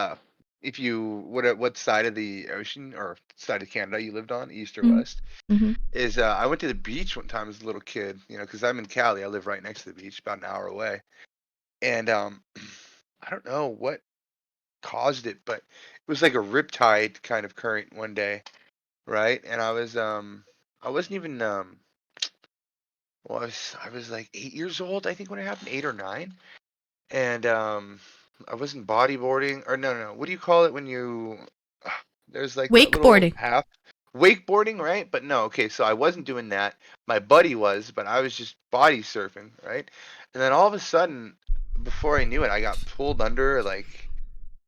if you what side of the ocean or side of Canada you lived on, east or Mhm. west, Mhm. is I went to the beach one time as a little kid. Because I'm in Cali, I live right next to the beach, about an hour away, and I don't know what caused it, but it was like a riptide kind of current one day, right? And I wasn't even well, I was like 8 years old, I think, when it happened, 8 or 9, and I wasn't bodyboarding, or no. What do you call it when you? There's like that little Wakeboarding. half wakeboarding, right? But no, okay, so I wasn't doing that. My buddy was, but I was just body surfing, right? And then all of a sudden, before I knew it, I got pulled under like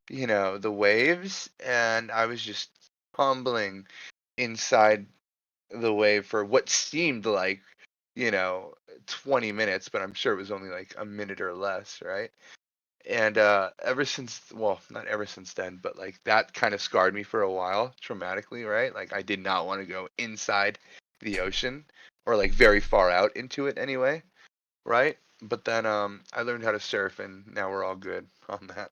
the waves, and I was just tumbling inside the wave for what seemed like you know 20 minutes, but I'm sure it was only like a minute or less, right? And ever since, well, not ever since then, but like that kind of scarred me for a while traumatically, right? Like I did not want to go inside the ocean, or like very far out into it anyway, right? But then I learned how to surf, and now we're all good on that.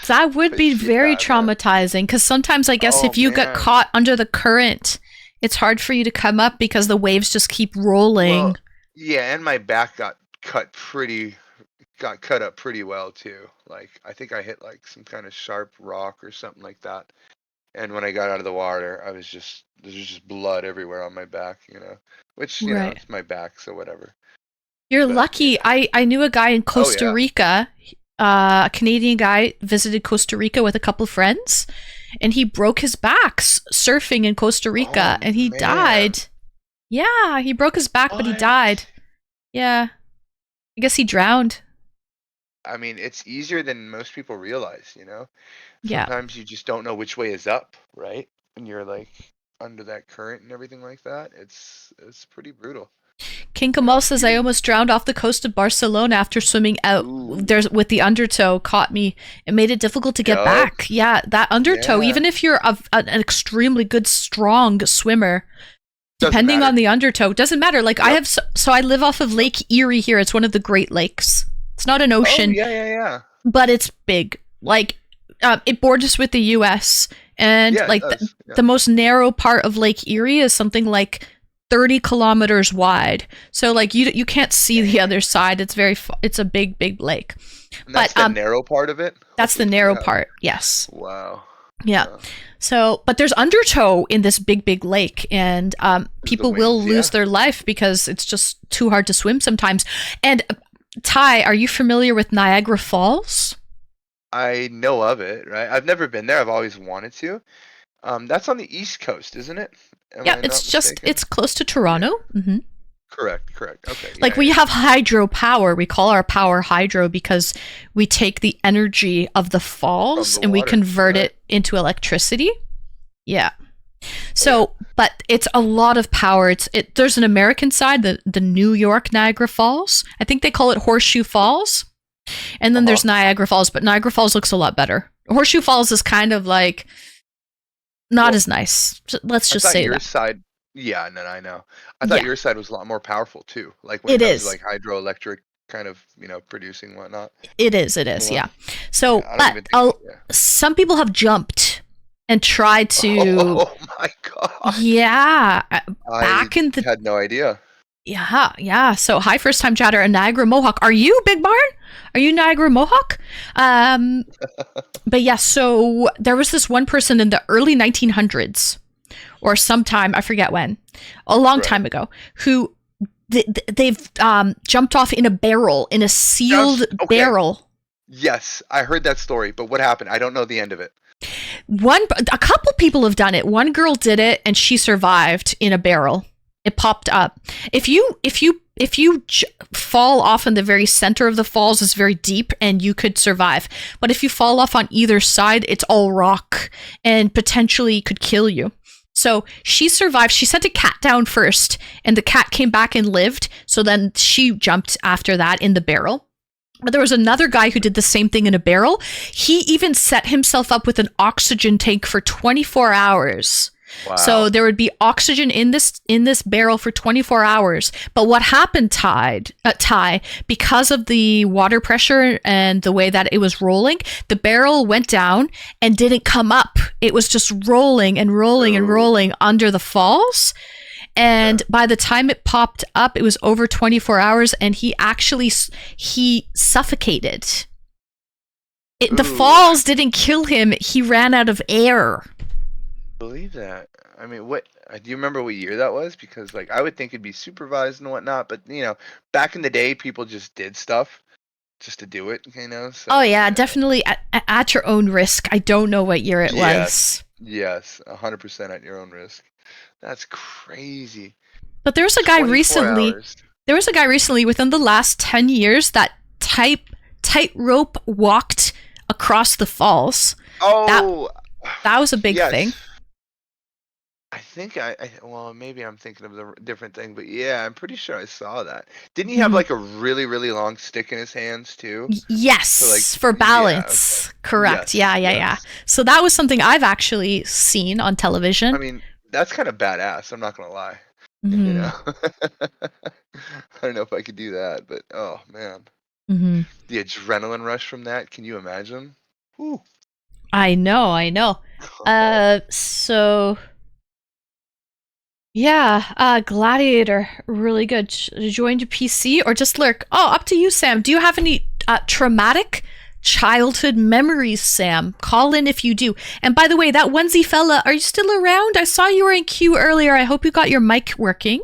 That would But be yeah, very man. traumatizing because sometimes I guess Oh, if you get man. caught under the current, it's hard for you to come up because the waves just keep rolling. Well, yeah, and my back got cut up pretty well too. Like I think I hit like some kind of sharp rock or something like that. And when I got out of the water, there's just blood everywhere on my back, which Right. it's my back, so whatever. You're But, lucky. I knew a guy in Costa yeah. Rica, a Canadian guy, visited Costa Rica with a couple of friends, and he broke his back surfing in Costa Rica, Oh, and he man. died. Yeah, he broke his back, but he What? died. Yeah. I guess he drowned. I mean, it's easier than most people realize, Yeah. Sometimes you just don't know which way is up, right? When you're like under that current and everything like that. It's pretty brutal. King Kamal says, I almost drowned off the coast of Barcelona after swimming out there's with the undertow caught me. It made it difficult to get Yup. back. Yeah, that undertow, Yeah. even if you're an extremely good, strong swimmer, Doesn't depending matter. on the undertow, doesn't matter. Like I Yep. have, so I live off of Lake Erie here. It's one of the Great Lakes. It's not an ocean, Oh, yeah. but it's big. Like it borders with the U.S. and Yeah, it like does. Yeah. the most narrow part of Lake Erie is something like 30 kilometers wide. So like you can't see the other side. It's it's a big lake. And that's but, the narrow part of it? That's the Holy narrow crap. part. Yes. Wow. Yeah. So, but there's undertow in this big lake, and people will winds, lose yeah. their life because it's just too hard to swim sometimes. And Ty, are you familiar with Niagara Falls? I know of it, right? I've never been there. I've always wanted to. That's on the East Coast, isn't it? Am Yeah, I it's not just mistaken? it's close to Toronto. Hmm. Correct. Okay. Like yeah, we yeah. have hydropower. We call our power hydro because we take the energy of the falls From the and we water, convert right. it into electricity. Yeah. So, but it's a lot of power. There's an American side, the New York Niagara Falls. I think they call it Horseshoe Falls. And then there's Niagara Falls, but Niagara Falls looks a lot better. Horseshoe Falls is kind of like not as nice. Let's I just thought say your that. side. Yeah, no, I know. I thought Yeah. your side was a lot more powerful too. Like when It it comes is. to like hydroelectric kind of, producing whatnot. It is, Well, yeah. So, I don't but even think. Yeah. some people have jumped and tried to, Oh my god! yeah, back I in the, had no idea. yeah. So, hi, first time chatter, and Niagara Mohawk. Are you Big Barn? Are you Niagara Mohawk? But yeah, so there was this one person in the early 1900s, or sometime, I forget when, a long time ago, who they've jumped off in a barrel, in a sealed okay. barrel. Yes, I heard that story, but what happened? I don't know the end of it. A couple people have done it. One girl did it and she survived in a barrel. It popped up. If you fall off in the very center of the falls, it's very deep and you could survive. But if you fall off on either side, it's all rock and potentially could kill you. So she survived. She sent a cat down first and the cat came back and lived. So then she jumped after that in the barrel. But there was another guy who did the same thing in a barrel. He even set himself up with an oxygen tank for 24 hours. Wow. So there would be oxygen in this barrel for 24 hours. But what happened, Ty, because of the water pressure and the way that it was rolling, the barrel went down and didn't come up. It was just rolling and rolling under the falls. And by the time it popped up, it was over 24 hours, and he suffocated. The falls didn't kill him. He ran out of air. Believe that. I mean, what do you remember what year that was? Because like I would think it'd be supervised and whatnot, but back in the day, people just did stuff just to do it. So, Oh yeah, definitely at your own risk. I don't know what year it was. Yes, 100% at your own risk. That's crazy. But there was a guy 24 recently. hours. There was a guy recently within the last 10 years that tightrope walked across the falls. Oh, That was a big yes. thing. I think well, maybe I'm thinking of a different thing, but yeah, I'm pretty sure I saw that. Didn't he have like a really, really long stick in his hands too? Yes, So, for yeah, balance. Correct. Yes, Yeah. yes. So that was something I've actually seen on television. I mean, that's kind of badass. I'm not gonna lie. Mhm. I don't know if I could do that, but oh man, Mhm. the adrenaline rush from that. Can you imagine? Whew. I know. So yeah, Gladiator, really good. Join your PC or just lurk. Oh, up to you, Sam. Do you have any traumatic childhood memories, Sam? Call in if you do. And by the way, that onesie fella, are you still around? I saw you were in queue earlier. I hope you got your mic working.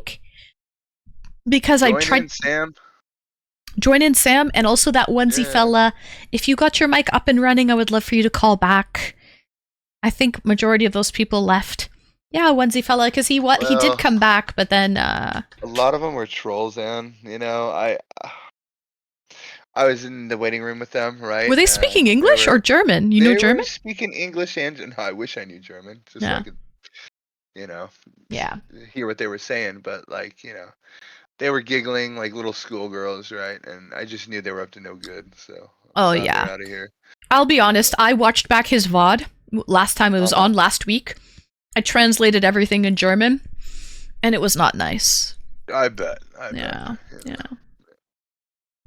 Because I Join tried. in, Sam. Join in, Sam, and also that onesie Yeah. fella. If you got your mic up and running, I would love for you to call back. I think majority of those people left. Yeah, onesie fella, because he Well, did come back, but then a lot of them were trolls, Anne. You know, I was in the waiting room with them, right? were they speaking And English or German? You know they German? were speaking English and no, I wish I knew German, just so Yeah. I could, you know, Yeah. hear what they were saying. But like, you know, they were giggling like little schoolgirls, right? And I just knew they were up to no good. So Oh I'm glad yeah. they're out of here. I'll be honest. I watched back his VOD last time it was on last week. I translated everything in German, and it was not nice. I bet. Yeah. You know. Yeah.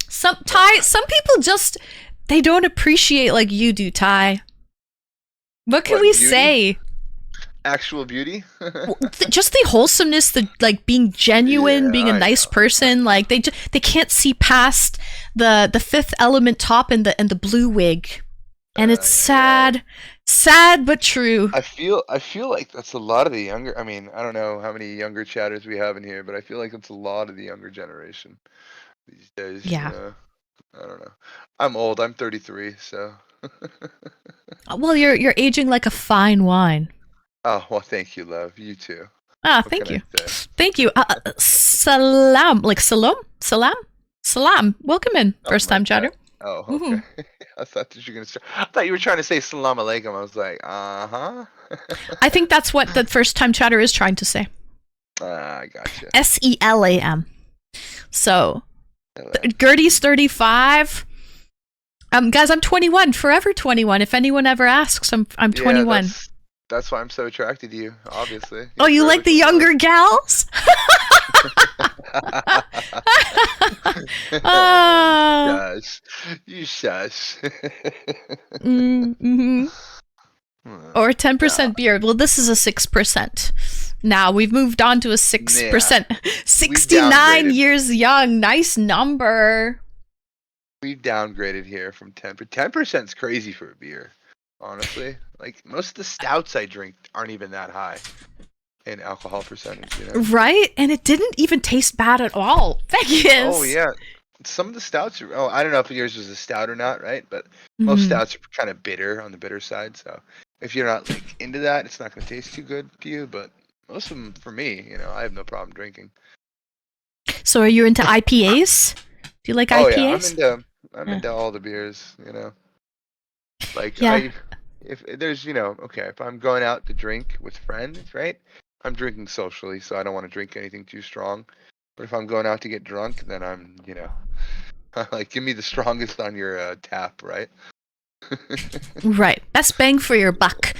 Some people just they don't appreciate like you do, Ty. What can What, we beauty? say? Actual beauty. Just the wholesomeness, the like being genuine, Yeah, being a I nice know. person. Like they can't see past the Fifth Element top and the blue wig, and it's Yeah. sad but true. I feel like that's a lot of the younger. I mean, I don't know how many younger chatters we have in here, but I feel like it's a lot of the younger generation these days. Yeah. You know? I don't know. I'm old. I'm 33, so. Well, you're aging like a fine wine. Oh well, thank you, love. You too. Ah, What thank can you. I say? Thank you. Salam, like salam. Welcome in, Something first time like chatter. that. Oh, Woohoo. okay. I thought that you were gonna start. I thought you were trying to say salam alaikum. I was like, uh-huh. I think that's what the first time chatter is trying to say. I gotcha. SELAM. So, Hello. Gertie's 35. Guys, I'm 21, forever 21. If anyone ever asks, I'm Yeah, 21. That's why I'm so attracted to you, obviously. Oh, you like the younger gals? Ah. Shush. You shush. Mm-hmm. Or 10% beer. Well, this is a 6%. Now we've moved on to a 6%. 69 downgraded. years young. Nice number. We've downgraded here from 10. 10% is crazy for a beer, honestly. Like, most of the stouts I drink aren't even that high in alcohol percentage, you know? Right? And it didn't even taste bad at all. Vegas. Oh, yeah. Some of the stouts are, I don't know if yours was a stout or not, right? But most stouts are kind of bitter, on the bitter side. So if you're not like into that, it's not going to taste too good to you. But most of them, for me, you know, I have no problem drinking. So are you into IPAs? Do you like Oh IPAs? yeah, I'm into all the beers, you know. Like Yeah. if there's, you know, okay, if I'm going out to drink with friends, right? I'm drinking socially, so I don't want to drink anything too strong. But if I'm going out to get drunk, then I'm, you know, like give me the strongest on your tap, right? Right. Best bang for your buck.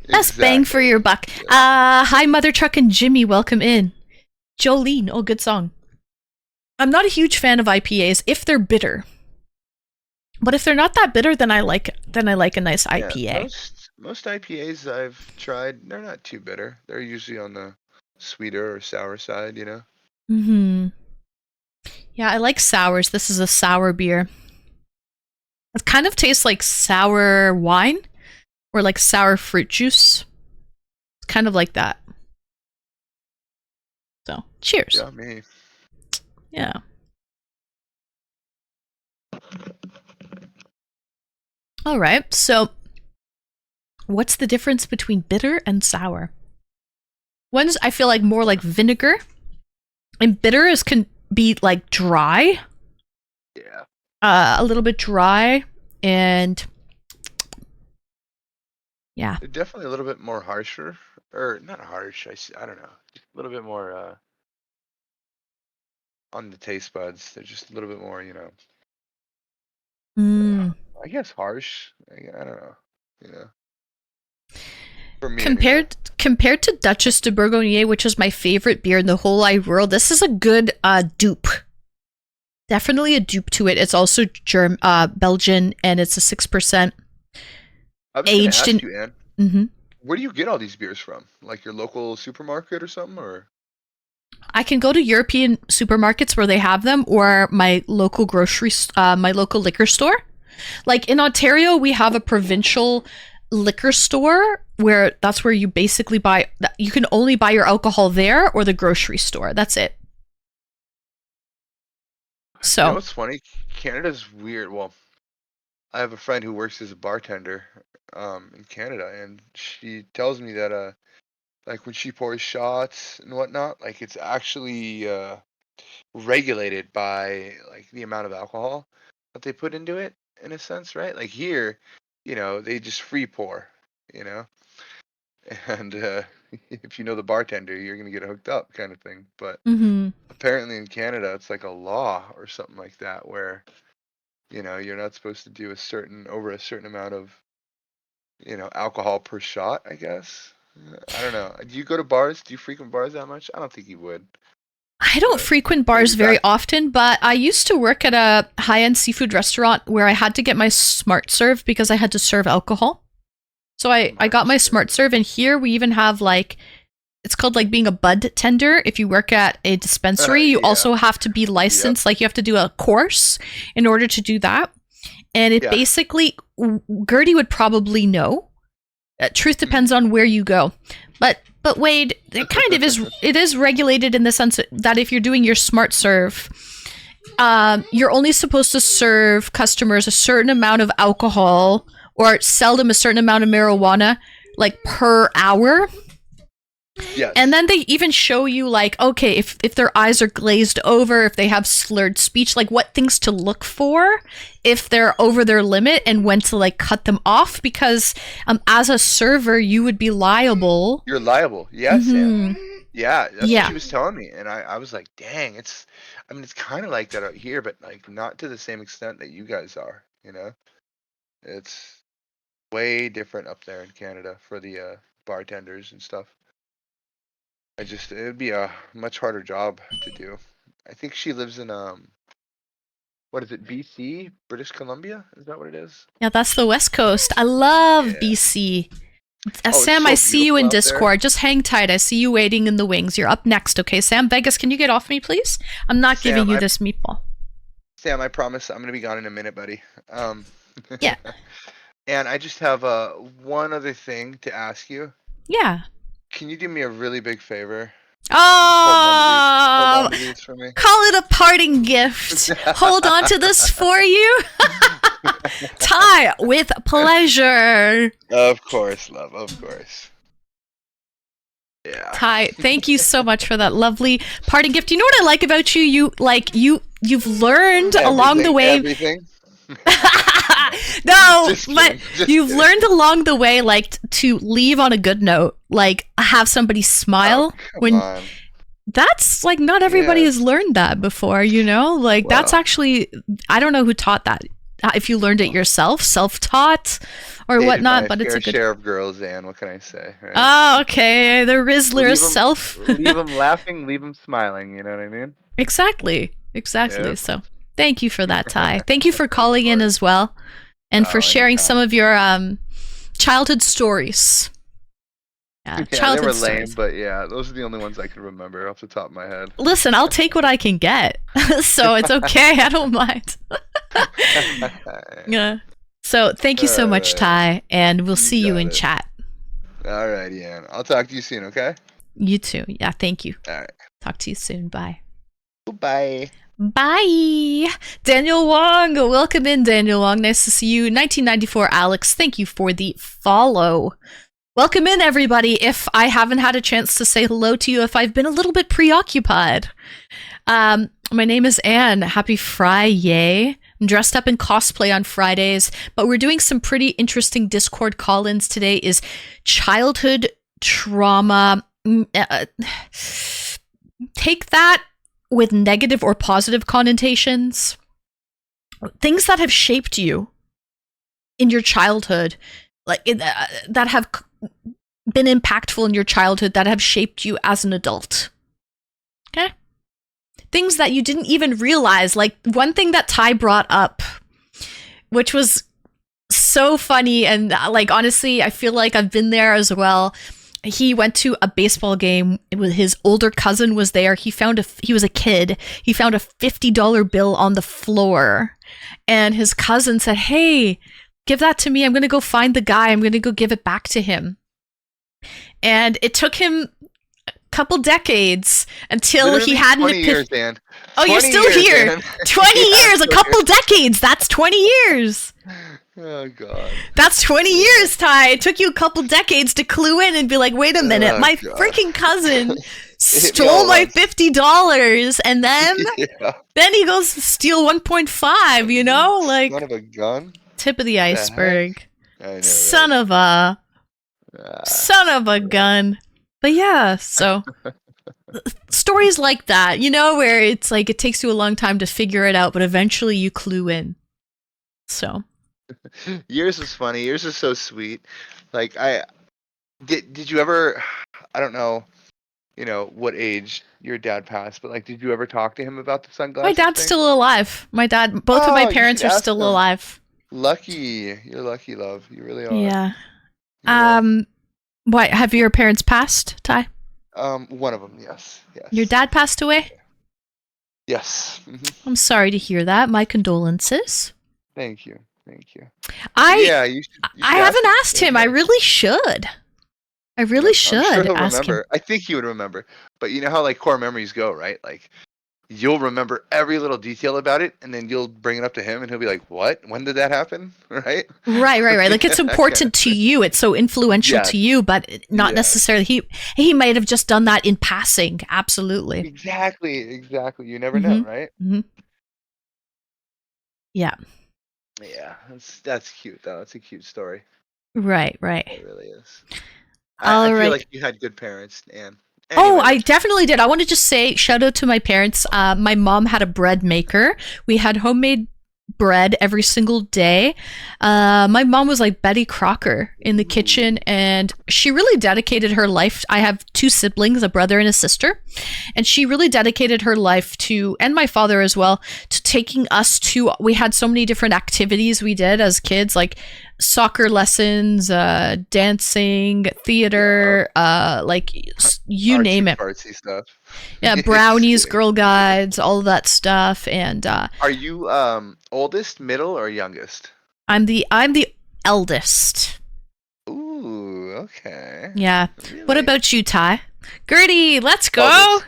Best Exactly. bang for your buck. Hi, Mother Truck and Jimmy. Welcome in. Jolene. Oh, good song. I'm not a huge fan of IPAs if they're bitter. But if they're not that bitter, then I like a nice IPA. Yeah, most IPAs I've tried, they're not too bitter. They're usually on the sweeter or sour side, you know. Mm-hmm. Yeah, I like sours. This is a sour beer. It kind of tastes like sour wine or like sour fruit juice. It's kind of like that. So, cheers. Yeah, me. Yeah. All right. So, what's the difference between bitter and sour? One's I feel like more like vinegar, and bitter can be like dry. Yeah. A little bit dry, and yeah. They're definitely a little bit more harsher, or not harsh. I don't know, just a little bit more on the taste buds. They're just a little bit more, you know. Mm. I guess harsh. I don't know, you know. For me, Compared to Duchess de Bourgogne, which is my favorite beer in the whole wide world, this is a good dupe. Definitely a dupe to it. It's also Belgian, and it's a 6%. I was aged gonna in- ask you, Ann, Mm-hmm. where do you get all these beers from? Like your local supermarket or something, or? I can go to European supermarkets where they have them, or my local my local liquor store. Like in Ontario, we have a provincial liquor store where that's where you basically you can only buy your alcohol there or the grocery store. That's it. So, You know what's funny? Canada's weird. Well, I have a friend who works as a bartender in Canada, and she tells me that like when she pours shots and whatnot, like it's actually regulated by like the amount of alcohol that they put into it, in a sense, right? Like here, they just free pour, you know, and if you know the bartender, you're gonna get hooked up, kind of thing. But Mm-hmm. apparently in Canada, it's like a law or something like that, where you're not supposed to do over a certain amount of alcohol per shot, I guess. I don't know. Do you go to bars? Do you frequent bars that much? I don't think you would. I don't But frequent bars maybe very back- often, but I used to work at a high-end seafood restaurant where I had to get my Smart Serve because I had to serve alcohol. So I got my Smart Serve, and here we even have like, it's called like being a bud tender. If you work at a dispensary, you Yeah. also have to be licensed. Like you have to do a course in order to do that. And it Yeah. basically, Gertie would probably know. Truth depends on where you go. But Wade, it kind of is. It is regulated in the sense that if you're doing your Smart Serve, you're only supposed to serve customers a certain amount of alcohol or sell them a certain amount of marijuana, like per hour. Yes. And then they even show you like, okay, if their eyes are glazed over, if they have slurred speech, like what things to look for if they're over their limit and when to like cut them off, because as a server you would be liable. You're liable. Yes, Sam. Mhm. Yeah, that's Yeah. what she was telling me, and I was like, dang, it's kind of like that out here, but like not to the same extent that you guys are. It's way different up there in Canada for the bartenders and stuff. It would be a much harder job to do. I think she lives in what is it, BC, British Columbia? Is that what it is? Yeah, that's the West Coast. I love Yeah. BC. it's Sam, so I see you in beautiful out there. Discord. Just hang tight. I see you waiting in the wings. You're up next, okay? Sam Vegas, can you get off me, please? I'm not Sam, giving you I- this meatball. Sam, I promise I'm gonna be gone in a minute, buddy. Yeah. And I just have one other thing to ask you. Yeah. Can you do me a really big favor? Hold Oh, on to these for me. call it a parting gift. Hold on to this for you. Ty, with pleasure. Of course, love. Of course. Yeah. Ty, thank you so much for that lovely parting gift. You know what I like about you? You've learned along the way. Everything. No, Just but kidding, just you've kidding. learned along the way, like to leave on a good note, like have somebody smile Come when on. that's like not everybody Yeah. has learned that before, like that's Well. actually, I don't know who taught that. If you learned it yourself, self-taught or Dated whatnot, my but it's a fair good. share of girls, Anne. What can I say? Right? Oh, okay. The Rizzler Leave 'em- self. leave them laughing, leave them smiling. You know what I mean? Exactly. Yep. So thank you for that, Ty. Thank you for calling in as well, and for Oh, sharing anytime. some of your childhood stories. Yeah, they childhood were lame, stories. but yeah, those are the only ones I can remember off the top of my head. Listen, I'll take what I can get, so it's okay. I don't mind. Yeah. So thank you so much, Ty, and we'll You see you got in it. chat. Alrighty, Anne. I'll talk to you soon. Okay. You too. Yeah. Thank you. All right. Talk to you soon. Bye. Goodbye. Bye. Daniel Wong. Welcome in, Daniel Wong. Nice to see you. 1994 Alex, thank you for the follow. Welcome in, everybody. If I haven't had a chance to say hello to you, if I've been a little bit preoccupied. My name is Anne. Happy Friday. I'm dressed up in cosplay on Fridays, but we're doing some pretty interesting Discord call-ins today. Is childhood trauma. Take that with negative or positive connotations. Things that have shaped you in your childhood, like that have been impactful in your childhood, that have shaped you as an adult. Okay? Things that you didn't even realize. Like one thing that Ty brought up, which was so funny, and like honestly, I feel like I've been there as well. He went to a baseball game with his older cousin was there. He was a kid. He found a $50 bill on the floor, and his cousin said, "Hey, give that to me. I'm going to go find the guy. I'm going to go give it back to him." And it took him a couple decades until Literally he had an 20 years, epiphany. Dan. Oh, you're 20 still years, here. Dan. 20 years, a couple decades. That's 20 years. Oh God. That's 20 years, Ty. It took you a couple decades to clue in and be like, wait a minute, Oh, my God. freaking cousin Hit me stole all my once. $50 and then Yeah. he goes to steal 1.5, you know? Like, Son of a gun. tip of the heck? iceberg. I know. Son right? of a Ah, son of a gun. But yeah, so stories like that, you know, where it's like it takes you a long time to figure it out, but eventually you clue in. So yours was funny. Yours was so sweet. Like I did you ever? I don't know. You know what age your dad passed, but like, did you ever talk to him about the sunglasses? my dad's thing? still alive. Both of my Oh, you parents should are ask still them. alive. Lucky. You're lucky, love. You really are. Yeah. You know? Why have your parents passed, Ty? One of them. Yes. Yes. Your dad passed away? Yes. Mhm. I'm sorry to hear that. My condolences. Thank you. Thank you. I You should I ask haven't him. asked him. I really should. I really I'm should sure he'll ask him. remember. I think he would remember. But you know how like core memories go, right? Like you'll remember every little detail about it, and then you'll bring it up to him, and he'll be like, "What? When did that happen?" Right? Right. Like it's important to you. It's so influential Yes. to you, but not Yes. necessarily. He might have just done that in passing. Absolutely. Exactly. You never know, right? Mhm. Yeah. Yeah. That's cute though. That's a cute story. Right. It really is. All I feel right. like you had good parents, Anne. Oh, I Anyways. definitely did. I want to just say shout out to my parents. My mom had a bread maker. We had homemade bread every single day. My mom was like Betty Crocker in the kitchen, and she really dedicated her life. I have two siblings, a brother and a sister, and she really dedicated her life to, and my father as well, to taking us to. We had so many different activities we did as kids, like soccer lessons, dancing, theater, like you name it. Artsy stuff. Yeah, brownies, Girl Guides, all of that stuff. And Are you oldest, middle, or youngest? I'm the eldest. Ooh, okay. Yeah. What Really? about you, Ty? Gertie, let's go.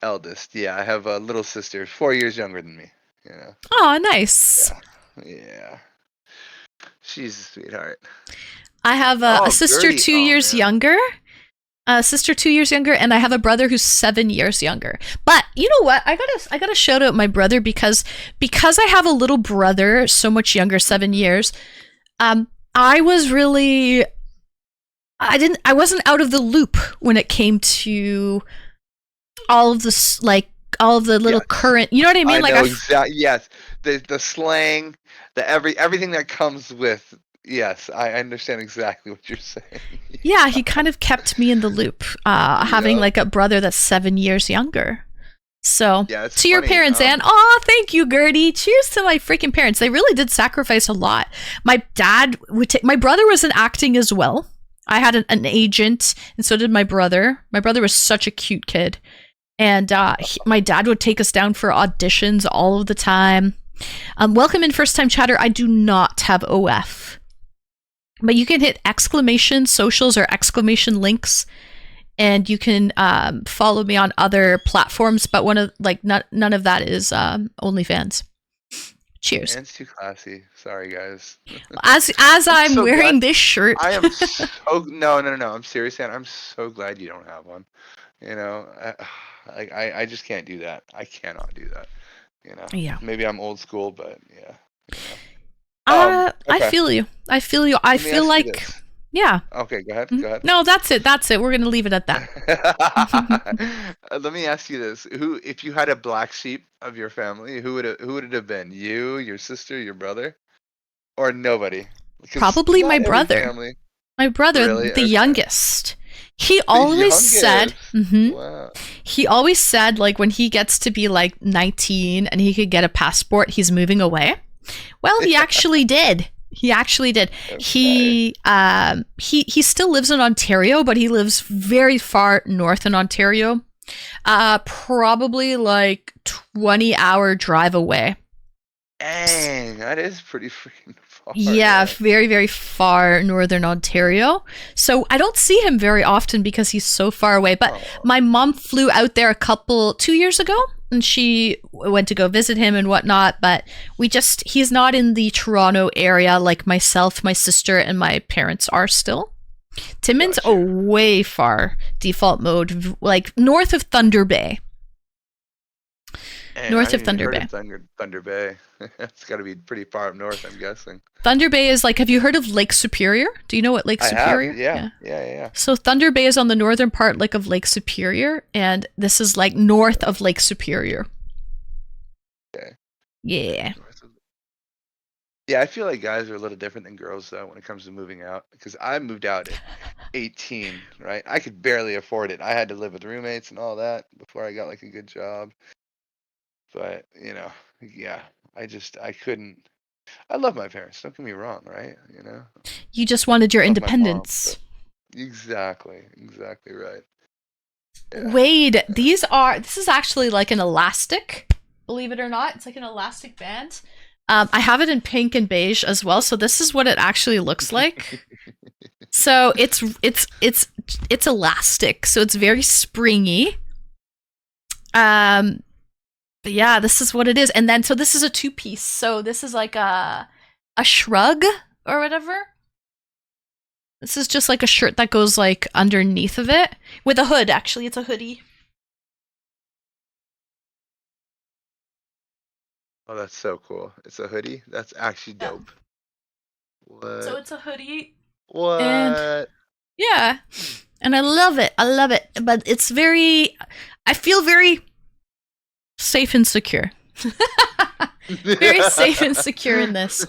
Eldest. Yeah, I have a little sister, 4 years younger than me. You know. Oh, nice. Yeah. She's a sweetheart. I have Oh, a sister Gertie. 2 Oh, years man. younger. Sister 2 years younger, and I have a brother who's 7 years younger. But you know what? I gotta shout out my brother because I have a little brother so much younger, 7 years. I wasn't out of the loop when it came to all of this, like all of the little Yes. current. You know what I mean? I Like know exactly. Yes, the slang, everything that comes with. Yes, I understand exactly what you're saying. yeah, he kind of kept me in the loop, having Yeah. like a brother that's 7 years younger. So, Yeah, it's to your funny, parents, Anne. Oh, thank you, Gertie. Cheers to my freaking parents. They really did sacrifice a lot. My dad would take. My brother was in acting as well. I had an agent, and so did my brother. My brother was such a cute kid, and my dad would take us down for auditions all of the time. Welcome in, first time chatter. I do not have OF. But you can hit exclamation socials or exclamation links, and you can follow me on other platforms. But none of that is OnlyFans. Cheers. Man's too classy. Sorry, guys. As I'm so wearing glad- this shirt, I am so no. I'm serious, Ann. I'm so glad you don't have one. You know, I just can't do that. I cannot do that. You know. Yeah. Maybe I'm old school, but yeah. You know. I okay. feel you. I Let me feel ask you like, this. yeah. Okay, go ahead. Mhm. Go ahead. No, that's it. We're gonna leave it at that. Let me ask you this: Who, if you had a black sheep of your family, who would it have been? You, your sister, your brother, or nobody? 'Cause Probably not my every brother. family- My brother, Really? the Okay. youngest. He always said, youngest. Wow. he always said, like, when he gets to be like 19 and he could get a passport, he's moving away. Well, he actually did. He actually did. He still lives in Ontario, but he lives very far north in Ontario. Probably like 20-hour drive away. Dang, that is pretty freaking far. Yeah, very, very far northern Ontario. So I don't see him very often because he's so far away. But Oh. my mom flew out there 2 years ago, and she went to go visit him and whatnot, but he's not in the Toronto area like myself, my sister, and my parents are still. Timmins, Gotcha. way far default mode, like north of Thunder Bay. Man, North I of haven't Thunder even Bay. heard of Thunder Bay. It's got to be pretty far up north, I'm guessing. Thunder Bay is like, have you heard of Lake Superior? Do you know what Lake I Superior? have, yeah. So Thunder Bay is on the northern part like of Lake Superior, and this is like north of Lake Superior. Okay. Yeah. Yeah, I feel like guys are a little different than girls though when it comes to moving out. Because I moved out at 18, right? I could barely afford it. I had to live with roommates and all that before I got like a good job. But yeah, I couldn't. I love my parents. Don't get me wrong, right? You just wanted your Love my mom, independence. Exactly right. Yeah. Wade, this is actually like an elastic, believe it or not. It's like an elastic band. I have it in pink and beige as well, so this is what it actually looks like. So it's elastic, so it's very springy. But yeah, this is what it is. And then so this is a 2-piece. So this is like a shrug or whatever. This is just like a shirt that goes like underneath of it with a hood. Actually, it's a hoodie. Oh, that's so cool. It's a hoodie. That's actually Yeah. dope. What? So it's a hoodie. What? Yeah. And I love it. But it's I feel very safe and secure. Very safe and secure in this.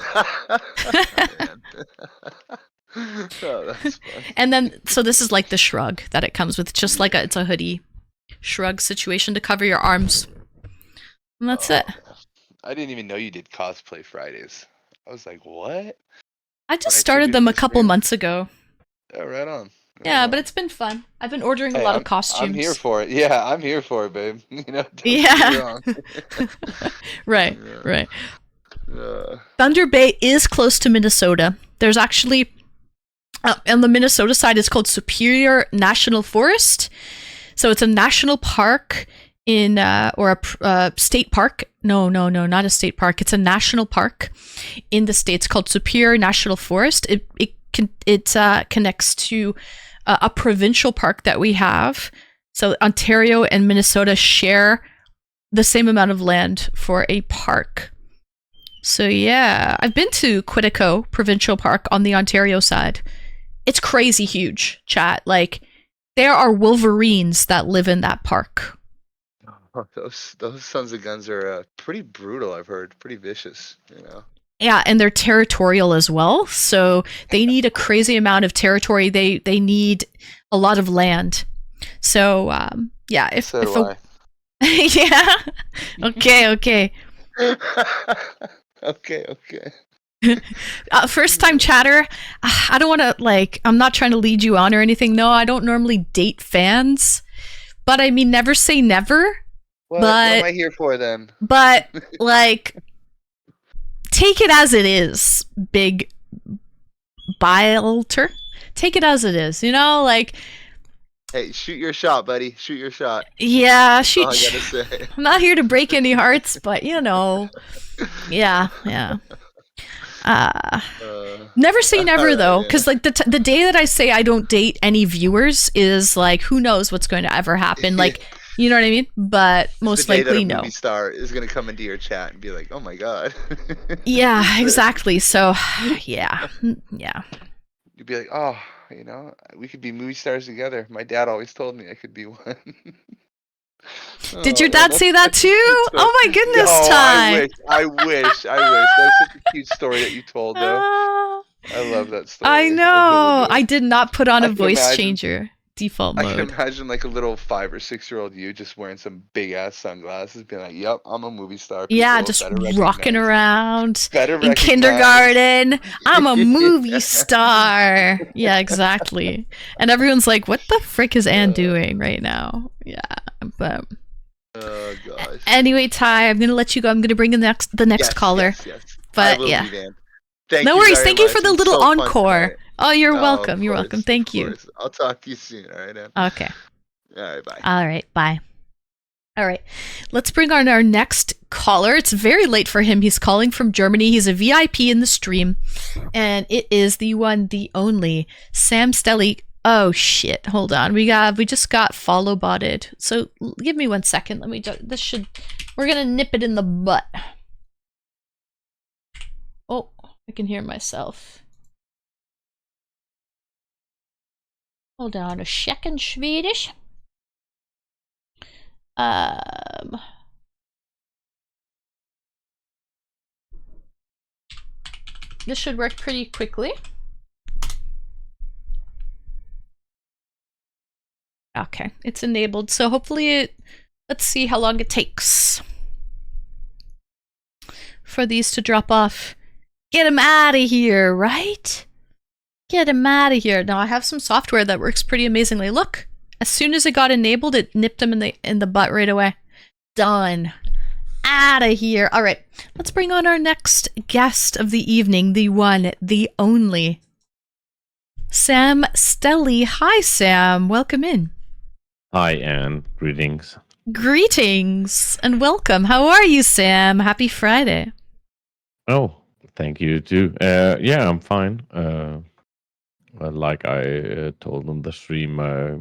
Oh, that's fun. And then, so this is like the shrug that it comes with. Just like it's a hoodie shrug situation to cover your arms. And that's it. I didn't even know you did cosplay Fridays. I was like, what? I just I started figured them a this couple thing- months ago. Oh, right on. Yeah, but it's been fun. I've been ordering a lot of costumes. I'm here for it. Yeah, I'm here for it, babe. Don't get me Yeah. wrong. Right, Yeah. right. Uh, Thunder Bay is close to Minnesota. There's actually, on the Minnesota side, it's called Superior National Forest. So it's a national park or a state park. No, not a state park. It's a national park in the States called Superior National Forest. It connects to a provincial park that we have. So Ontario and Minnesota share the same amount of land for a park. So yeah, I've been to Quetico Provincial Park on the Ontario side. It's crazy huge, chat. Like, there are wolverines that live in that park. those sons of guns are pretty brutal. I've heard, pretty vicious. Yeah, and they're territorial as well. So they need a crazy amount of territory. They need a lot of land. So yeah, So do yeah. Okay. Okay. First time chatter. I don't want to I'm not trying to lead you on or anything. No, I don't normally date fans, but I mean, never say never. What am I here for then? But take it as it is, big Bilter. Take it as it is, Hey, shoot your shot, buddy. Shoot your shot. Yeah, That's all I gotta say. I'm not here to break any hearts, but yeah. Never say never though, because like the day that I say I don't date any viewers is like, who knows what's going to ever happen? Like, you know what I mean? But most the day likely that a no. movie star is gonna come into your chat and be like, "Oh my god." Yeah, exactly. So, yeah. You'd be like, "Oh, we could be movie stars together." My dad always told me I could be one. Did your dad say that too? Oh my goodness, No, Ty. I wish. That's such a cute story that you told, though. I love that story. I know. I did not put on I a can voice imagine. changer default I can mode. imagine like a little 5 or 6 year old you just wearing some big ass sunglasses, being like, "Yep, I'm a movie star." Yeah, people. just Better rocking recognize- around Better in recognize." kindergarten. I'm a movie star. Yeah, exactly. And everyone's like, what the frick is Anne doing right now? Yeah, but Oh gosh. anyway, Ty, I'm gonna let you go. I'm gonna bring in the next Yes, caller. Yes. But I will yeah. be, Van. Thank No you worries. very Thank you much. for the It was little so fun encore. tonight. Oh, you're Oh, welcome. of You're welcome. course, Thank of you. course. I'll talk to you soon. All right, Ann? Okay. All right. Bye. All right. Bye. All right, let's bring on our next caller. It's very late for him. He's calling from Germany. He's a VIP in the stream, and it is the one, the only Sam Stelly. Oh shit! Hold on. We just got follow botted. So give me 1 second. Let me. We're gonna nip it in the butt. Oh, I can hear myself. Hold on a second, Swedish. This should work pretty quickly. Okay, it's enabled, so hopefully let's see how long it takes for these to drop off. Get them out of here, right? Get them out of here. Now I have some software that works pretty amazingly. Look, as soon as it got enabled, it nipped them in the butt right away. Done. Out of here. All right, let's bring on our next guest of the evening, the one, the only, Sam Stelly. Hi, Sam. Welcome in. Hi, Anne. Greetings. Greetings and welcome. How are you, Sam? Happy Friday. Oh, thank you too. Yeah, I'm fine. Like I told on the stream, I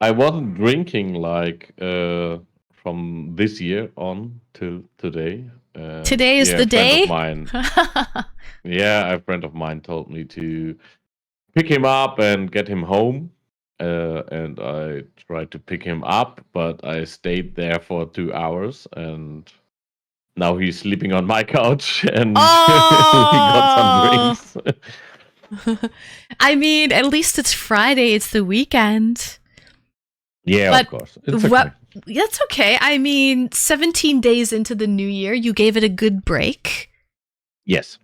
wasn't drinking like from this year on till today. Today is the day? A friend of mine told me to pick him up and get him home. And I tried to pick him up, but I stayed there for 2 hours, and now he's sleeping on my couch, and we got some drinks. I mean, at least it's Friday. It's the weekend. Yeah, but of course. It's okay. That's okay. I mean, 17 days into the new year, you gave it a good break. Yes.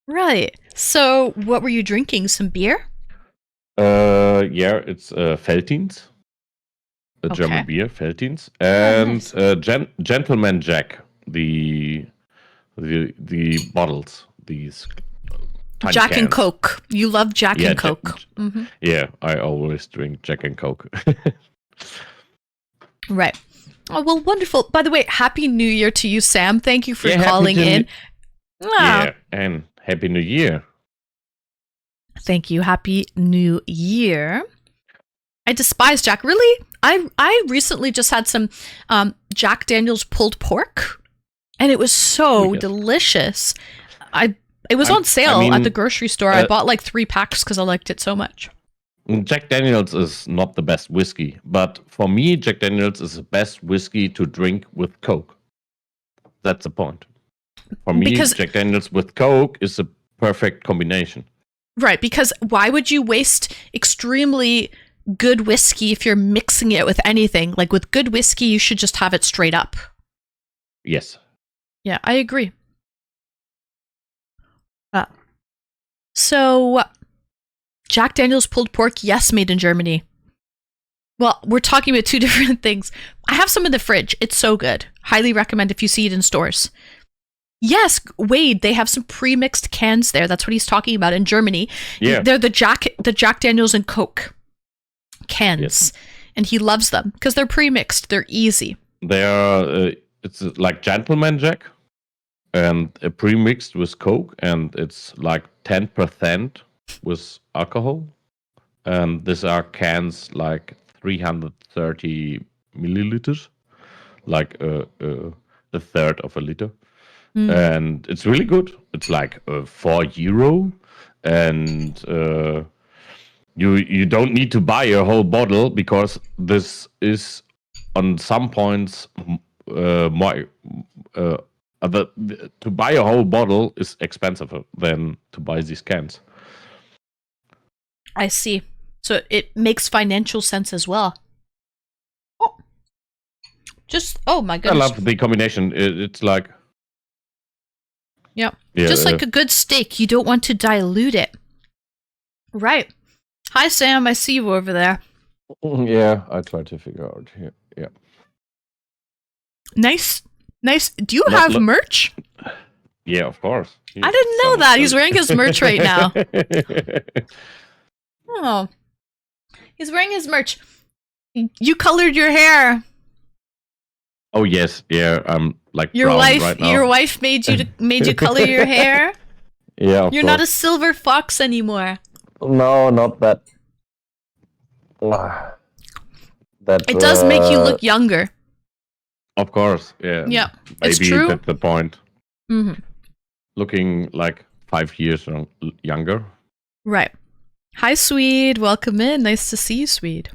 Right. So, what were you drinking? Some beer? Yeah, it's Veltins, a German beer, Veltins, and nice. Gentleman Jack, the bottles, these tiny Jack cans. and Coke. You love Jack and Coke. Yeah, I always drink Jack and Coke. Right. Oh, well, wonderful. By the way, Happy New Year to you, Sam. Thank you for calling in. Yeah, and Happy New Year. Thank you. Happy New Year. I despise Jack. Really? I recently just had some Jack Daniel's pulled pork, and it was so delicious. It was on sale at the grocery store. I bought like 3 packs because I liked it so much. Jack Daniel's is not the best whiskey, but for me, Jack Daniel's is the best whiskey to drink with Coke. That's the point. For me, Jack Daniel's with Coke is a perfect combination. Right, because why would you waste extremely good whiskey if you're mixing it with anything? Like with good whiskey, you should just have it straight up. Yes. Yeah, I agree. So, Jack Daniel's pulled pork, yes, made in Germany. Well, we're talking about 2 different things. I have some in the fridge. It's so good. Highly recommend if you see it in stores. Yes, Wade, they have some pre-mixed cans there. That's what he's talking about in Germany. Yeah. They're the Jack Daniels and Coke cans. Yes. And he loves them because they're pre-mixed. They're easy. They are, it's like Gentleman Jack and pre-mixed with Coke, and it's like 10% with alcohol. And these are cans like 330 milliliters, like a third of a liter. And it's really good. It's like €4, and you don't need to buy a whole bottle because this is on some points more. To buy a whole bottle is expensive than to buy these cans. I see. So it makes financial sense as well. Oh my goodness! I love the combination. It's like. Yeah. Just like a good steak, you don't want to dilute it. Right. Hi, Sam. I see you over there. Yeah, I try to figure out here. Yeah. Nice. Do you have merch? Yeah, of course. I didn't know that. He's wearing his merch right now. Oh. He's wearing his merch. You colored your hair. Oh yes, yeah. I'm like Your brown wife, right now. your wife made you color your hair. Yeah, of You're not a course. silver fox anymore. No, not that. That. It does make you look younger. Of course, yeah. Yeah, it's Maybe true. that's the point. Hmm. Looking like 5 years younger. Right. Hi, Swede. Welcome in. Nice to see you, Swede.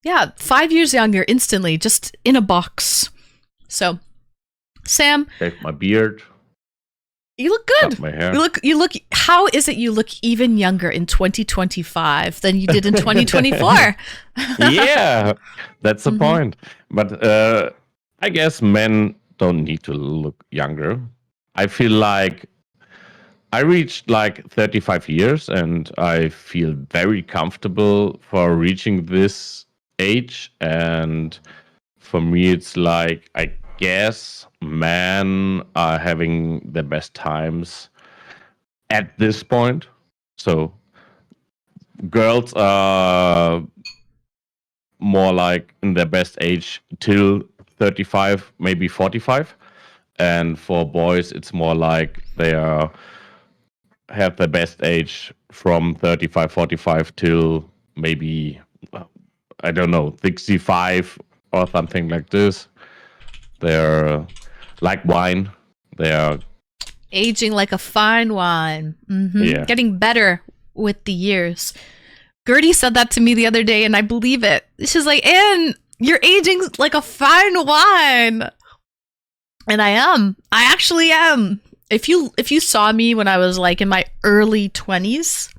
Yeah, 5 years younger instantly, just in a box. So, Sam, Shaved my beard. you look Cut good. my hair. You look, how is it you look even younger in 2025 than you did in 2024? Yeah, that's the Mhm. point. But I guess men don't need to look younger. I feel like I reached like 35 years and I feel very comfortable for reaching this age. And for me, it's like, I guess men are having the best times at this point. So girls are more like in their best age till 35, maybe 45. And for boys, it's more like they have the best age from 35, 45 till maybe, I don't know, 65 or something like this. They're like wine. They're Aging like a fine wine. Yeah. Getting better with the years. Gertie said that to me the other day, and I believe it. She's like, Anne, you're aging like a fine wine. And I am. I actually am. If you saw me when I was like in my early 20s,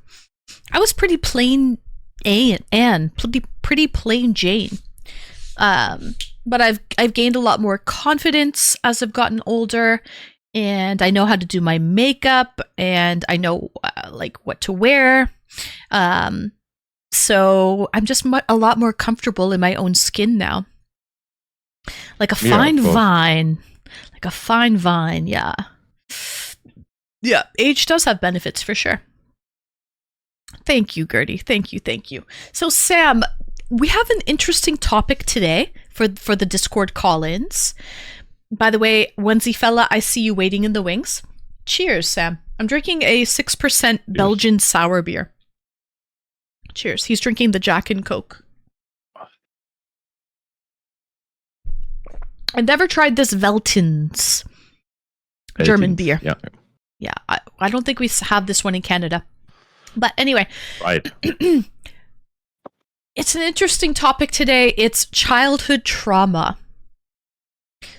I was pretty plain Anne, pretty plain Jane. But I've gained a lot more confidence as I've gotten older, and I know how to do my makeup, and I know like what to wear. So I'm just a lot more comfortable in my own skin now. Like a Yeah, of fine course. vine. Like a fine vine, yeah. Yeah, age does have benefits for sure. Thank you, Gertie. Thank you. So, Sam, we have an interesting topic today for the Discord call-ins. By the way, onesie fella, I see you waiting in the wings. Cheers, Sam. I'm drinking a 6% Belgian sour beer. Cheers. He's drinking the Jack and Coke. I've never tried this Veltins German beer. Yeah, Yeah, I don't think we have this one in Canada. But anyway, right. it's an interesting topic today. It's childhood trauma.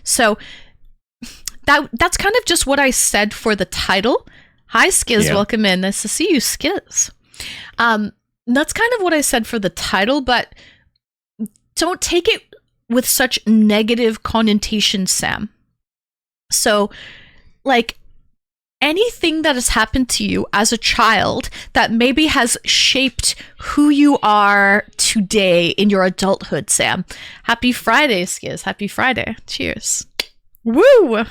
So that's kind of just what I said for the title. Hi, Skiz. Yeah. Welcome in. Nice to see you, Skiz. That's kind of what I said for the title, but don't take it with such negative connotation, Sam. So, like, anything that has happened to you as a child that maybe has shaped who you are today in your adulthood, Sam. Happy Friday, Skiz. Happy Friday. Cheers. Woo!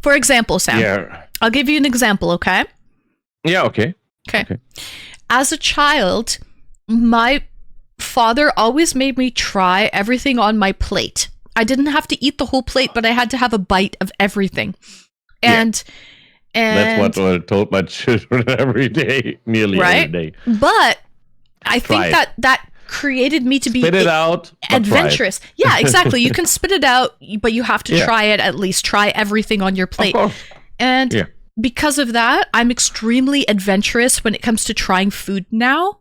For example, Sam, Yeah. I'll give you an example, okay? Yeah, okay. Okay. As a child, my father always made me try everything on my plate. I didn't have to eat the whole plate, but I had to have a bite of everything. And That's what I told my children every day, nearly Right? every day. but I Try think that created me to be Spit it out, but try it. adventurous. Yeah, exactly. You can spit it out, but you have to Yeah. try it at least. Try everything on your Of plate. course. And Yeah. because of that, I'm extremely adventurous when it comes to trying food now.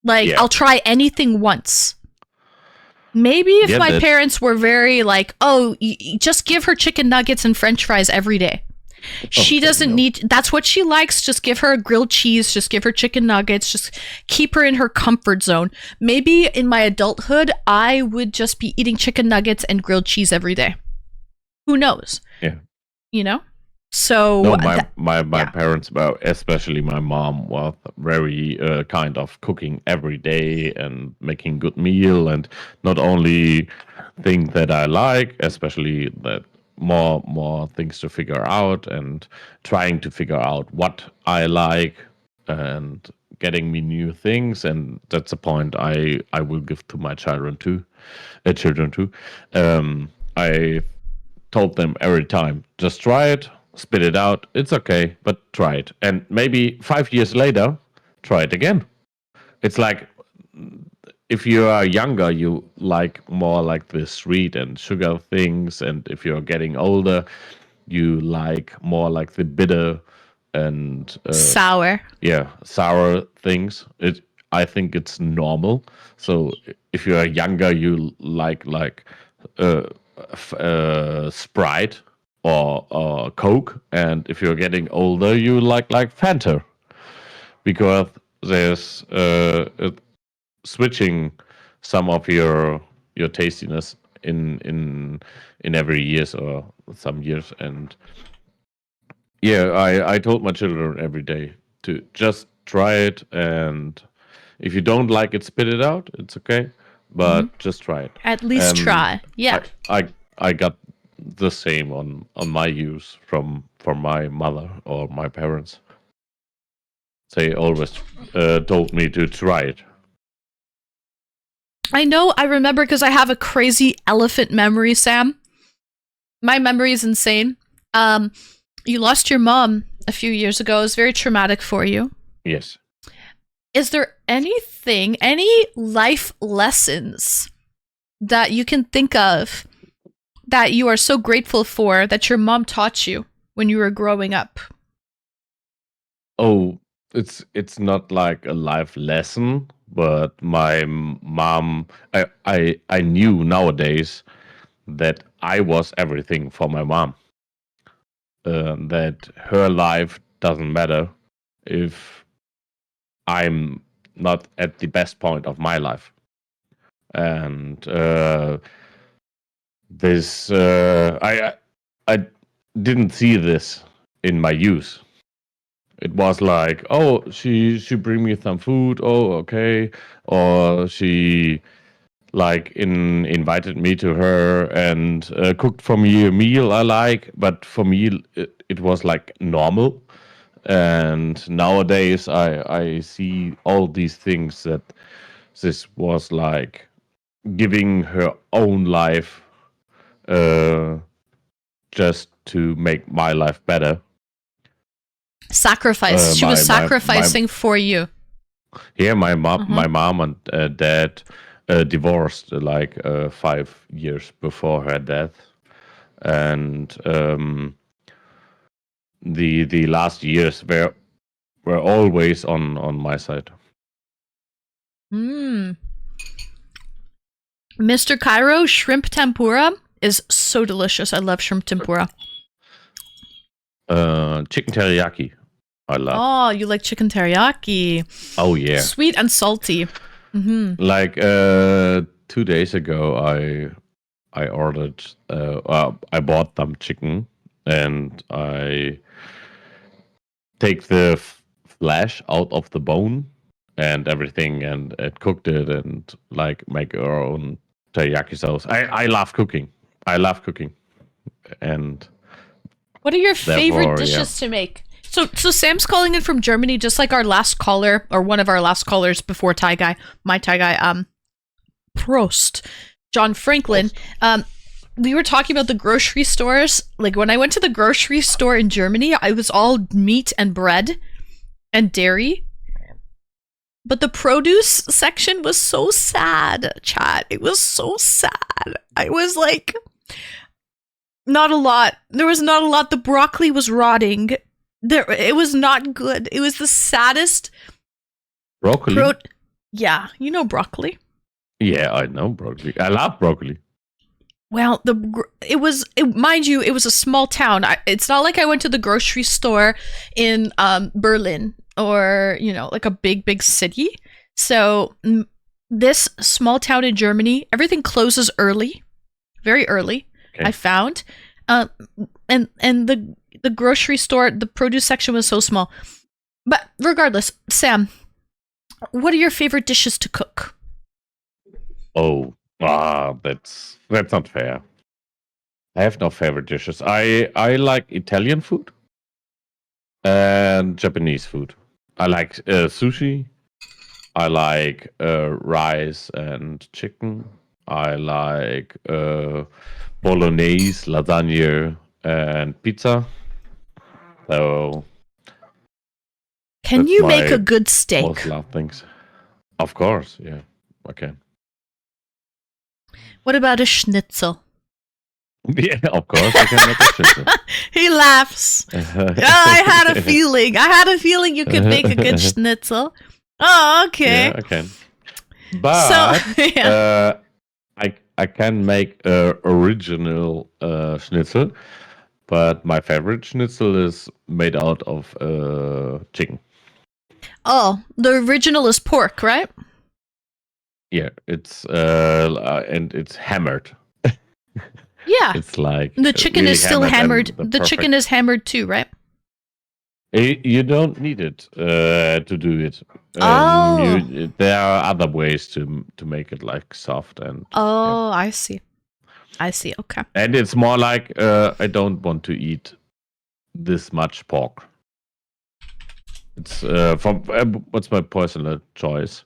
Like, Yeah. I'll try anything once. Maybe if Yeah, my that's- parents were very like, oh, just give her chicken nuggets and french fries every day. She Okay, doesn't no. need, that's what she likes. Just give her grilled cheese. Just give her chicken nuggets. Just keep her in her comfort zone. Maybe in my adulthood, I would just be eating chicken nuggets and grilled cheese every day. Who knows? Yeah. You know? So, No, my yeah. parents, well, especially my mom, was very kind of cooking every day and making good meal, and not only things that I like, especially that more things to figure out, and trying to figure out what I like and getting me new things, and that's a point I will give to my children too. I told them every time, just try it, spit it out. It's okay, but try it. And maybe 5 years later, try it again. It's like if you are younger, you like more like the sweet and sugar things, and if you're getting older, you like more like the bitter and Sour. sour things. I think it's normal. So if you are younger, you like Sprite or Coke, and if you're getting older, you like Fanta, because there's switching some of your tastiness in every years or some years. And yeah, I told my children every day to just try it, and if you don't like it, spit it out. It's okay, but just try it. At least And try. Yeah. I got the same on my use from my mother or my parents. They always told me to try it. I know, I remember because I have a crazy elephant memory, Sam. My memory is insane. You lost your mom a few years ago. It was very traumatic for you. Yes. Is there anything, any life lessons that you can think of that you are so grateful for that your mom taught you when you were growing up? Oh, it's not like a life lesson, but my mom, I knew nowadays that I was everything for my mom. That her life doesn't matter if I'm not at the best point of my life. And this I didn't see this in my youth. It was like, oh, she bring me some food. Oh, okay. Or she like invited me to her and cooked for me a meal I like. But for me, it was like normal. And nowadays, I see all these things that this was like giving her own life just to make my life better. Sacrifice. She was sacrificing for you. Yeah, my mom and dad divorced like 5 years before her death, and the last years were always on my side. Mr. Cairo, shrimp tempura is so delicious. I love shrimp tempura. Chicken teriyaki, I love. Oh, you like chicken teriyaki? Oh yeah, Sweet and salty. Like 2 days ago, I ordered. I bought some chicken, and I take the flesh out of the bone and everything, and cooked it, and like make our own teriyaki sauce. I love cooking. And what are your favorite therefore, dishes to make? So Sam's calling in from Germany, just like our last caller, or one of our last callers before Thai guy, my Thai guy, Prost, John Franklin. We were talking about the grocery stores. Like when I went to the grocery store in Germany, I was all meat and bread and dairy. But the produce section was so sad, chat. It was so sad. I was like, not a lot. There was not a lot. The broccoli was rotting. It was not good. It was the saddest. broccoli. Yeah, you know broccoli. Yeah, I know broccoli. I love broccoli. Well, mind you, it was a small town. It's not like I went to the grocery store in Berlin or, like a big city. So this small town in Germany, everything closes early, very early. Okay. I found, and the grocery store, the produce section was so small. But regardless, Sam, what are your favorite dishes to cook? Oh, that's not fair. I have no favorite dishes. I like Italian food and Japanese food. I like sushi I like rice and chicken. I like bolognese, lasagna, and pizza. So Can that's you make my a good steak? most loved things. Of course, yeah. Okay. What about a schnitzel? Yeah, of course I can make a schnitzel. He laughs. I had a feeling. I had a feeling you could make a good schnitzel. Oh, okay. Yeah, I can. But So, yeah. I can make a original schnitzel, but my favorite schnitzel is made out of chicken. Oh, the original is pork, right? Yeah, it's and it's hammered. Yeah. It's like The chicken really is still hammered hammered. and The chicken is hammered too, right? You don't need it to do it. Oh. There are other ways to make it like soft and Oh, I see. I see. Okay. and it's more like I don't want to eat this much pork. It's from what's my personal choice.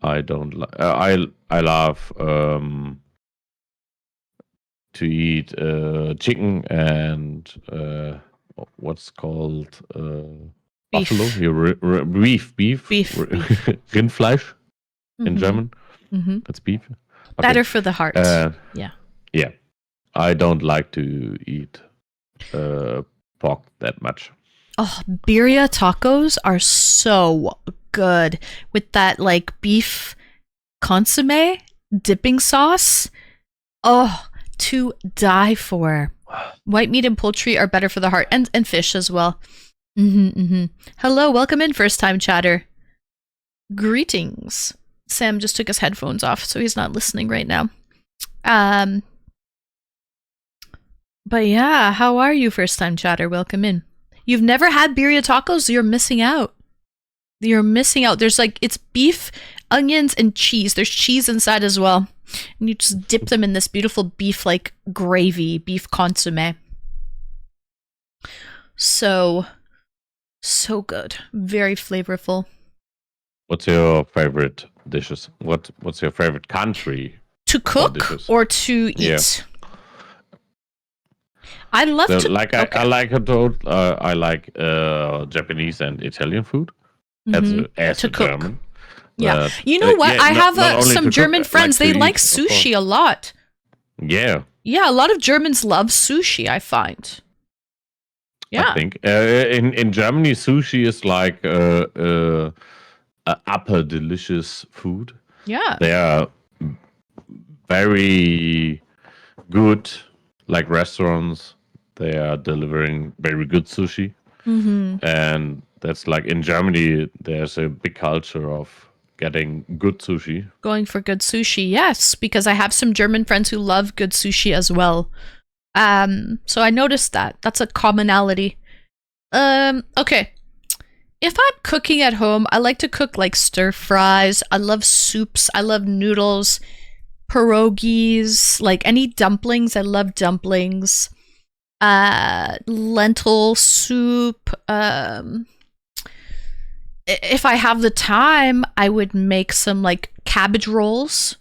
I don't like. I love to eat chicken and what's called Beef. buffalo. Yeah, beef. Beef. Rindfleisch in Mhm. German. Mhm. That's beef. Okay. Better for the heart. Yeah. Yeah. I don't like to eat pork that much. Oh, birria tacos are so good with that like beef consomme dipping sauce. Oh, to die for. White meat and poultry are better for the heart and fish as well. Hello, welcome in, first time chatter. Greetings. Sam just took his headphones off, so he's not listening right now. But yeah, how are you, first time chatter? Welcome in. You've never had birria tacos? You're missing out. You're missing out. There's like, it's beef, onions, and cheese. There's cheese inside as well. And you just dip them in this beautiful beef like gravy, beef consomme. So good. Very flavorful. What's your favorite dishes? What's your favorite country? To cook dishes? or to eat? Yeah. I love So, to like okay. I like Japanese and Italian food as To a cook. German. Yeah. You know what? yeah, I not have only some to German cook, friends. like They to like eat, of sushi course. a lot. Yeah, Yeah, a lot of Germans love sushi, I find. Yeah. I think in Germany sushi is like upper delicious food. Yeah. They are very good, like restaurants. They are delivering very good sushi. And that's like in Germany, there's a big culture of getting good sushi. Going for good sushi, yes, because I have some German friends who love good sushi as well. So I noticed that. That's a commonality. Okay. If I'm cooking at home, I like to cook like stir fries. I love soups. I love noodles, pierogies, like any dumplings. I love dumplings. Lentil soup. If I have the time, I would make some like cabbage rolls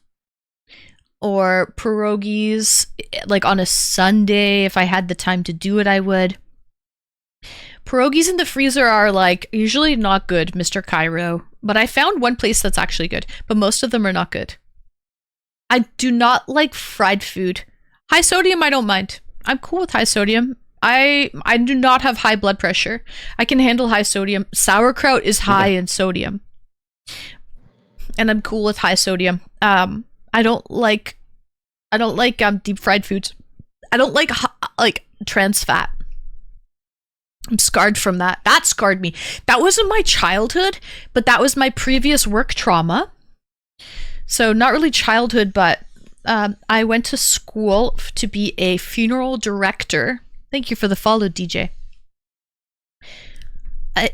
or pierogies like on a Sunday. If I had the time to do it, I would. Pierogies in the freezer are like usually not good, Mr. Cairo, but I found one place that's actually good, but most of them are not good. I do not like fried food. High sodium, I don't mind. I'm cool with high sodium. I do not have high blood pressure. I can handle high sodium. Sauerkraut is high in sodium. And I'm cool with high sodium. I don't like deep fried foods. I don't like trans fat. I'm scarred from that. That scarred me. That wasn't my childhood, but that was my previous work trauma. So not really childhood, but I went to school to be a funeral director. Thank you for the follow, DJ.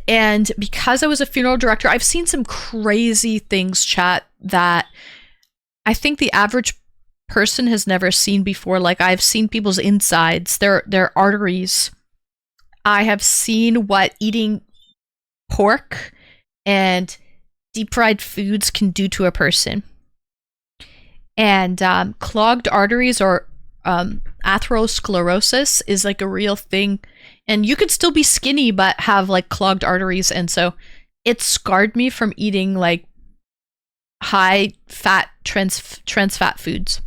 And because I was a funeral director, I've seen some crazy things, chat, that I think the average person has never seen before. Like I've seen people's insides, their arteries. I have seen what eating pork and deep fried foods can do to a person. And clogged arteries or atherosclerosis is like a real thing. And you could still be skinny but have like clogged arteries. And so it scarred me from eating like high fat trans fat foods.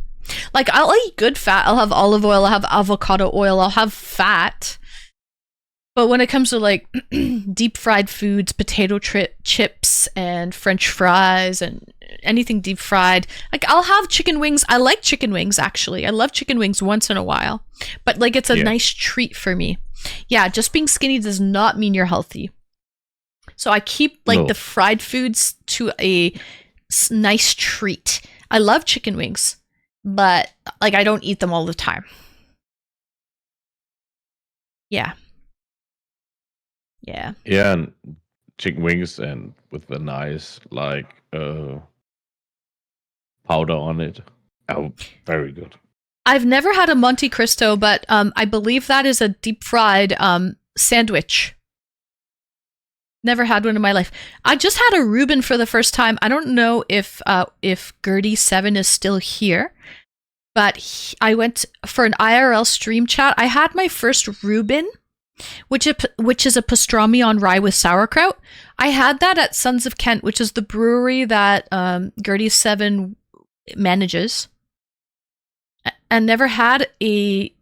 Like I'll eat good fat. I'll have olive oil, I'll have avocado oil, I'll have fat. But when it comes to like deep fried foods, potato chips and French fries and anything deep fried, like I'll have chicken wings. I like chicken wings actually. I love chicken wings once in a while. But like it's a nice treat for me. Yeah, just being skinny does not mean you're healthy. So I keep like the fried foods to a nice treat. I love chicken wings, but like I don't eat them all the time. Yeah. Yeah. Yeah, and chicken wings and with a nice like powder on it. Oh, very good. I've never had a Monte Cristo, but I believe that is a deep fried sandwich. Never had one in my life. I just had a Reuben for the first time. I don't know if Gertie7 is still here, but I went for an IRL stream chat. I had my first Reuben, which is a pastrami on rye with sauerkraut. I had that at Sons of Kent, which is the brewery that Gertie7 manages. I never had a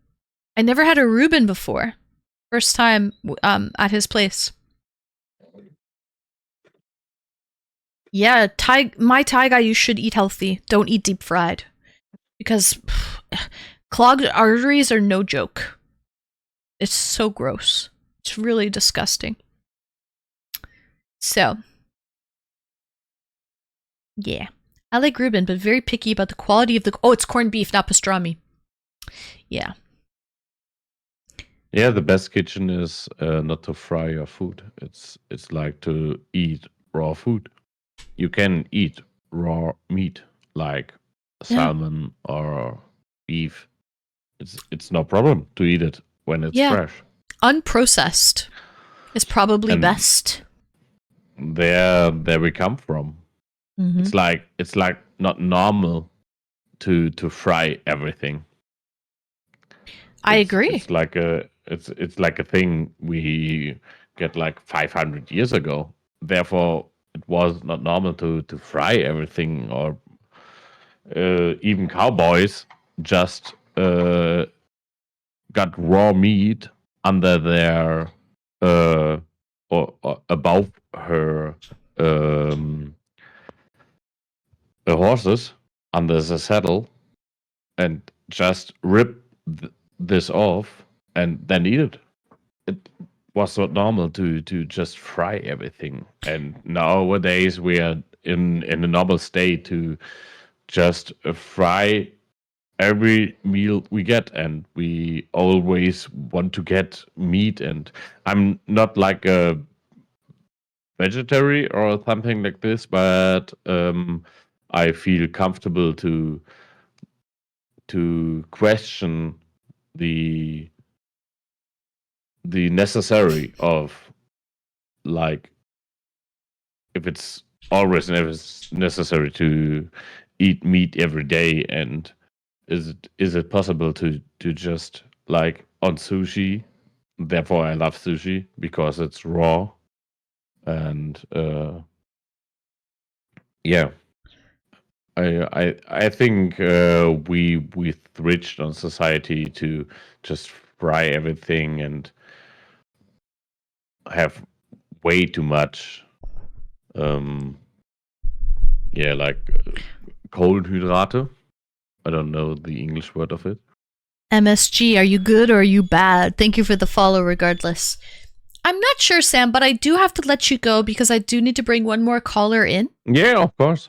Reuben before. First time at his place. Yeah, my Thai guy, you should eat healthy. Don't eat deep fried. Because clogged arteries are no joke. It's so gross. It's really disgusting. So, yeah. I like Reuben, but very picky about the quality of the... Oh, it's corned beef, not pastrami. Yeah. Yeah, the best kitchen is not to fry your food. It's like to eat raw food. You can eat raw meat like salmon or beef. It's no problem to eat it when it's fresh. Unprocessed is probably best. There we come from. Mm-hmm. It's like not normal to fry everything. I agree. It's like a thing we get like 500 years ago. Therefore, it was not normal to fry everything, or even cowboys just got raw meat under their or above her horses under the saddle and just rip this off and then eat it. It was not normal to just fry everything. And nowadays we are in a normal state to just fry every meal we get, and we always want to get meat. And I'm not like a vegetarian or something like this, but I feel comfortable to question the necessary of, like, if it's always necessary to eat meat every day, and is it possible to just like on sushi. Therefore I love sushi because it's raw, and yeah, I think we switched on society to just fry everything and have way too much like Kohlenhydrate. I don't know the English word of it. MSG, are you good or are you bad? Thank you for the follow regardless. I'm not sure, Sam, but I do have to let you go because I do need to bring one more caller in. Yeah, of course.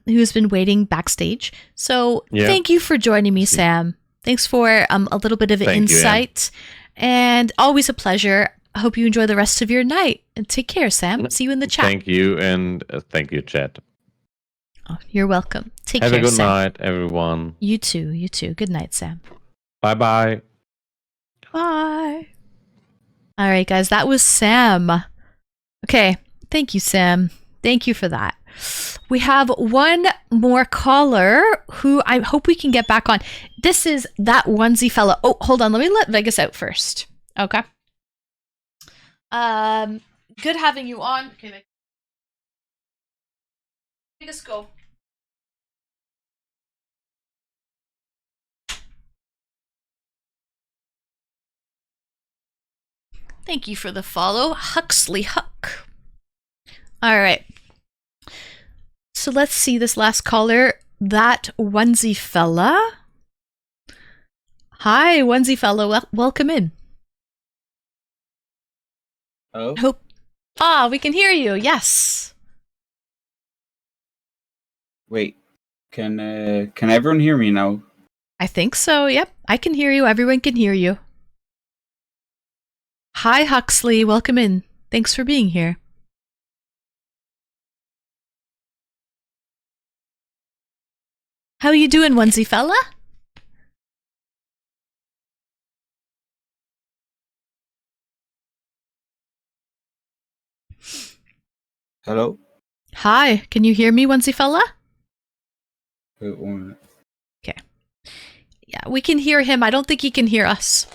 Who's been waiting backstage. So thank you for joining me, Sam. Thanks for a little bit of insight. And always a pleasure. I hope you enjoy the rest of your night. And take care, Sam. See you in the chat. Thank you, and thank you, chat. Oh, you're welcome. Take care, Have a good Sam. night, everyone. You too. You too. Good night, Sam. Bye-bye. Bye. All right, guys. That was Sam. Okay. Thank you, Sam. Thank you for that. We have one more caller who I hope we can get back on. This is that onesie fella. Oh, hold on. Let me let Vegas out first. Okay. Good having you on. Okay, Vegas, go. Thank you for the follow, Huxley Huck. All right. So let's see this last caller, that onesie fella. Hi, onesie fella. Welcome in. Oh, Hope. We can hear you. Yes. wait. Can everyone hear me now? I think so. Yep. I can hear you. Everyone can hear you. Hi, Huxley. Welcome in. Thanks for being here. How you doing, onesie fella? Hello? Hi. Can you hear me, onesie fella? Wait, 1 minute. Yeah, we can hear him. I don't think he can hear us.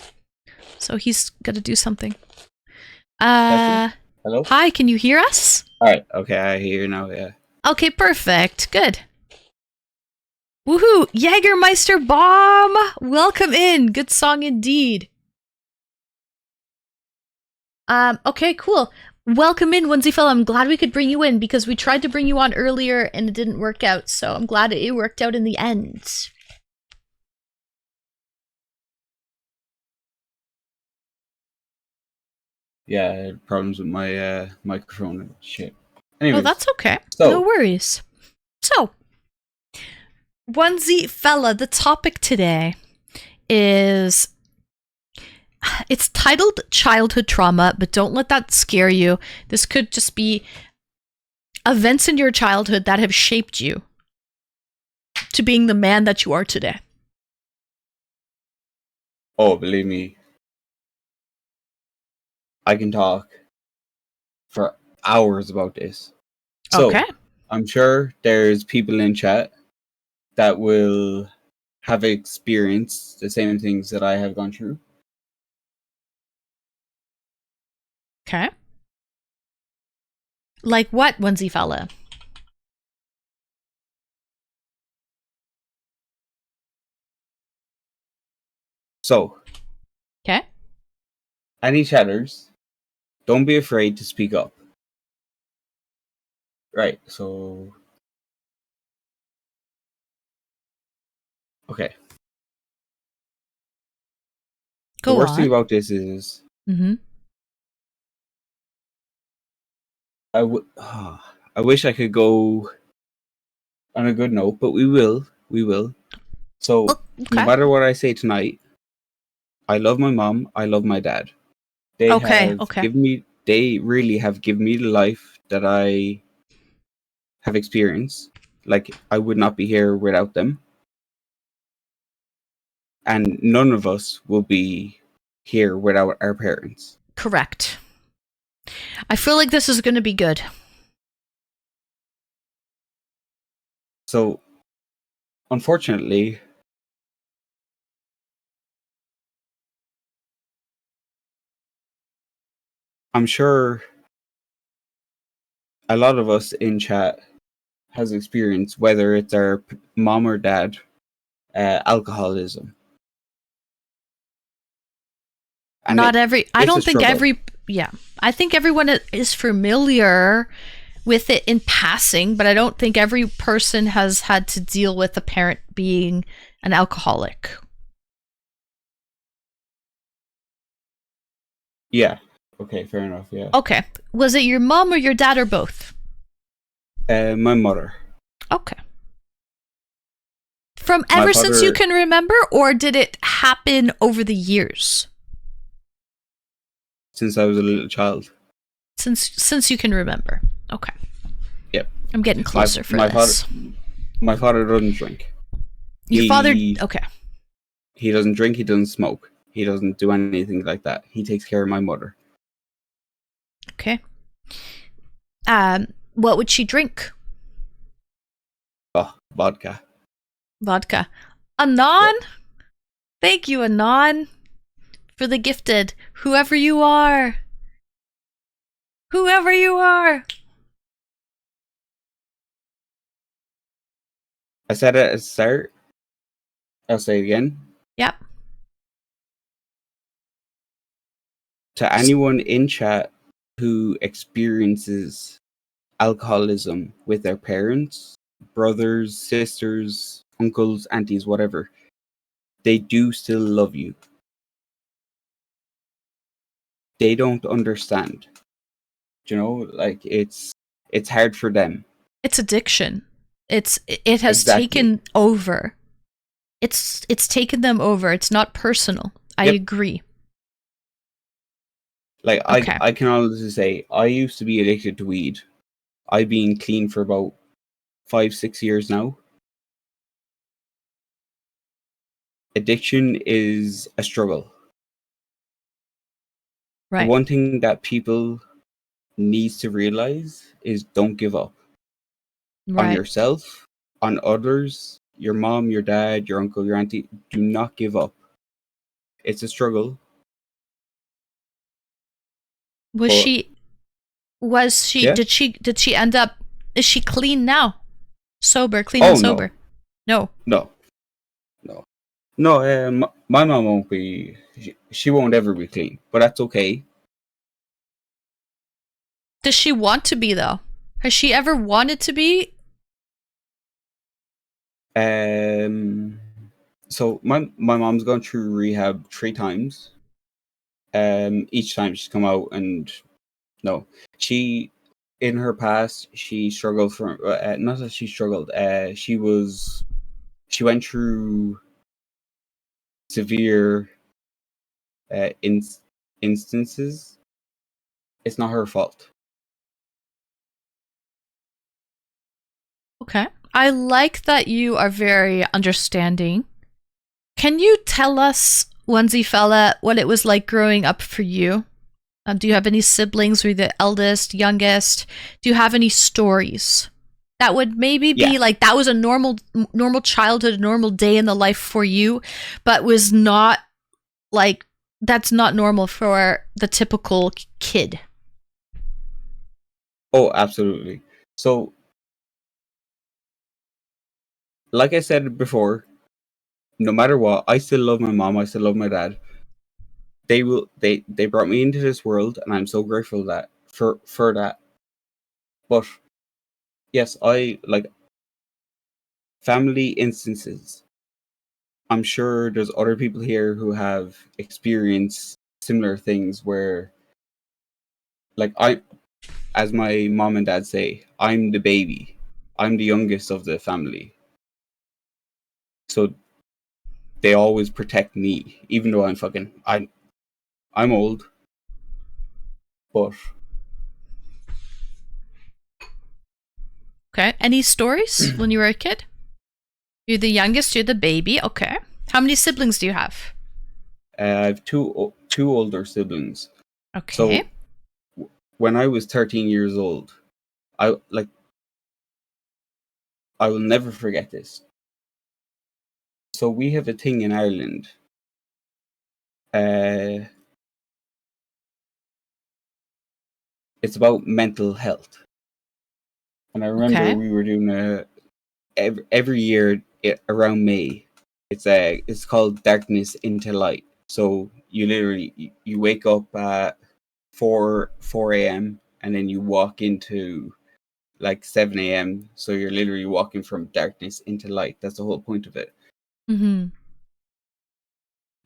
So he's got to do something. Hello? Hi, can you hear us? Alright, okay, I hear you now, yeah. Okay, perfect. Good. Woohoo! Jägermeister Bomb! Welcome in. Good song indeed. Okay, cool. Welcome in, onesie fella. I'm glad we could bring you in because we tried to bring you on earlier and it didn't work out. So I'm glad it worked out in the end. Yeah, I had problems with my microphone and shit. Anyways, Oh, that's okay. So- No worries. So, onesie fella, the topic today is, it's titled childhood trauma, but don't let that scare you. This could just be events in your childhood that have shaped you to being the man that you are today. oh, believe me, I can talk for hours about this. So, Okay. I'm sure there's people in chat that will have experienced the same things that I have gone through. Okay. Like what, onesie fella? So, Okay. any chatters, don't be afraid to speak up. Right, so... Okay. Go the worst thing on. about this is Mm-hmm. I wish I could go on a good note, but we will. We will. So, Oh, no okay. matter what I say tonight, I love my mom. I love my dad. They Okay, have okay. given me. They really have given me the life that I have experienced. Like I would not be here without them, and none of us will be here without our parents. Correct. I feel like this is going to be good. So, unfortunately, I'm sure a lot of us in chat has experienced, whether it's our mom or dad, alcoholism. And Not every, I it's a don't think struggle. every, yeah. I think everyone is familiar with it in passing, but I don't think every person has had to deal with a parent being an alcoholic. Yeah. Okay, fair enough. Yeah. Okay. Was it your mom or your dad or both? My mother. Okay. From My ever since you father- can remember, or did it happen over the years? Since I was a little child. Since you can remember. Okay. Yep. I'm getting closer for my this. My father doesn't drink. Your father. he- Okay. He doesn't drink. He doesn't smoke. He doesn't do anything like that. He takes care of my mother. Okay. What would she drink? Oh, vodka. Vodka. Anon? Thank you, Anon, for the gifted. Whoever you are. Whoever you are. I said it at the start. I'll say it again. Yep. To anyone in chat who experiences alcoholism with their parents, brothers, sisters, uncles, aunties, whatever, they do still love you. They don't understand. You know, like it's hard for them. It's addiction. It has Exactly. taken over. It's taken them over. It's not personal. I Yep. agree. Like Okay. I can honestly say I used to be addicted to weed. I've been clean for about 5-6 years now. Addiction is a struggle. Right. The one thing that people needs to realize is don't give up on Right. yourself, on others, your mom, your dad, your uncle, your auntie. Do not give up. It's a struggle. Was But- she Yeah. did she end up, is she clean now? Sober, clean Oh, and no. sober? No. No, my mom won't be. She won't ever be clean, but that's okay. Does she want to be though? Has she ever wanted to be? So my mom's gone through rehab 3 times. Each time she's come out and no, she in her past she struggled from not that she struggled. She went through severe instances. It's not her fault. Okay. I like that you are very understanding. Can you tell us, Onesie Fella, what it was like growing up for you? Do you have any siblings? Were you the eldest, youngest? Do you have any stories that would maybe be Yeah. like that was a normal childhood, a normal day in the life for you, but was not like that's not normal for the typical kid? Oh, absolutely. So, like I said before, no matter what, I still love my mom. I still love my dad. They brought me into this world, and I'm so grateful that for that. But yes, I like family instances. I'm sure there's other people here who have experienced similar things where, like as my mom and dad say, I'm the baby. I'm the youngest of the family. So they always protect me, even though I'm old. But Okay. Any stories when you were a kid? You're the youngest, you're the baby. Okay. How many siblings do you have? I have two older siblings. Okay. So when I was 13 years old, I will never forget this. So we have a thing in Ireland. It's about mental health. And I remember Okay. we were doing every year around May. It's called Darkness into Light. So you literally you wake up at 4 a.m. and then you walk into like 7 a.m. So you're literally walking from darkness into light. That's the whole point of it. Mm-hmm.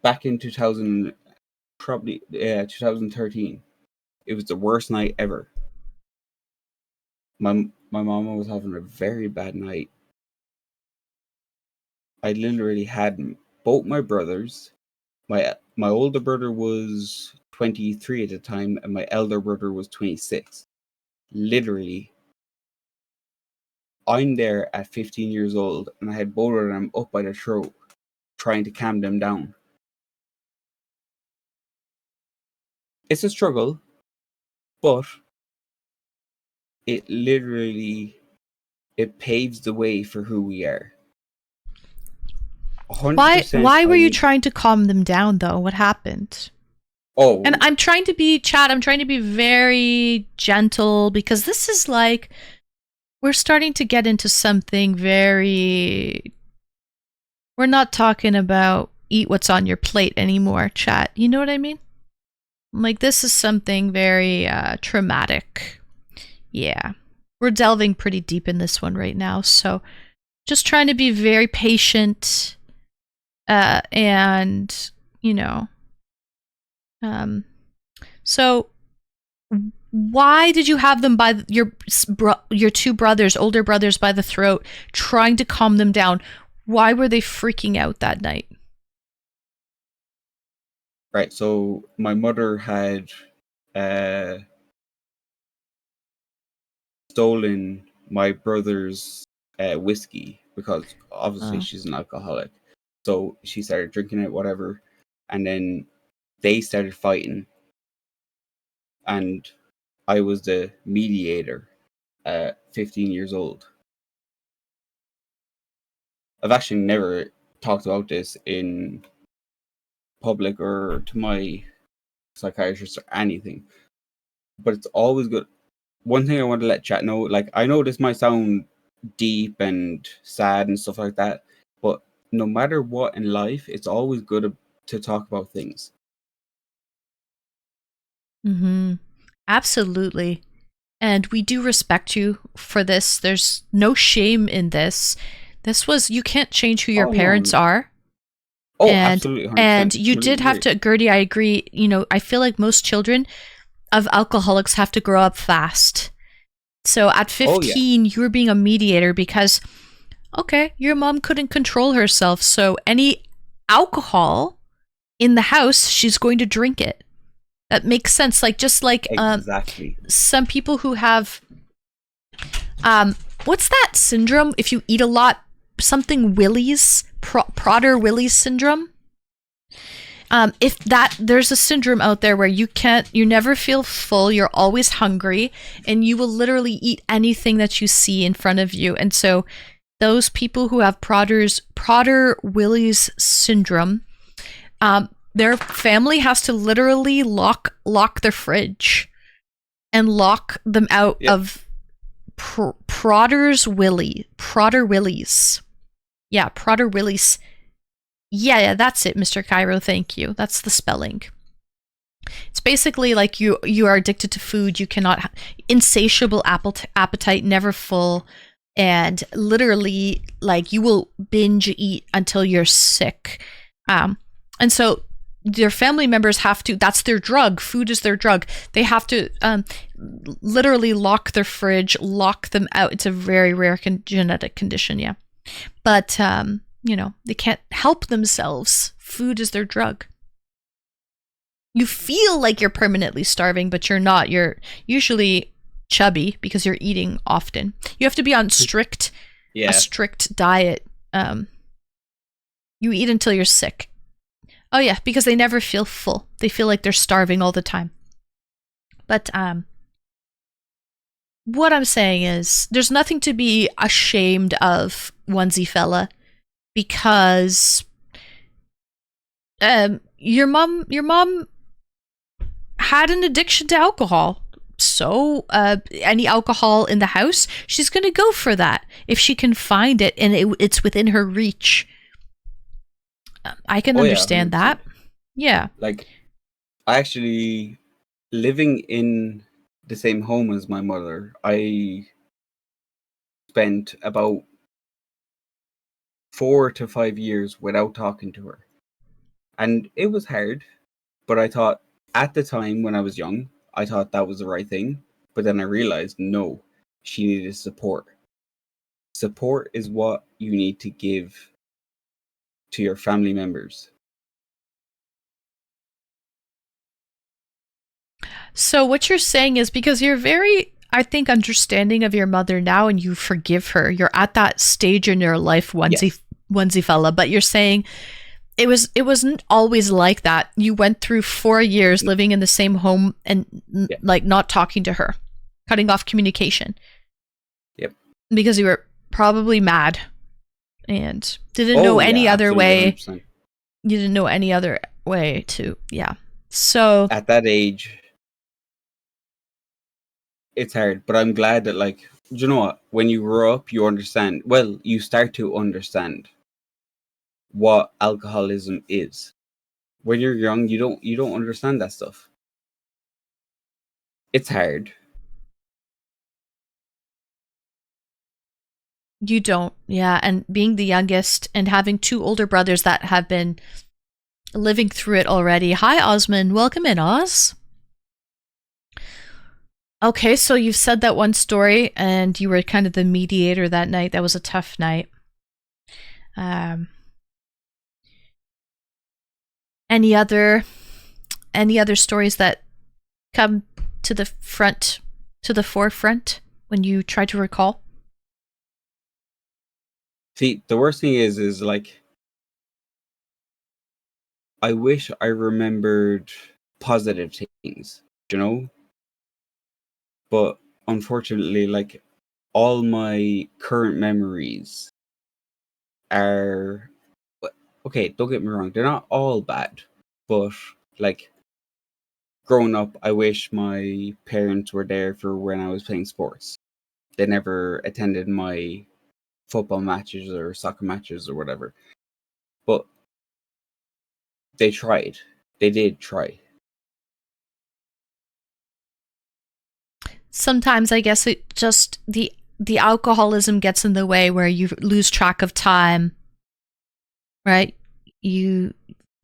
Back in 2013, it was the worst night ever. My mama was having a very bad night. I literally had both my brothers. My older brother was 23 at the time, and my elder brother was 26. Literally, I'm there at 15 years old, and I had both of them up by the throat, trying to calm them down. It's a struggle, but it literally it paves the way for who we are. 100% Why were you I- trying to calm them down though? What happened? Oh, And I'm trying to be very gentle because this is like we're starting to get into something very. We're not talking about eat what's on your plate anymore, chat. You know what I mean? Like this is something very traumatic. Yeah. We're delving pretty deep in this one right now, so just trying to be very patient and, you know, so why did you have them by your two brothers, older brothers, by the throat, trying to calm them down? Why were they freaking out that night? right. So my mother had stolen my brother's whiskey because obviously Oh. she's an alcoholic. So she started drinking it, whatever, and then they started fighting, and I was the mediator at 15 years old. I've actually never talked about this in public or to my psychiatrist or anything, but it's always good. One thing I want to let chat know, like, I know this might sound deep and sad and stuff like that, but no matter what in life, it's always good to talk about things. Mm-hmm. Absolutely. And we do respect you for this. There's no shame in this. This was, you can't change who your Oh, no, parents no. are. Oh, And- absolutely. 100%. And you did Completely have agree. to, Gertie, I agree. You know, I feel like most children of alcoholics have to grow up fast. So at 15, you were being a mediator because, okay, your mom couldn't control herself. So any alcohol in the house, she's going to drink it. That makes sense. Like, just like Exactly. some people who have, what's that syndrome? If you eat a lot, something Willis, Prader-Willi syndrome. If that, there's a syndrome out there where you never feel full, you're always hungry, and you will literally eat anything that you see in front of you. And so those people who have Prader-Willi's syndrome, their family has to literally lock their fridge and lock them out Yep. of Prader-Willi's. Yeah, Prader-Willi's. Yeah, that's it, Mr. Cairo. Thank you. That's the spelling. It's basically like you are addicted to food. You cannot insatiable appetite, never full, and literally like you will binge eat until you're sick. And so their family members have to. That's their drug. Food is their drug. They have to literally lock their fridge, lock them out. It's a very rare genetic condition. Yeah, but you know, they can't help themselves. Food is their drug. You feel like you're permanently starving, but you're not. You're usually chubby because you're eating often. You have to be on a strict diet. You eat until you're sick. Oh yeah, because they never feel full. They feel like they're starving all the time. But what I'm saying is there's nothing to be ashamed of, onesie fella. Because your mom had an addiction to alcohol. So any alcohol in the house, she's going to go for that if she can find it and it's within her reach. I can understand that. Yeah. Like, I actually, living in the same home as my mother, I spent about 4 to 5 years without talking to her. And it was hard, but I thought at the time when I was young, I thought that was the right thing. But then I realized, no, she needed support. Support is what you need to give to your family members. So what you're saying is because you're very, I think, understanding of your mother now and you forgive her. You're at that stage in your life, onesie fella, but you're saying it wasn't always like that. You went through 4 years living in the same home and like not talking to her. cutting off communication. Yep. Because you were probably mad and didn't know any other absolutely, way. 100%. You didn't know any other way to, yeah. So, At that age, it's hard, but I'm glad that, like, do you know what? When you grow up, you understand. Well, you start to understand what alcoholism is. When you're young, you don't understand that stuff. It's hard. you don't, yeah. And being the youngest and having two older brothers that have been living through it already. Hi, Osmond. Welcome in, Oz. Okay, so you've said that one story and you were kind of the mediator that night. That was a tough night. Any other stories that come to the forefront when you try to recall? See, the worst thing is like, I wish I remembered positive things, you know? But unfortunately, like, all my current memories are, okay, don't get me wrong, they're not all bad, but like, growing up, I wish my parents were there for when I was playing sports. They never attended my football matches or soccer matches or whatever, but they tried. They did try. Sometimes I guess it just the alcoholism gets in the way where you lose track of time, right? You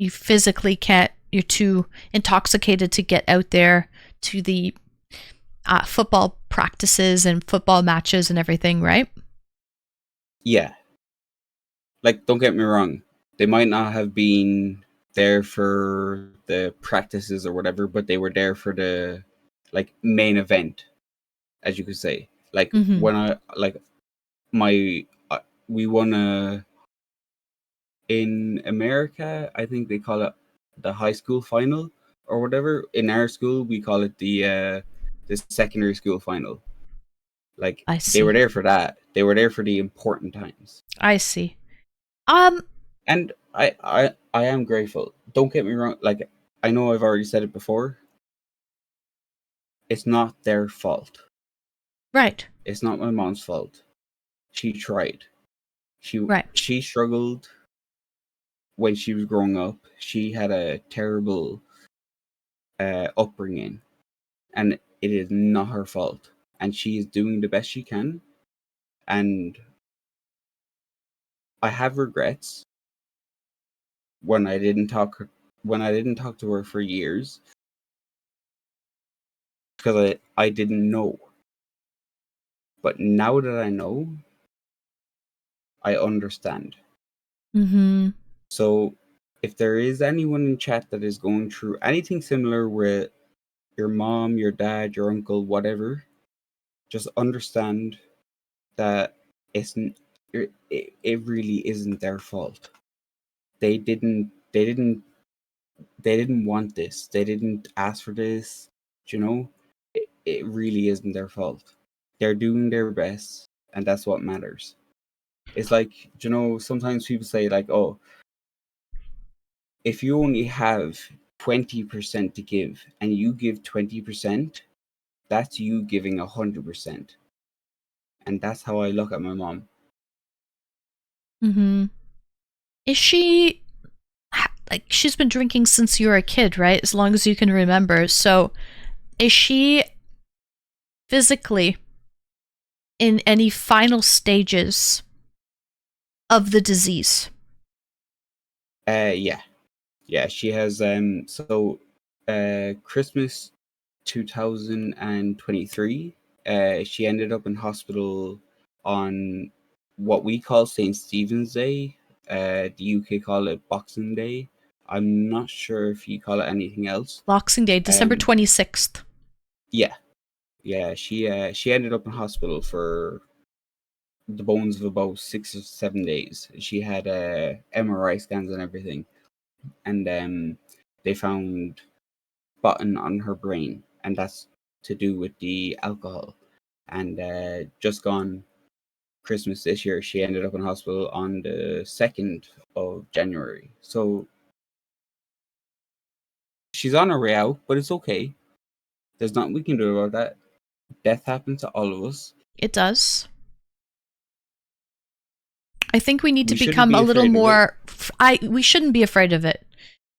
physically can't, you're too intoxicated to get out there to the football practices and football matches and everything, right? Yeah. Like, don't get me wrong, they might not have been there for the practices or whatever, but they were there for the, like, main event, as you could say. Like, Mhm. when I, like, we won in America, I think they call it the high school final or whatever. In our school, we call it the secondary school final. Like, I they were see. there for that. They were there for the important times. I see. And I am grateful. Don't get me wrong. Like, I know I've already said it before. It's not their fault. Right. It's not my mom's fault. She tried. Right. She struggled when she was growing up. She had a terrible upbringing, and it is not her fault. And she is doing the best she can. And I have regrets when I didn't talk to her for years, because I didn't know. But now that I know, I understand. Mm-hmm. So if there is anyone in chat that is going through anything similar with your mom, your dad, your uncle, whatever, just understand that it really isn't their fault. They didn't want this. They didn't ask for this. You know, it really isn't their fault. They're doing their best, and that's what matters. It's like, you know, sometimes people say like, oh, if you only have 20% to give and you give 20%, that's you giving 100%. And that's how I look at my mom. Mm-hmm. Is she, like, she's been drinking since you were a kid, right? As long as you can remember. So is she physically in any final stages of the disease? Yeah. She has Christmas 2023. She ended up in hospital on what we call St. Stephen's Day. The UK call it Boxing Day. I'm not sure if you call it anything else. Boxing Day, December 26th. Yeah. She ended up in hospital for the bones of about 6 or 7 days. She had MRI scans and everything, and they found button on her brain, and that's to do with the alcohol. And just gone Christmas this year, she ended up in hospital on the 2nd of January. So she's on her way out, but it's okay. There's nothing we can do about that. Death happens to all of us. It does. I think we need to We shouldn't become be a little afraid of more. We shouldn't be afraid of it,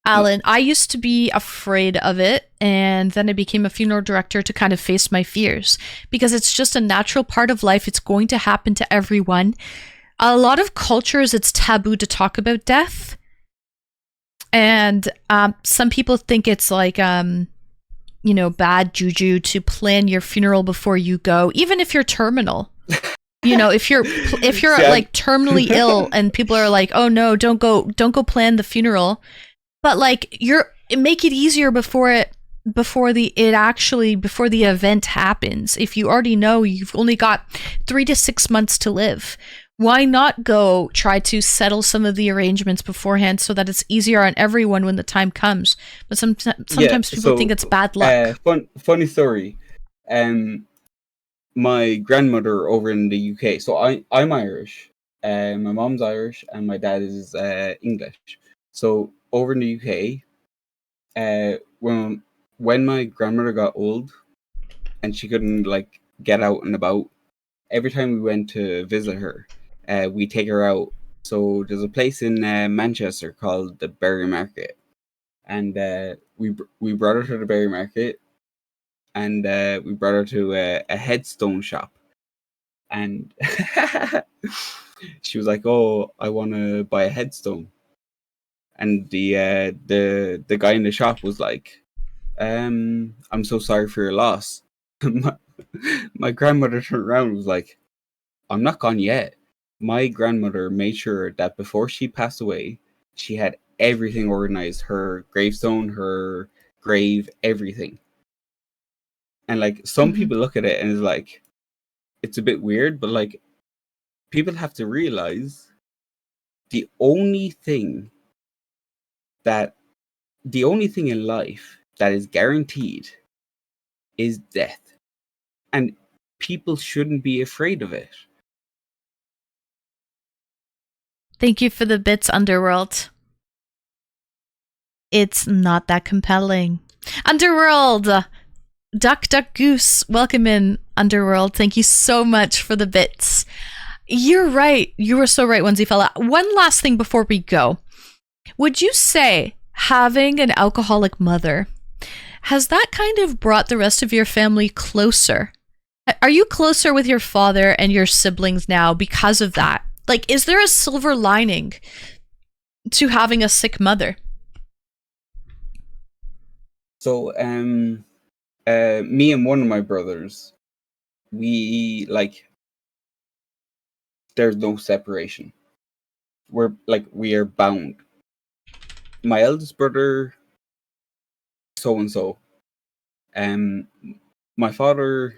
Alan. I used to be afraid of it, and then I became a funeral director to kind of face my fears because it's just a natural part of life. It's going to happen to everyone. A lot of cultures, it's taboo to talk about death, and some people think it's like bad juju to plan your funeral before you go, even if you're terminal. If you're like terminally ill and people are like, oh no, don't go plan the funeral. But like make it easier before the event happens. If you already know you've only got 3 to 6 months to live, why not go try to settle some of the arrangements beforehand so that it's easier on everyone when the time comes? But sometimes people think it's bad luck. Funny story. My grandmother over in the UK. So I'm Irish. My mom's Irish and my dad is English. So over in the UK, when my grandmother got old and she couldn't like get out and about, every time we went to visit her, we take her out. So there's a place in Manchester called the Berry Market, and we brought her to the Berry Market. And we brought her to a headstone shop, and she was like, "Oh, I want to buy a headstone." And the guy in the shop was like, "I'm so sorry for your loss." My grandmother turned around and was like, "I'm not gone yet." My grandmother made sure that before she passed away, she had everything organized: her gravestone, her grave, everything. And like some people look at it and it's like, it's a bit weird, but like people have to realize the only thing in life that is guaranteed is death. And people shouldn't be afraid of it. Thank you for the bits, Underworld. It's not that compelling. Underworld! Duck Goose, welcome in, Underworld. Thank you so much for the bits. You're right. You were so right, Onesie Fella. One last thing before we go. Would you say having an alcoholic mother, has that kind of brought the rest of your family closer? Are you closer with your father and your siblings now because of that? Like, is there a silver lining to having a sick mother? So, me and one of my brothers, we there's no separation. We are bound. My eldest brother, so and so. My father,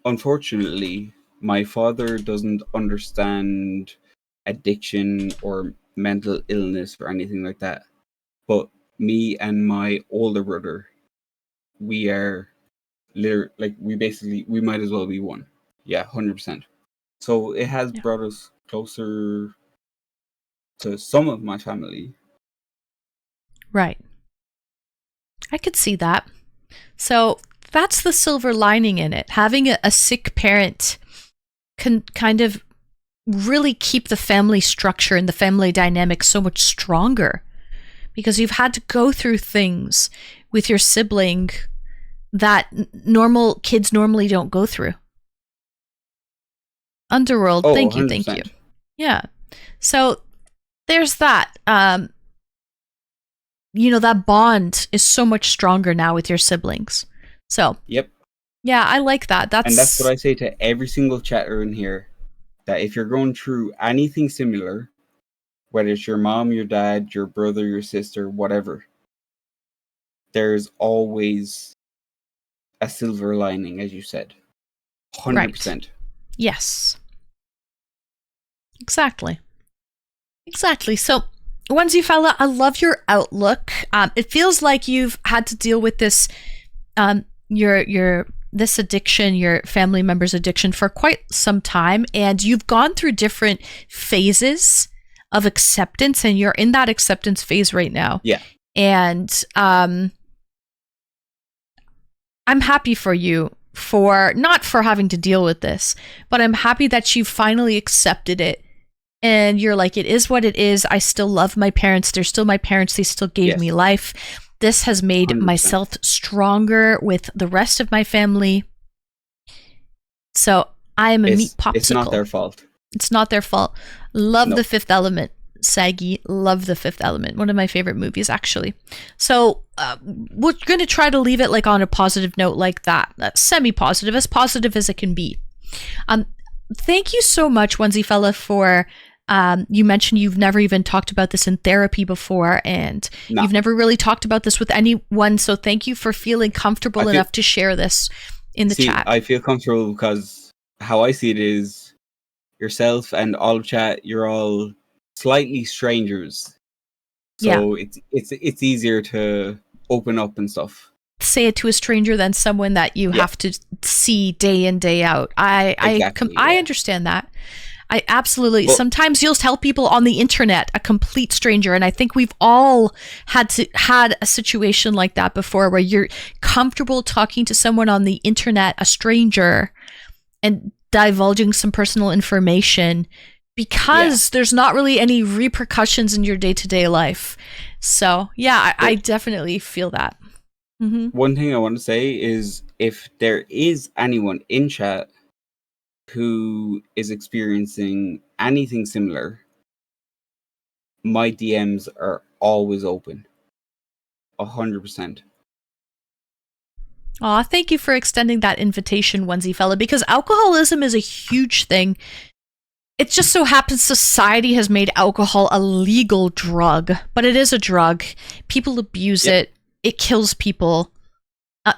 unfortunately, my father doesn't understand addiction or mental illness or anything like that. But me and my older brother, we are we might as well be one. Yeah, 100%. So it has brought us closer to some of my family. Right. I could see that. So that's the silver lining in it. Having a sick parent can kind of really keep the family structure and the family dynamic so much stronger, because you've had to go through things with your sibling that normal kids normally don't go through. Underworld, thank you. Yeah. So there's that. That bond is so much stronger now with your siblings. So yep. Yeah, I like that. And that's what I say to every single chatter in here, that if you're going through anything similar, whether it's your mom, your dad, your brother, your sister, whatever, there's always a silver lining, as you said. 100%. Right. Yes. Exactly. So, Onesie Fella, I love your outlook. It feels like you've had to deal with this, your this addiction, your family member's addiction, for quite some time, and you've gone through different phases of acceptance, and you're in that acceptance phase right now. Yeah. And I'm happy for you, for not for having to deal with this, but I'm happy that you finally accepted it. And you're like, it is what it is. I still love my parents. They're still my parents. They still gave Yes. me life. This has made 100%. myself stronger with the rest of my family. I am a meat popsicle. It's not their fault. It's not their fault. Love No. The Fifth Element. Saggy, love The Fifth Element. One of my favorite movies, actually. So we're going to try to leave it like on a positive note like that. Semi-positive, as positive as it can be. Thank you so much, Onesie Fella, for... you mentioned you've never even talked about this in therapy before, and No. you've never really talked about this with anyone. So thank you for feeling comfortable I feel- enough to share this in the See, chat. I feel comfortable because how I see it is yourself and all of chat, you're all slightly strangers. So it's easier to open up and stuff. Say it to a stranger than someone that you Yeah. have to see day in, day out. I Exactly, I yeah. understand that. I absolutely. Well- Sometimes you'll tell people on the internet, a complete stranger, and I think we've all had a situation like that before, where you're comfortable talking to someone on the internet, a stranger, and divulging some personal information because there's not really any repercussions in your day-to-day life. So yeah, I definitely feel that. Mm-hmm. One thing I want to say is if there is anyone in chat who is experiencing anything similar, my DMs are always open. 100%. Aw, thank you for extending that invitation, Onesie Fella, because alcoholism is a huge thing. It just so happens society has made alcohol a legal drug, but it is a drug. People abuse Yep. it. It kills people.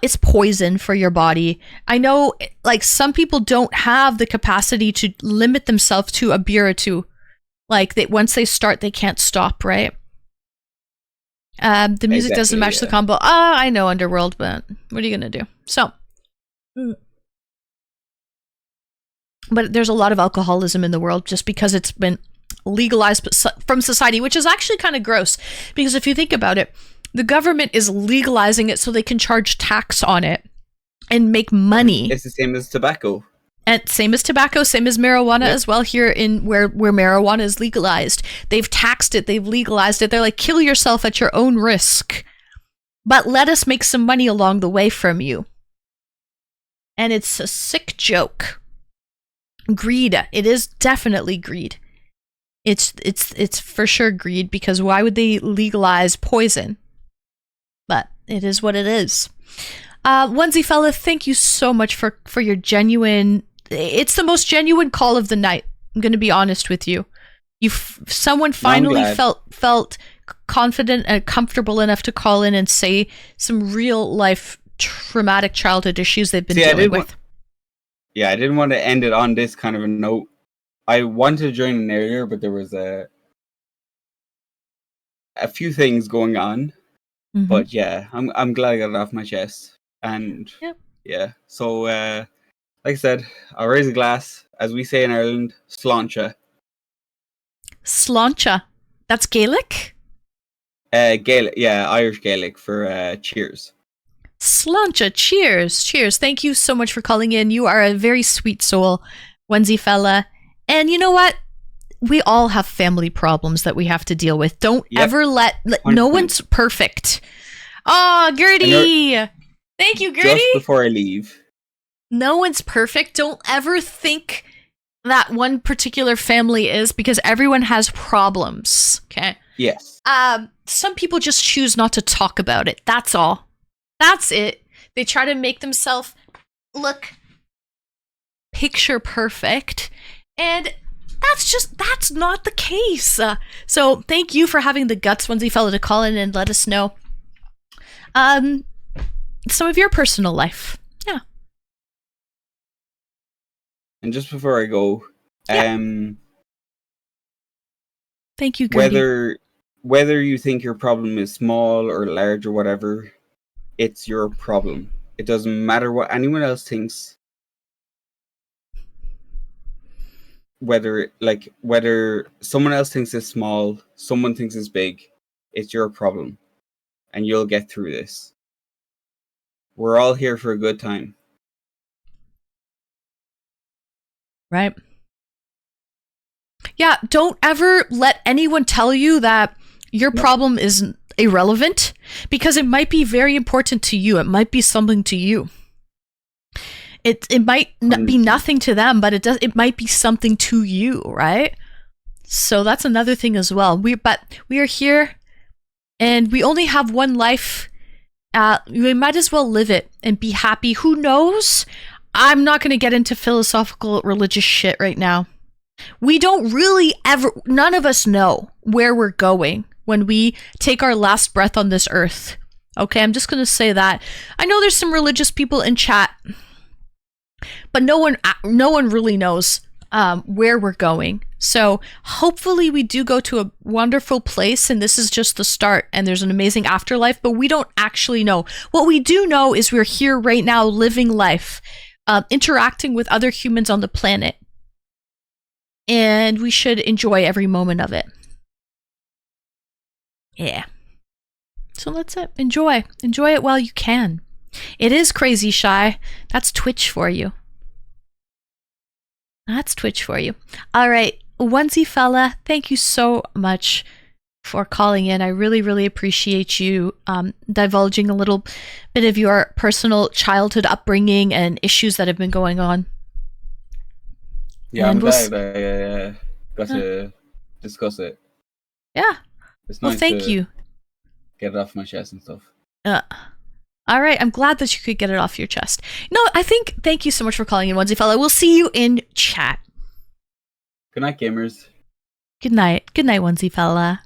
It's poison for your body. I know, like, some people don't have the capacity to limit themselves to a beer or two. Like, once they start, they can't stop, right? The music doesn't Exactly, match the yeah. combo. I know, Underworld, but what are you going to do? So, but there's a lot of alcoholism in the world just because it's been legalized from society, which is actually kind of gross. Because if you think about it, the government is legalizing it so they can charge tax on it and make money. It's the same as tobacco. And same as tobacco, same as marijuana as well here in where marijuana is legalized. They've taxed it, they've legalized it. They're like, kill yourself at your own risk. But let us make some money along the way from you. And it's a sick joke. Greed. It is definitely greed. It's for sure greed, because why would they legalize poison? But it is what it is. Onesie Fella, thank you so much for your genuine... It's the most genuine call of the night. I'm going to be honest with you. Someone finally felt confident and comfortable enough to call in and say some real life traumatic childhood issues they've been dealing with. I didn't want to end it on this kind of a note. I wanted to join in earlier, but there was a few things going on. Mhm. But yeah, I'm glad I got it off my chest. And yeah, so like I said, I'll raise a glass, as we say in Ireland, sláinte. Sláinte. That's Gaelic? Gaelic, yeah, Irish Gaelic for cheers. Sláinte. Cheers. Cheers. Thank you so much for calling in. You are a very sweet soul, Onesie Fella. And you know what? We all have family problems that we have to deal with. Don't ever let no 100%. one's perfect. Oh, Gertie. Thank you, Gertie. Just before I leave, No one's perfect. Don't ever think that one particular family is, because everyone has problems. Okay. yes, Some people just choose not to talk about it. That's all. That's it. They try to make themselves look picture perfect, and that's not the case. So thank you for having the guts, Onesie Fella, to call in and let us know some of your personal life. Yeah. and just before I go, Thank you, Gertie. whether you think your problem is small or large or whatever, it's your problem. It doesn't matter what anyone else thinks. Whether someone else thinks it's small, someone thinks it's big, it's your problem. And you'll get through this. We're all here for a good time. Right. Yeah, don't ever let anyone tell you that your problem is irrelevant, because it might be very important to you. It might be something to you. It might be nothing to them, but it might be something to you, right? So that's another thing as well. We are here, and we only have one life. We might as well live it and be happy. Who knows? I'm not going to get into philosophical religious shit right now. We don't really none of us know where we're going when we take our last breath on this earth. Okay, I'm just going to say that. I know there's some religious people in chat, but no one really knows where we're going. So hopefully we do go to a wonderful place, and this is just the start, and there's an amazing afterlife, but we don't actually know. What we do know is we're here right now living life, interacting with other humans on the planet, and we should enjoy every moment of it. Yeah. So that's it. Enjoy it while you can. It is crazy shy. That's Twitch for you. All right, Onesie fella, thank you so much for calling in. I really, really appreciate you divulging a little bit of your personal childhood upbringing and issues that have been going on. Yeah, I'm glad I got to discuss it. Yeah. It's nice thank you. Get it off my chest and stuff. All right, I'm glad that you could get it off your chest. No, thank you so much for calling in, Onesie fella. We'll see you in chat. Good night, gamers. Good night, Onesie fella.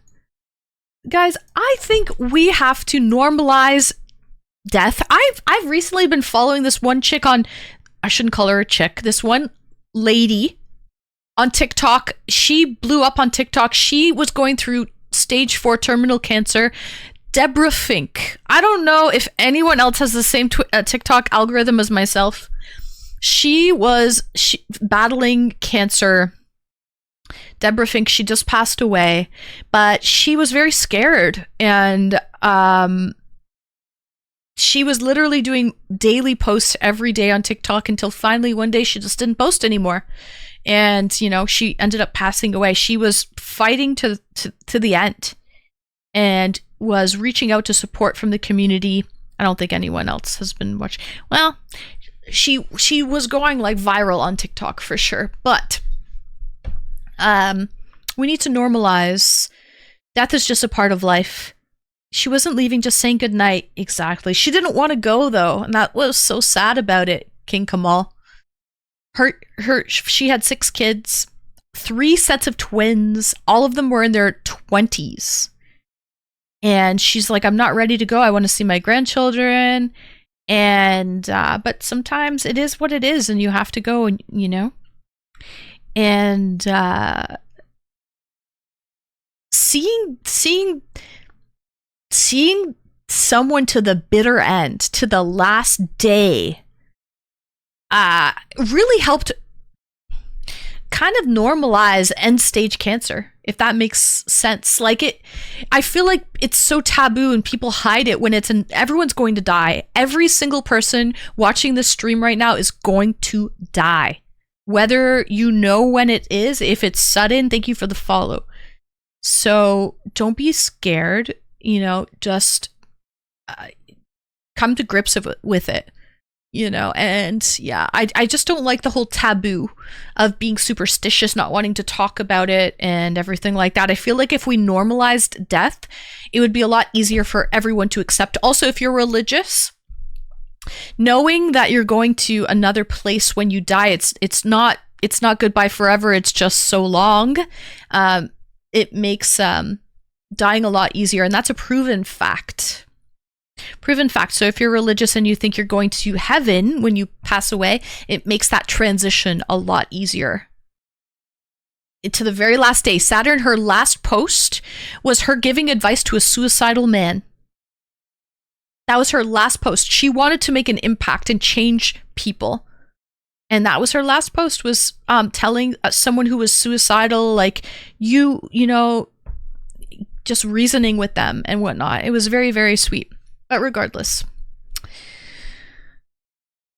Guys, I think we have to normalize death. I've recently been following this one chick on, I shouldn't call her a chick, this one lady on TikTok. She blew up on TikTok. She was going through stage 4 terminal cancer. Deborah Fink. I don't know if anyone else has the same TikTok algorithm as myself. She was battling cancer. Deborah Fink, she just passed away, but she was very scared, and she was literally doing daily posts every day on TikTok until finally one day she just didn't post anymore. And, she ended up passing away. She was fighting to the end and was reaching out to support from the community. I don't think anyone else has been watching. Well, she was going like viral on TikTok for sure, but we need to normalize death is just a part of life. She wasn't leaving, just saying goodnight. Exactly. She didn't want to go though, and that was so sad about it, King Kamal. She had 6 kids, 3 sets of twins. All of them were in their 20s. And she's like, I'm not ready to go. I want to see my grandchildren. And, but sometimes it is what it is, and you have to go, and, and, seeing someone to the bitter end, to the last day, really helped kind of normalize end stage cancer, if that makes sense. I feel like it's so taboo and people hide it when everyone's going to die. Every single person watching this stream right now is going to die. Whether you know when it is, if it's sudden, thank you for the follow. So don't be scared, just come to grips with it. And yeah, I just don't like the whole taboo of being superstitious, not wanting to talk about it and everything like that. I feel like if we normalized death, it would be a lot easier for everyone to accept. Also, if you're religious, knowing that you're going to another place when you die, it's not goodbye forever, it's just so long. It makes dying a lot easier, and that's a proven fact. So if you're religious and you think you're going to heaven when you pass away, it makes that transition a lot easier. To the very last day, Saturn, her last post was her giving advice to a suicidal man. That was her last post. She wanted to make an impact and change people. And that was her last post, was telling someone who was suicidal, like, you know, just reasoning with them and whatnot. It was very, very sweet. But regardless,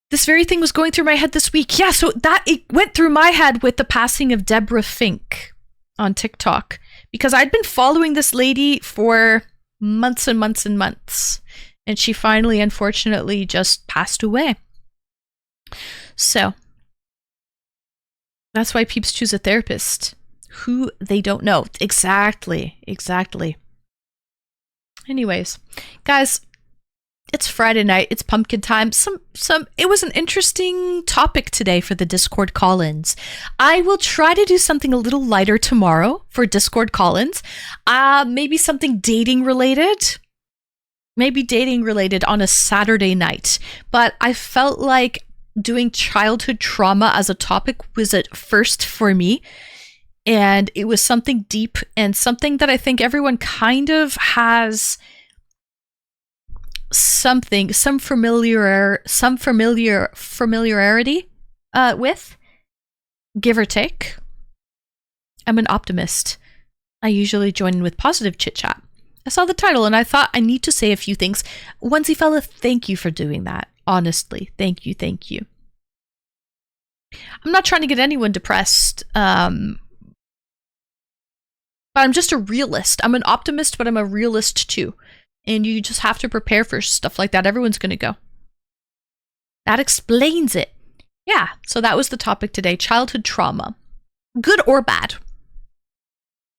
this very thing was going through my head this week. Yeah, so it went through my head with the passing of Deborah Fink on TikTok, because I'd been following this lady for months and months and months, and she finally, unfortunately, just passed away. So that's why peeps choose a therapist who they don't know. Exactly. Anyways, guys, it's Friday night. It's pumpkin time. It was an interesting topic today for the Discord call-ins. I will try to do something a little lighter tomorrow for Discord call-ins. Maybe something dating related. Maybe dating related on a Saturday night. But I felt like doing childhood trauma as a topic was at first for me. And it was something deep and something that I think everyone kind of has some familiarity with, give or take. I'm an optimist. I usually join in with positive chit chat. I saw the title and I thought I need to say a few things. Onesie fella, thank you for doing that. Honestly, thank you. I'm not trying to get anyone depressed, but I'm just a realist. I'm an optimist, but I'm a realist too. And you just have to prepare for stuff like that. Everyone's going to go. That explains it. Yeah, so that was the topic today. Childhood trauma. Good or bad?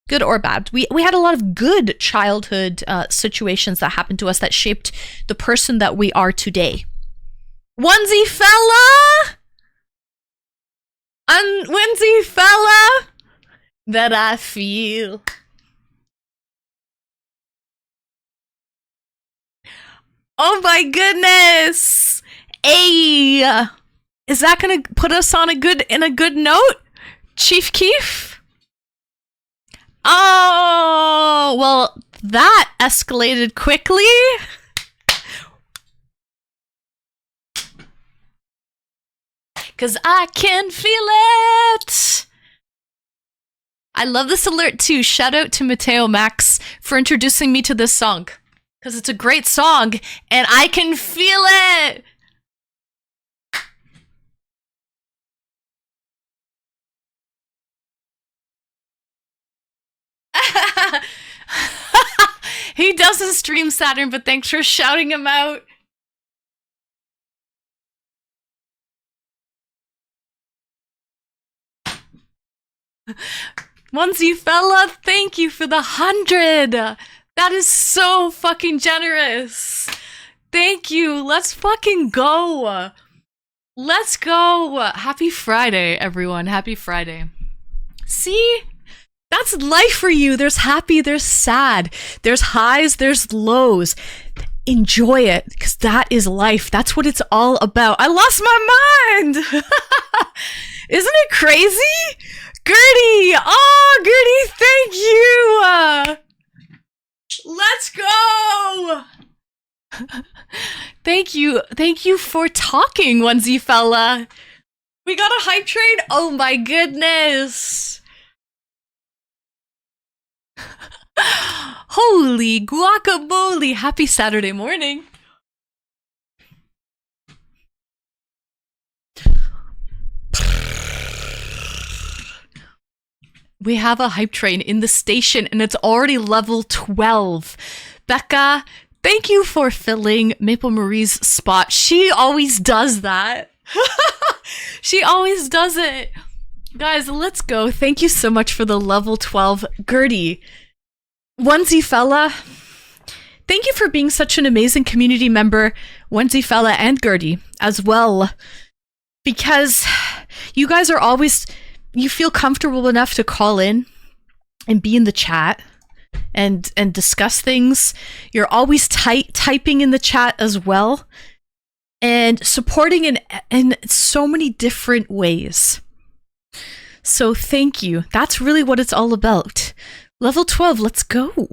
Good or bad? We had a lot of good childhood situations that happened to us that shaped the person that we are today. Onesie fella! Onesie fella! That I feel. Oh my goodness! Hey, is that gonna put us on a good note, Chief Keef? Oh, well, that escalated quickly. Cause I can feel it. I love this alert too. Shout out to Mateo Max for introducing me to this song. Because it's a great song, and I can feel it! He doesn't stream Saturn, but thanks for shouting him out. Onesie fella, thank you for the 100! That is so fucking generous. Thank you. Let's fucking go. Let's go. Happy Friday, everyone. Happy Friday. See? That's life for you. There's happy, there's sad. There's highs, there's lows. Enjoy it, because that is life. That's what it's all about. I lost my mind. Isn't it crazy? Gertie. Oh, Gertie, thank you. Let's go! Thank you for talking, Onesie fella. We got a hype train? Oh my goodness! Holy guacamole! Happy Saturday morning! We have a hype train in the station and it's already level 12. Becca, thank you for filling Maple Marie's spot. She always does that. She always does it. Guys, let's go. Thank you so much for the level 12. Gertie, Onesie fella, thank you for being such an amazing community member, Onesie fella and Gertie as well. Because you guys are always... You feel comfortable enough to call in and be in the chat and discuss things. You're always typing in the chat as well and supporting in so many different ways. So thank you. That's really what it's all about. Level 12, let's go.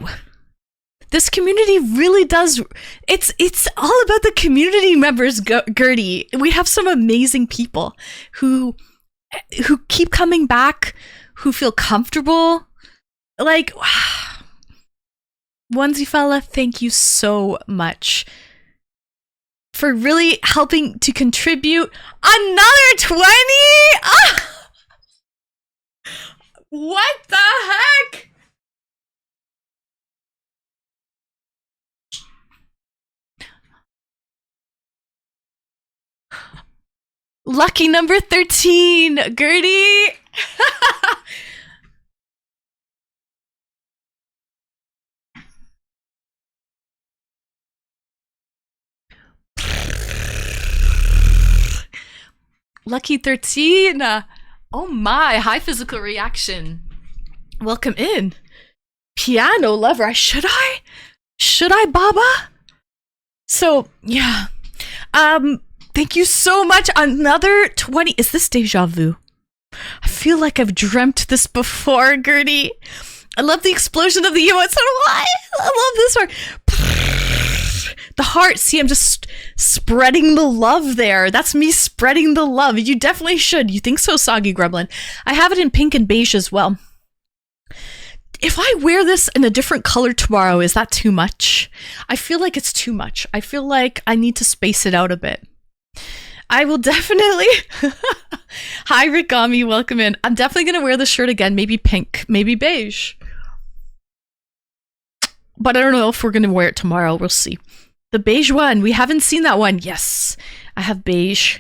This community really does. It's all about the community members, Gertie. We have some amazing people who keep coming back, who feel comfortable. Like, Onesie Fella, thank you so much for really helping to contribute another 20. What the heck? Lucky number 13, Gertie. Lucky 13. Oh my, high physical reaction. Welcome in. Piano lover. Should I, Baba? So, yeah. Thank you so much. Another 20. Is this deja vu? I feel like I've dreamt this before, Gertie. I love the explosion of the emotes. So do I. I love this one. The heart. See, I'm just spreading the love there. That's me spreading the love. You definitely should. You think so, Soggy Gremlin? I have it in pink and beige as well. If I wear this in a different color tomorrow, is that too much? I feel like it's too much. I feel like I need to space it out a bit. I will definitely... Hi, Rikami. Welcome in. I'm definitely going to wear this shirt again. Maybe pink, maybe beige. But I don't know if we're going to wear it tomorrow. We'll see. The beige one. We haven't seen that one. Yes. I have beige.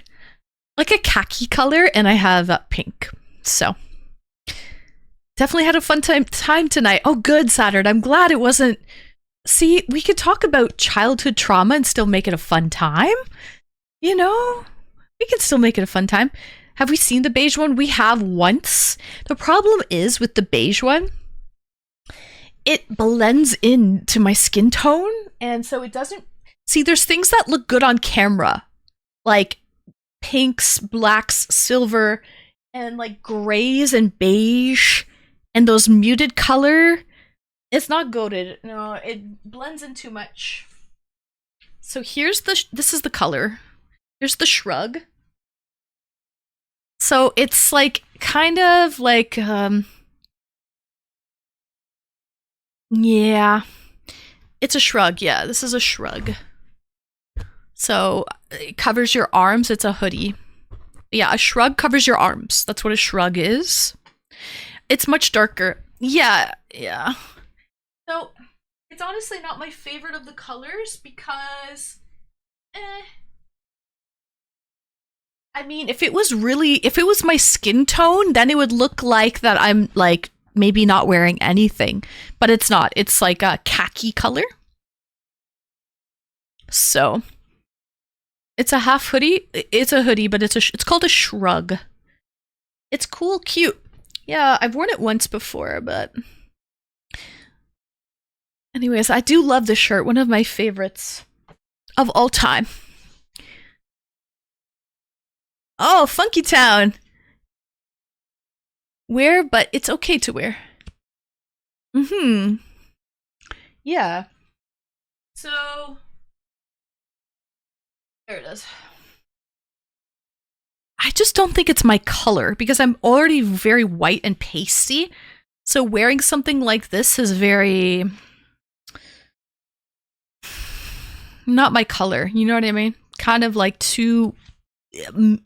Like a khaki color. And I have pink. So. Definitely had a fun time tonight. Oh, good, Saturn. I'm glad it wasn't... See, we could talk about childhood trauma and still make it a fun time. You know? We can still make it a fun time. Have we seen the beige one? We have once. The problem is with the beige one, it blends into my skin tone. And so it doesn't... See, there's things that look good on camera. Like pinks, blacks, silver, and like grays and beige. And those muted color. It's not goated. No, it blends in too much. So here's this is the color. Here's the shrug. So it's like kind of like yeah. It's a shrug. Yeah, this is a shrug. So it covers your arms. It's a hoodie. Yeah, a shrug covers your arms. That's what a shrug is. It's much darker. Yeah. So it's honestly not my favorite of the colors because I mean, if it was my skin tone, then it would look like that I'm like maybe not wearing anything, but it's not. It's like a khaki color. So it's a half hoodie. It's a hoodie, but it's called a shrug. It's cool, cute. Yeah, I've worn it once before, but anyways, I do love this shirt. One of my favorites of all time. Oh, Funky Town. Wear, but it's okay to wear. Yeah. So, there it is. I just don't think it's my color because I'm already very white and pasty. So wearing something like this is very... not my color. You know what I mean? Kind of like too...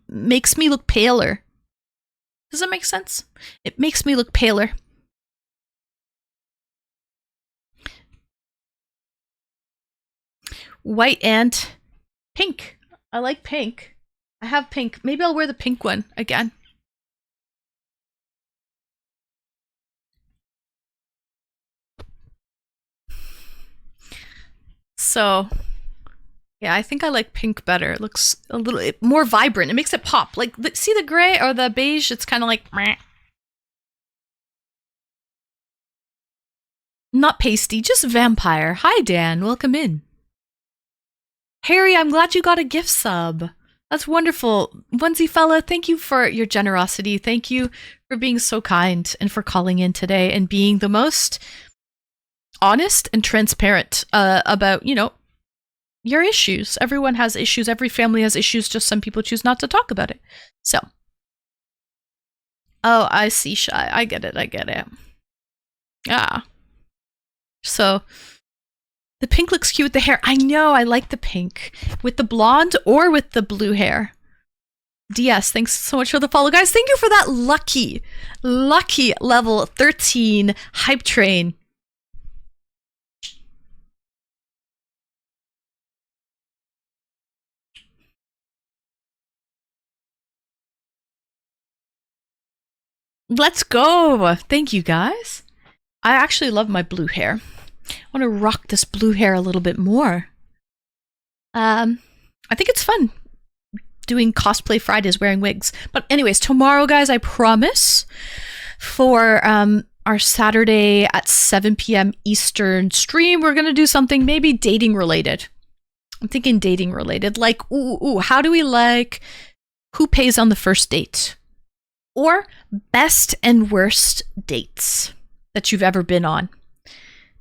makes me look paler. Does that make sense? It makes me look paler. White and pink. I like pink. I have pink. Maybe I'll wear the pink one again. So, yeah, I think I like pink better. It looks a little more vibrant. It makes it pop. Like, see the gray or the beige? It's kind of like... meh. Not pasty, just vampire. Hi, Dan. Welcome in. Harry, I'm glad you got a gift sub. That's wonderful. Onesie Fella, thank you for your generosity. Thank you for being so kind and for calling in today and being the most honest and transparent about, your issues. Everyone has issues. Every family has issues. Just some people choose not to talk about it. So. Oh, I see, Shy. I get it. Ah. So, the pink looks cute with the hair. I know, I like the pink. With the blonde or with the blue hair. DS, thanks so much for the follow. Guys, thank you for that lucky level 13 hype train. Let's go. Thank you, guys. I actually love my blue hair. I want to rock this blue hair a little bit more. I think it's fun doing cosplay Fridays wearing wigs. But anyways, tomorrow, guys, I promise, for our Saturday at 7 p.m. Eastern stream, we're going to do something maybe dating related. I'm thinking dating related. Like, how do we like who pays on the first date? Or best and worst dates that you've ever been on.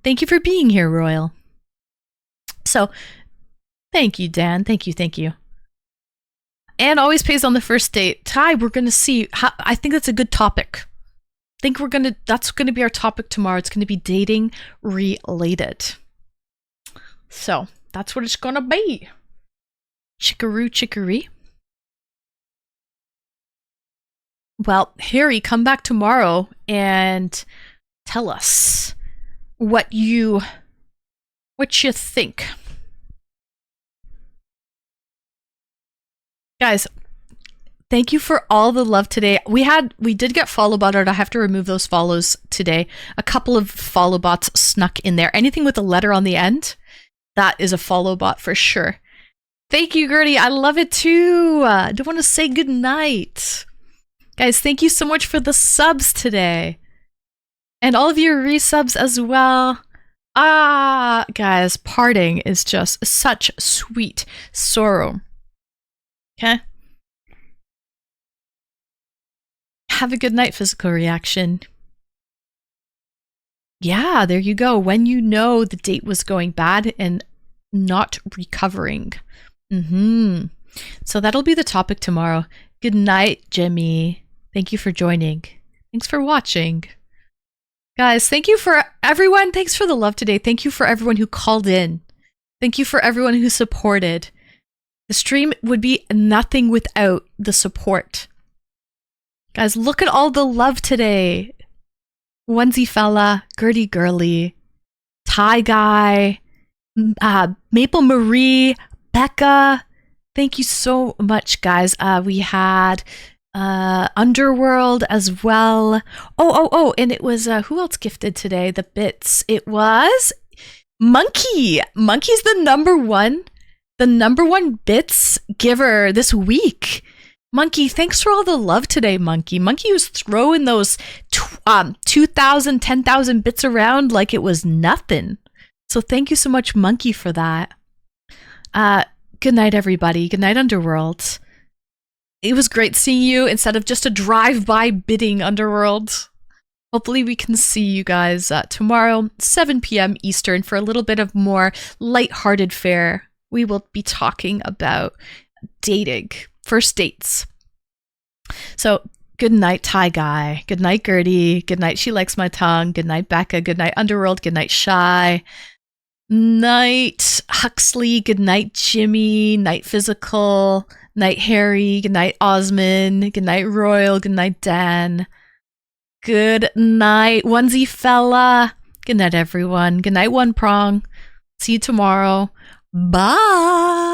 Thank you for being here, Royal. So, thank you, Dan. Thank you. And always pays on the first date. Ty, we're going to see. I think that's a good topic. That's going to be our topic tomorrow. It's going to be dating related. So, that's what it's going to be. Chicory. Well, Harry, come back tomorrow and tell us what you think. Guys, thank you for all the love today. We did get follow botted. I have to remove those follows today. A couple of follow bots snuck in there. Anything with a letter on the end, that is a follow bot for sure. Thank you, Gertie. I love it too. I don't want to say good night. Guys, thank you so much for the subs today. And all of your resubs as well. Guys, parting is just such sweet sorrow. Okay? Have a good night, physical reaction. Yeah, there you go. When you know the date was going bad and not recovering. So that'll be the topic tomorrow. Good night, Jimmy. Thank you for joining. Thanks for watching. Guys, thank you for everyone. Thanks for the love today. Thank you for everyone who called in. Thank you for everyone who supported. The stream would be nothing without the support. Guys, look at all the love today. Onesie Fella, Gertie Girly, Ty Guy, Maple Marie, Becca. Thank you so much, guys. We had Underworld as well. Oh, and it was who else gifted today the bits? It was Monkey. Monkey's the number one bits giver this week. Monkey, thanks for all the love today, Monkey. Monkey was throwing those 2,000, 10,000 bits around like it was nothing. So thank you so much, Monkey, for that. Good night, everybody. Good night, Underworld. It was great seeing you instead of just a drive-by bidding, Underworld. Hopefully we can see you guys tomorrow, 7 p.m. Eastern, for a little bit of more lighthearted fare. We will be talking about dating, first dates. So, good night, Ty Guy. Good night, Gertie. Good night, She Likes My Tongue. Good night, Becca. Good night, Underworld. Good night, Shy. Night, Huxley. Good night, Jimmy. Night, Physical. Night, Harry. Good night, Osmond. Good night, Royal. Good night, Dan. Good night, Onesie Fella. Good night, everyone. Good night, One Prong. See you tomorrow. Bye.